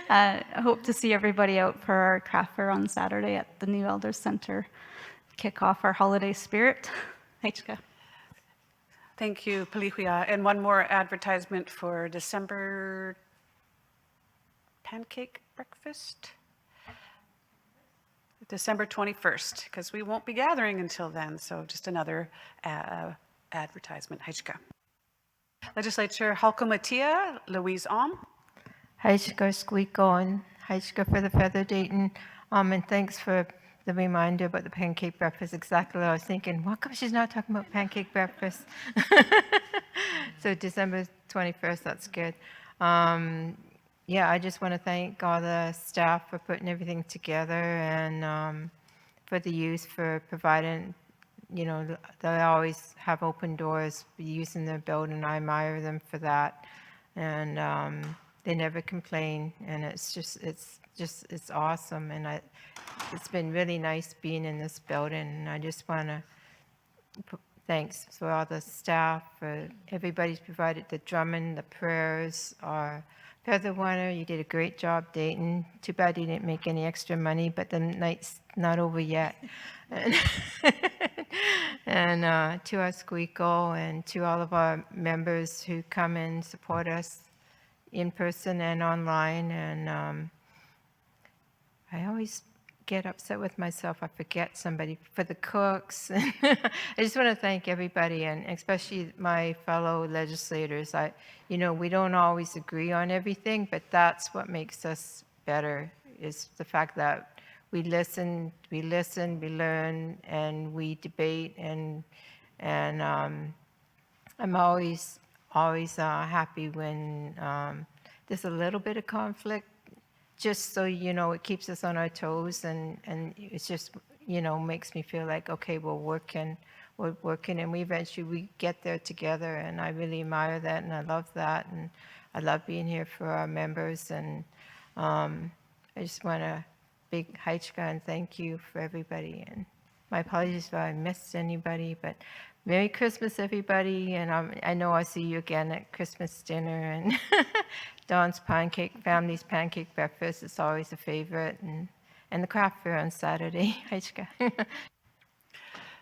Speaker 14: I hope to see everybody out for our craft fair on Saturday at the new Elders Center. Kick off our holiday spirit. Haichka.
Speaker 1: Thank you, Palihuia. And one more advertisement for December pancake breakfast. December 21st, because we won't be gathering until then. So just another advertisement. Haichka. Legislature Halkomatia, Louise Alm.
Speaker 12: Haichka Squeakon, Haichka for the Feather Dayton. And thanks for the reminder about the pancake breakfast. Exactly what I was thinking. How come she's not talking about pancake breakfast? So December 21st, that's good. Yeah, I just want to thank all the staff for putting everything together, and for the youth for providing, you know, they always have open doors using their building. I admire them for that. And they never complain, and it's awesome. And it's been really nice being in this building. And I just want to thanks for all the staff, for everybody's provided the drumming, the prayers, our Feather Warner, you did a great job, Dayton. Too bad you didn't make any extra money, but the night's not over yet. And to our Squeakle, and to all of our members who come and support us in person and online. And I always get upset with myself. I forget somebody. For the cooks. I just want to thank everybody, and especially my fellow legislators. You know, we don't always agree on everything, but that's what makes us better, is the fact that we listen, we learn, and we debate, and I'm always happy when there's a little bit of conflict, just so, you know, it keeps us on our toes, and it's just, you know, makes me feel like, okay, we're working, and we eventually get there together, and I really admire that, and I love that, and I love being here for our members, and I just want to big Haichka and thank you for everybody, and my apologies if I missed anybody, but Merry Christmas, everybody, and I know I'll see you again at Christmas dinner, and Dawn's family's pancake breakfast is always a favorite, and the craft fair on Saturday. Haichka.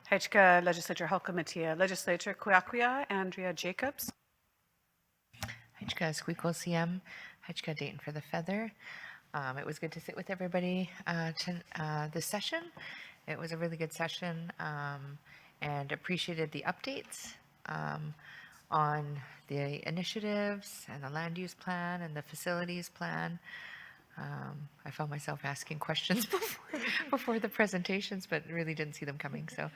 Speaker 1: Haichka, Legislature Halkomatia, Legislature Kuyakuya, Andrea Jacobs.
Speaker 9: Haichka Squeakle CM, Haichka Dayton for the Feather. It was good to sit with everybody this session. It was a really good session, and appreciated the updates on the initiatives and the land use plan and the facilities plan. I found myself asking questions before the presentations, but really didn't see them coming. So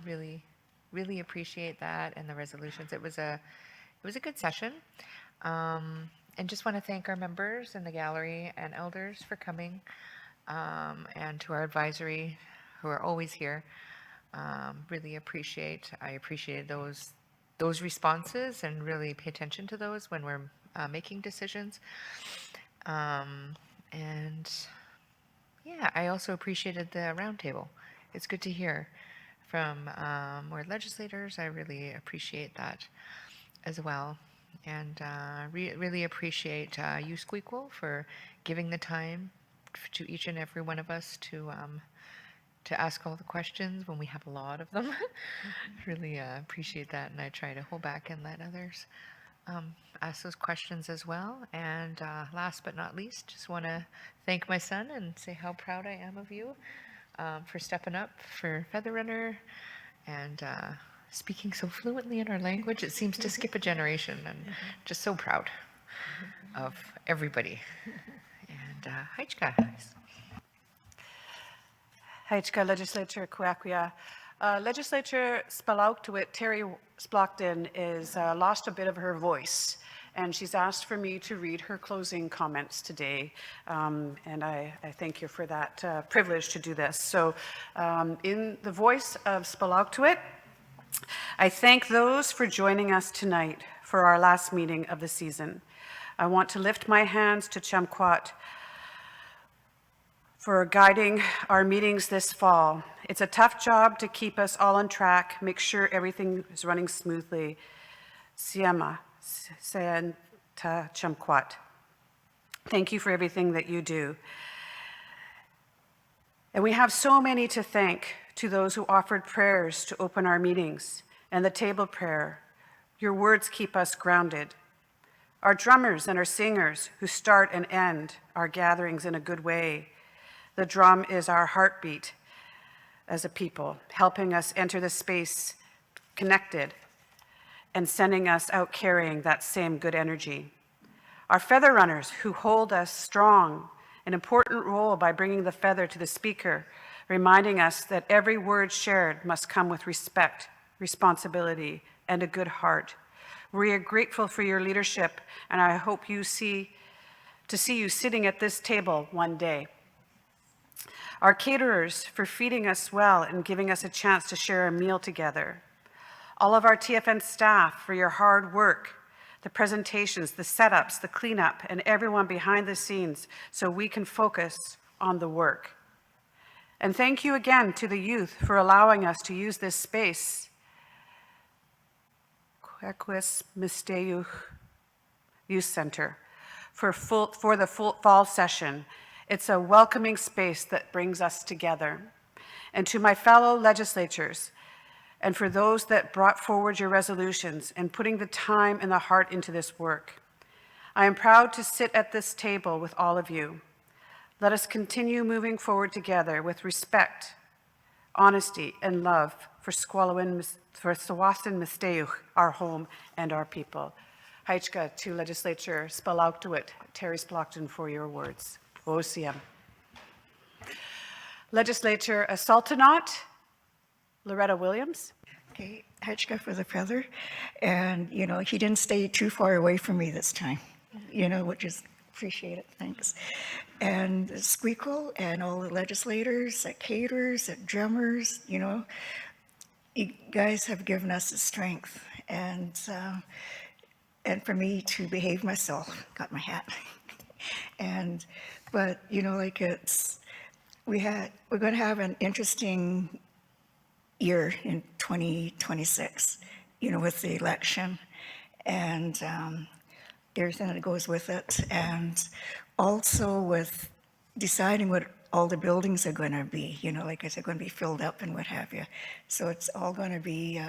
Speaker 9: really appreciate that, and the resolutions. It was a good session. And just want to thank our members in the gallery and elders for coming, and to our advisory who are always here. Really I appreciated those responses, and really pay attention to those when we're making decisions. And yeah, I also appreciated the roundtable. It's good to hear from more legislators. I really appreciate that as well. And really appreciate you, Squeakle, for giving the time to each and every one of us to ask all the questions when we have a lot of them. Really appreciate that, and I try to hold back and let others ask those questions as well. And last but not least, just want to thank my son and say how proud I am of you for stepping up for Feather Runner, and speaking so fluently in our language. It seems to skip a generation, and just so proud of everybody. And Haichka.
Speaker 1: Haichka, Legislature Kuyakuya. Legislature Spalauktuit, Terry Splachton, is lost a bit of her voice. and she's asked for me to read her closing comments today, and I thank you for that privilege to do this. So in the voice of Spalaktuit, I thank those for joining us tonight for our last meeting of the season. I want to lift my hands to Chamquat for guiding our meetings this fall. It's a tough job to keep us all on track, make sure everything is running smoothly. Siema, Sayanta Chamquat. Thank you for everything that you do. And we have so many to thank to those who offered prayers to open our meetings and the table prayer. Your words keep us grounded. Our drummers and our singers who start and end our gatherings in a good way. The drum is our heartbeat as a people, helping us enter the space connected and sending us out carrying that same good energy. Our feather runners who hold us strong, an important role by bringing the feather to the speaker, reminding us that every word shared must come with respect, responsibility, and a good heart. We are grateful for your leadership, and I hope to see you sitting at this table one day. Our caterers for feeding us well and giving us a chance to share a meal together. All of our TFN staff for your hard work, the presentations, the setups, the cleanup, and everyone behind the scenes so we can focus on the work. And thank you again to the youth for allowing us to use this space. Quequis Misteyuch Youth Center for the full fall session. It's a welcoming space that brings us together. And to my fellow legislators, and for those that brought forward your resolutions and putting the time and the heart into this work, I am proud to sit at this table with all of you. Let us continue moving forward together with respect, honesty, and love for Sawasin Misteyuch, our home and our people. Haichka to Legislature Spalaktuit, Terry Splachton for your words. OCM. Legislature Sultanat, Loretta Williams.
Speaker 3: Okay, Haichka for the feather. And, you know, he didn't stay too far away from me this time, you know, which is appreciate it, thanks. And Squeakle and all the legislators, at caterers, at drummers, you know, you guys have given us the strength and for me to behave myself, got my hat. But, you know, like we're going to have an interesting year in 2026, you know, with the election and everything that goes with it. And also with deciding what all the buildings are going to be, you know, like is it going to be filled up and what have you. So it's all going to be,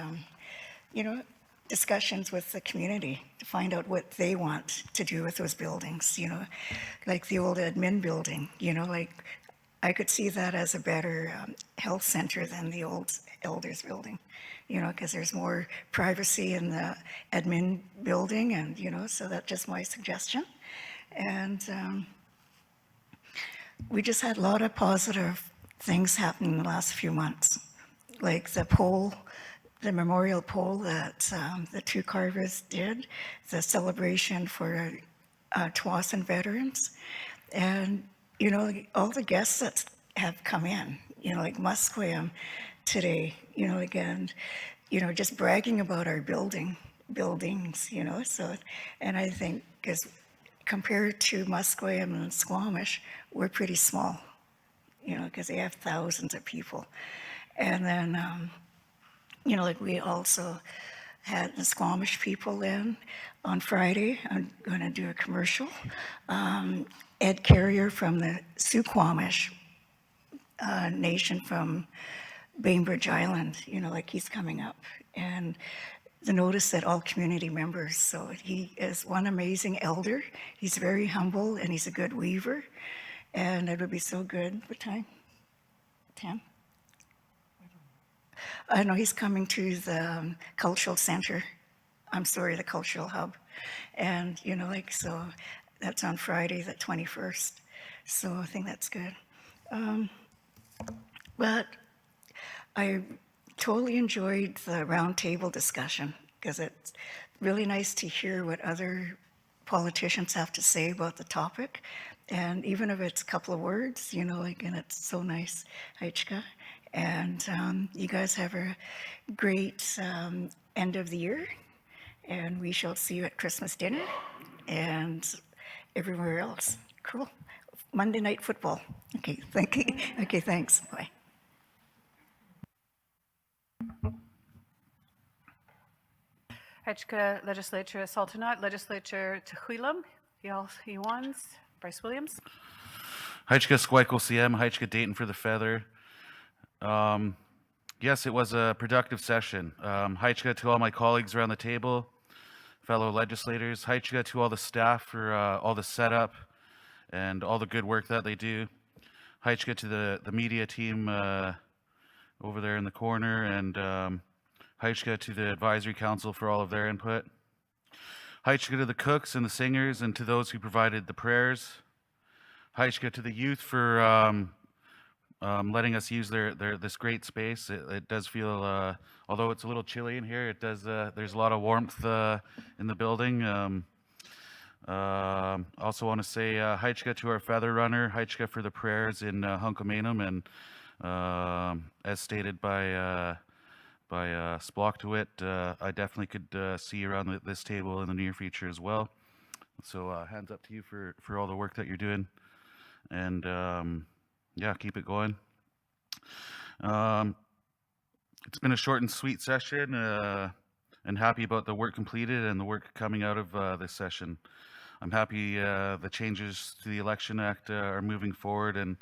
Speaker 3: you know, discussions with the community to find out what they want to do with those buildings, you know, like the old admin building, you know, like I could see that as a better health center than the old elders building, you know, because there's more privacy in the admin building and, you know, so that's just my suggestion. And we just had a lot of positive things happening in the last few months, like the poll, the memorial poll that the two carvers did, the celebration for Tawasin veterans, and, you know, all the guests that have come in, you know, like Musqueam today, you know, again, you know, just bragging about our buildings, you know, so, and I think because compared to Musqueam and Squamish, we're pretty small, you know, because they have thousands of people. And then, you know, like we also had the Squamish people in on Friday. I'm going to do a commercial. Ed Carrier from the Suquamish nation from Bainbridge Island, you know, like he's coming up. And the notice that all community members, so he is one amazing elder. He's very humble and he's a good weaver. And it would be so good. What time? 10? I know he's coming to the cultural center. I'm sorry, the cultural hub. And, you know, like, so that's on Friday, the 21st. So I think that's good. But I totally enjoyed the roundtable discussion because it's really nice to hear what other politicians have to say about the topic. And even if it's a couple of words, you know, like, and it's so nice, Aichka. And you guys have a great end of the year. And we shall see you at Christmas dinner and everywhere else. Cool. Monday Night Football. Okay, thank you. Okay, thanks. Bye.
Speaker 1: Hechka Legislature Sultanate, Legislature Tehuilam, Yuans, Bryce Williams.
Speaker 6: Haichka Squikle CM, Haichka Dayton for the Feather. Yes, it was a productive session. Haichka to all my colleagues around the table, fellow legislators. Haichka to all the staff for all the setup and all the good work that they do. Haichka to the media team over there in the corner, and Haichka to the advisory council for all of their input. Haichka to the cooks and the singers and to those who provided the prayers. Haichka to the youth for letting us use this great space. It does feel, although it's a little chilly in here, it does. There's a lot of warmth in the building. Also want to say Haichka to our feather runner, Haichka for the prayers in Hunkamanum, and as stated by Splocktowit, I definitely could see you around this table in the near future as well. So hands up to you for all the work that you're doing, and yeah, keep it going. It's been a short and sweet session, and happy about the work completed and the work coming out of this session. I'm happy the changes to the Election Act are moving forward, and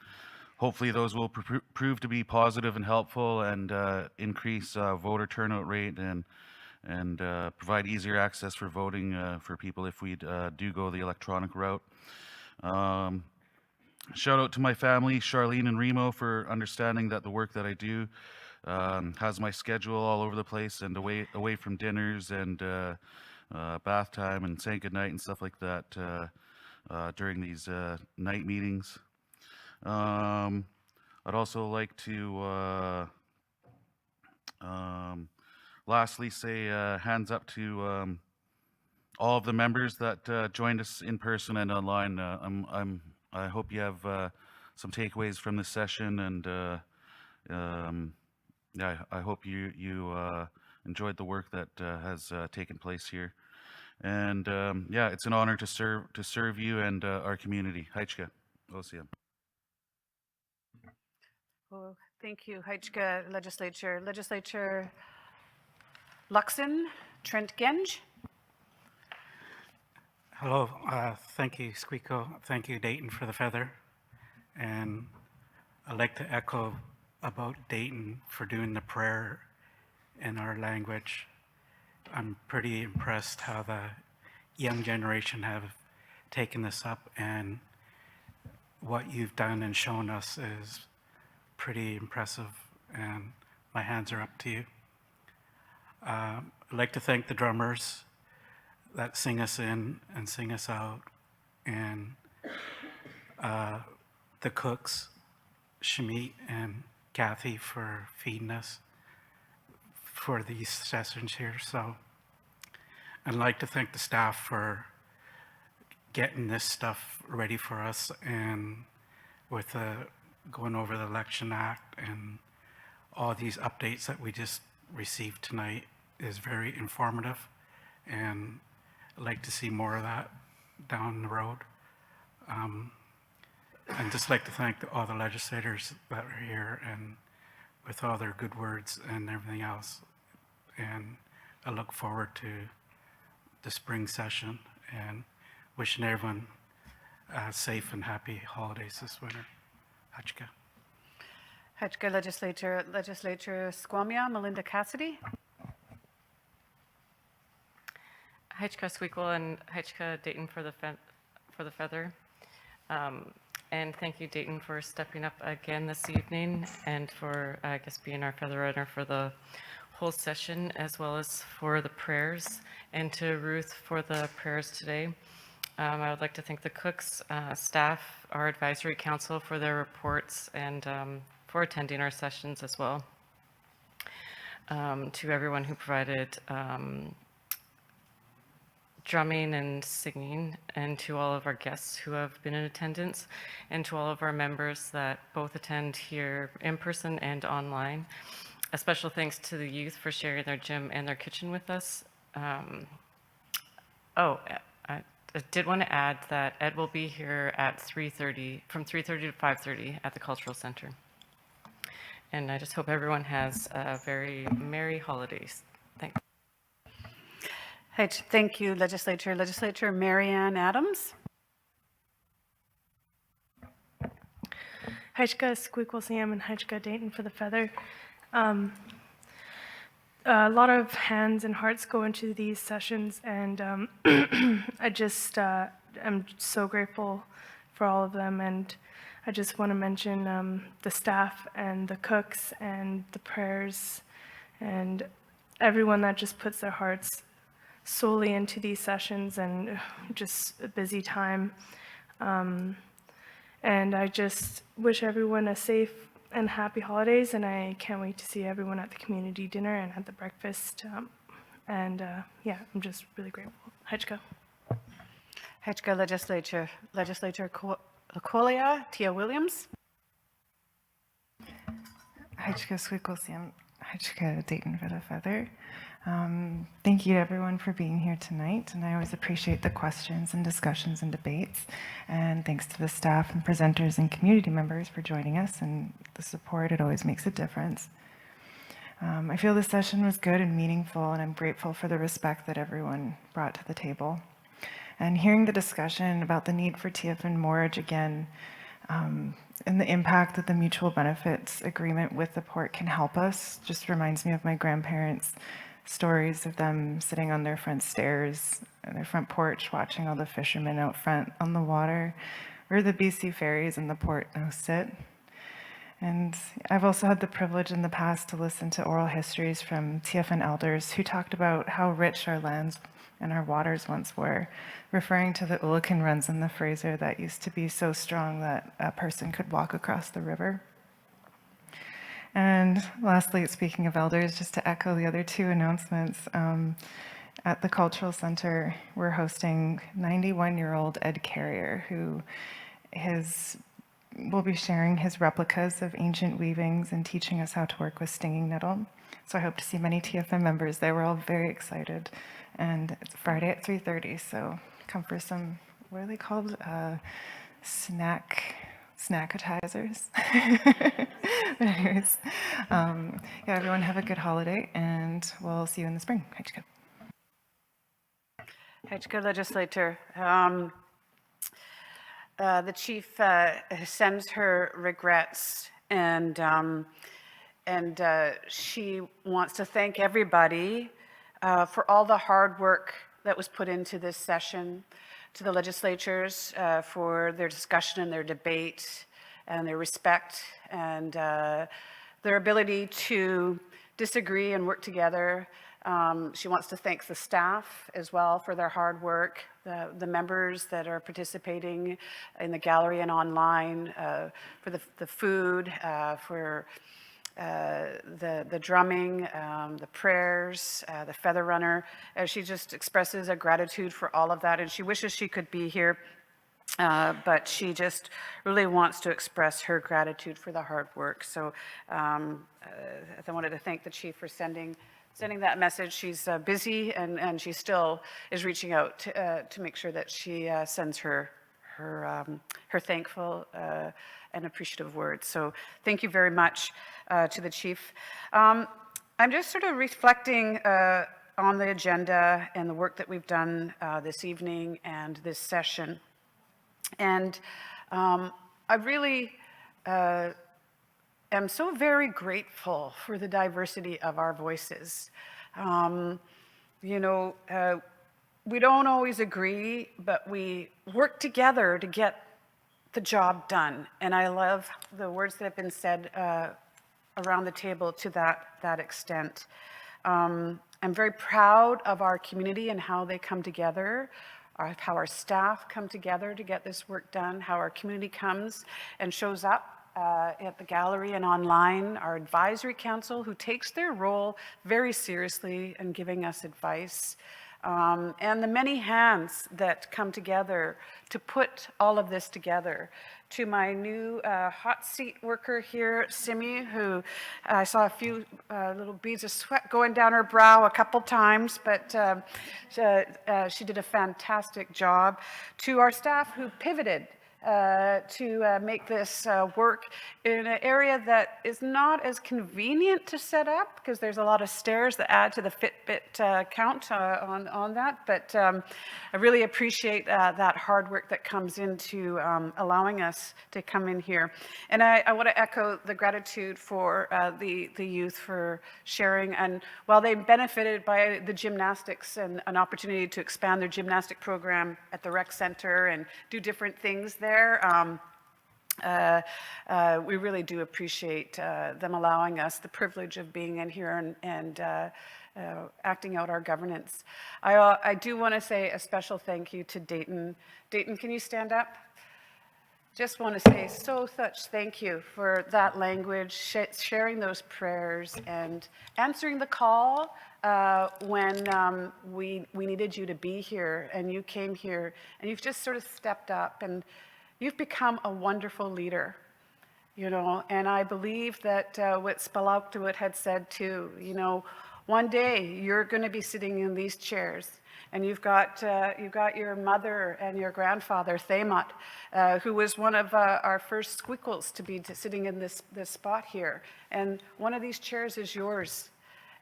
Speaker 6: hopefully those will prove to be positive and helpful, and increase voter turnout rate, and provide easier access for voting for people if we do go the electronic route. Shout out to my family, Charlene and Remo, for understanding that the work that I do has my schedule all over the place, and away from dinners and bath time and saying goodnight and stuff like that during these night meetings. I'd also like to lastly say hands up to all of the members that joined us in person and online. I hope you have some takeaways from this session, and yeah, I hope you enjoyed the work that has taken place here. And yeah, it's an honor to serve you and our community. Haichka, Osiam.
Speaker 1: Well, thank you, Haichka Legislature. Legislature Luxon, Trent Genge.
Speaker 16: Hello, thank you, Squeako. Thank you, Dayton, for the feather. And I'd like to echo about Dayton for doing the prayer in our language. I'm pretty impressed how the young generation have taken this up, and what you've done and shown us is pretty impressive, and my hands are up to you. I'd like to thank the drummers that sing us in and sing us out, and the cooks, Shamit and Kathy, for feeding us for these sessions here. So I'd like to thank the staff for getting this stuff ready for us, and with going over the Election Act and all these updates that we just received tonight is very informative, and I'd like to see more of that down the road. I'd just like to thank all the legislators that are here, and with all their good words and everything else. And I look forward to the spring session, and wishing everyone safe and happy holidays this winter. Hachka.
Speaker 1: Hechka Legislature Squamish, Melinda Cassidy.
Speaker 17: Haichka Squeakle and Haichka Dayton for the feather. And thank you, Dayton, for stepping up again this evening, and for, I guess, being our feather runner for the whole session, as well as for the prayers, and to Ruth for the prayers today. I would like to thank the cooks, staff, our advisory council for their reports, and for attending our sessions as well. To everyone who provided drumming and singing, and to all of our guests who have been in attendance, and to all of our members that both attend here in person and online. A special thanks to the youth for sharing their gym and their kitchen with us. I did want to add that Ed will be here at 3:30, from 3:30 to 5:30 at the Cultural Center. And I just hope everyone has a very merry holidays. Thanks.
Speaker 1: Thank you, Legislature. Legislature Marianne Adams.
Speaker 18: Hajka Squeakle and Hajka Dayton for the feather. A lot of hands and hearts go into these sessions, and I'm so grateful for all of them. And I just want to mention the staff and the cooks and the prayers and everyone that just puts their hearts solely into these sessions, and just a busy time. And I just wish everyone a safe and happy holidays, and I can't wait to see everyone at the community dinner and at the breakfast. Yeah, I'm just really grateful. Hajka.
Speaker 1: Hajka Legislature. Legislature Lacolia, Tia Williams.
Speaker 15: Hajka Squeakle Hajka Dayton for the feather. Thank you to everyone for being here tonight, and I always appreciate the questions and discussions and debates. And thanks to the staff and presenters and community members for joining us and the support. It always makes a difference. I feel this session was good and meaningful, and I'm grateful for the respect that everyone brought to the table. And hearing the discussion about the need for TFN mortgage again, and the impact that the mutual benefits agreement with the port can help us just reminds me of my grandparents' stories of them sitting on their front stairs, on their front porch, watching all the fishermen out front on the water, where the BC ferries and the port now sit. And I've also had the privilege in the past to listen to oral histories from TFN elders who talked about how rich our lands and our waters once were, referring to the Ulican runs in the Fraser that used to be so strong that a person could walk across the river. And lastly, speaking of elders, just to echo the other two announcements, at the Cultural Center, we're hosting 91-year-old Ed Carrier, who will be sharing his replicas of ancient weavings and teaching us how to work with stinging nettle. So I hope to see many TFM members there. We're all very excited. And it's Friday at 3:30, so come for some, what are they called? Snackatizers. Anyways, yeah, everyone have a good holiday, and we'll see you in the spring. Hajka.
Speaker 1: Hajka Legislature. The chief sends her regrets, and she wants to thank everybody for all the hard work that was put into this session, to the legislatures for their discussion and their debate and their respect and their ability to disagree and work together. She wants to thank the staff as well for their hard work, the members that are participating in the gallery and online, for the food, for the drumming, the prayers, the feather runner. She just expresses a gratitude for all of that, and she wishes she could be here, but she just really wants to express her gratitude for the hard work. So I wanted to thank the chief for sending that message. She's busy, and she still is reaching out to make sure that she sends her thankful and appreciative words. So thank you very much to the chief. I'm just sort of reflecting on the agenda and the work that we've done this evening and this session. And I really am so very grateful for the diversity of our voices. You know, we don't always agree, but we work together to get the job done. And I love the words that have been said around the table to that extent. I'm very proud of our community and how they come together, how our staff come together to get this work done, how our community comes and shows up at the gallery and online, our advisory council who takes their role very seriously in giving us advice. and the many hands that come together to put all of this together. To my new hot seat worker here, Simi, who I saw a few little beads of sweat going down her brow a couple times, but she did a fantastic job. To our staff who pivoted to make this work in an area that is not as convenient to set up, because there's a lot of stairs that add to the Fitbit count on that. But I really appreciate that hard work that comes into allowing us to come in here. And I want to echo the gratitude for the youth for sharing. And while they benefited by the gymnastics and an opportunity to expand their gymnastic program at the rec center and do different things there, we really do appreciate them allowing us the privilege of being in here and acting out our governance. I do want to say a special thank you to Dayton. Dayton, can you stand up? Just want to say such thank you for that language, sharing those prayers, and answering the call when we needed you to be here, and you came here, and you've just sort of stepped up, and you've become a wonderful leader, you know. And I believe that what Spalauktuit had said too, you know, one day you're going to be sitting in these chairs, and you've got your mother and your grandfather, Thamot, who was one of our first squeakles to be sitting in this spot here. And one of these chairs is yours.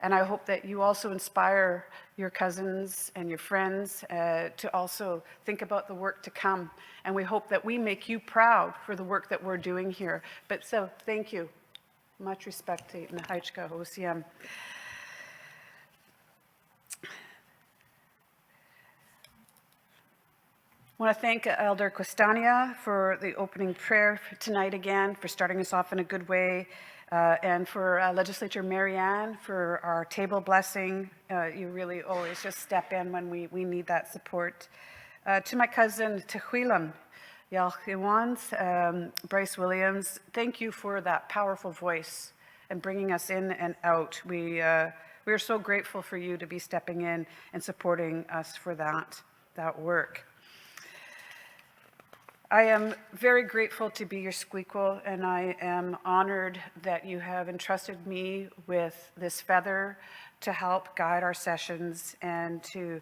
Speaker 1: And I hope that you also inspire your cousins and your friends to also think about the work to come. And we hope that we make you proud for the work that we're doing here. But so, thank you. Much respect to Nahaichka OCM. I want to thank Elder Costania for the opening prayer tonight again, for starting us off in a good way, and for Legislature Marianne for our table blessing. You really always just step in when we need that support. To my cousin Tehuilan, Yalchiwans, Bryce Williams, thank you for that powerful voice and bringing us in and out. We are so grateful for you to be stepping in and supporting us for that work. I am very grateful to be your squeakle, and I am honored that you have entrusted me with this feather to help guide our sessions and to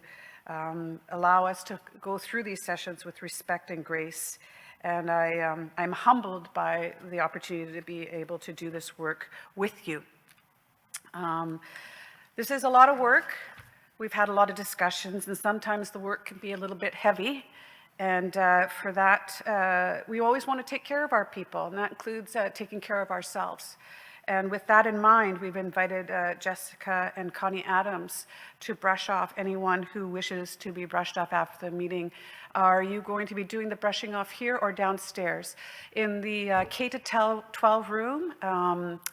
Speaker 1: allow us to go through these sessions with respect and grace. And I'm humbled by the opportunity to be able to do this work with you. This is a lot of work. We've had a lot of discussions, and sometimes the work can be a little bit heavy. And for that, we always want to take care of our people, and that includes taking care of ourselves. And with that in mind, we've invited Jessica and Connie Adams to brush off anyone who wishes to be brushed off after the meeting. Are you going to be doing the brushing off here or downstairs? In the K-12 room,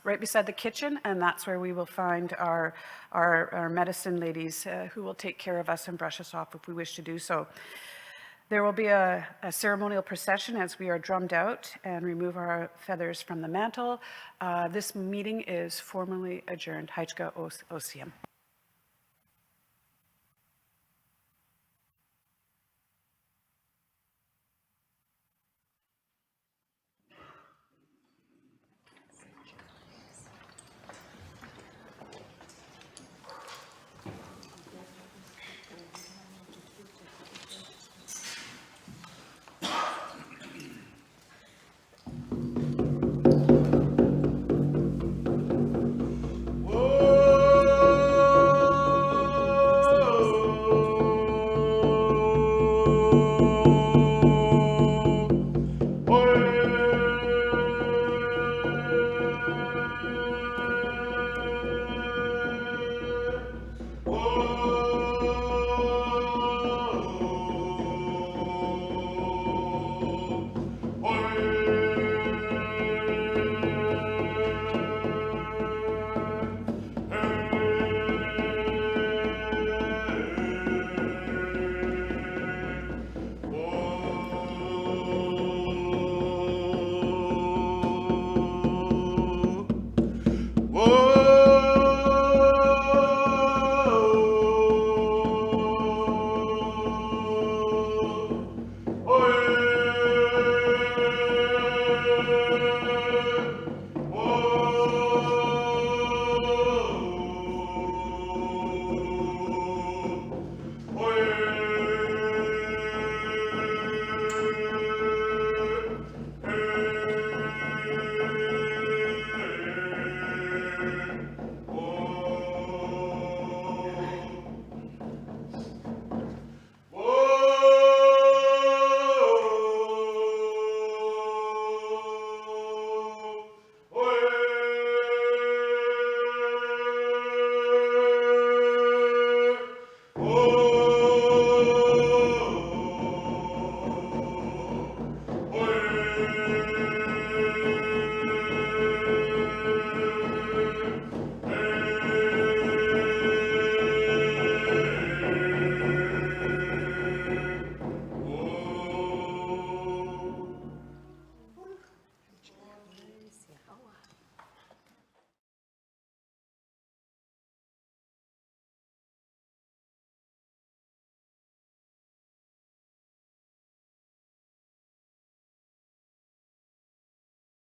Speaker 1: right beside the kitchen, and that's where we will find our medicine ladies who will take care of us and brush us off if we wish to do so. There will be a ceremonial procession as we are drummed out and remove our feathers from the mantle. This meeting is formally adjourned. Haichka OCM.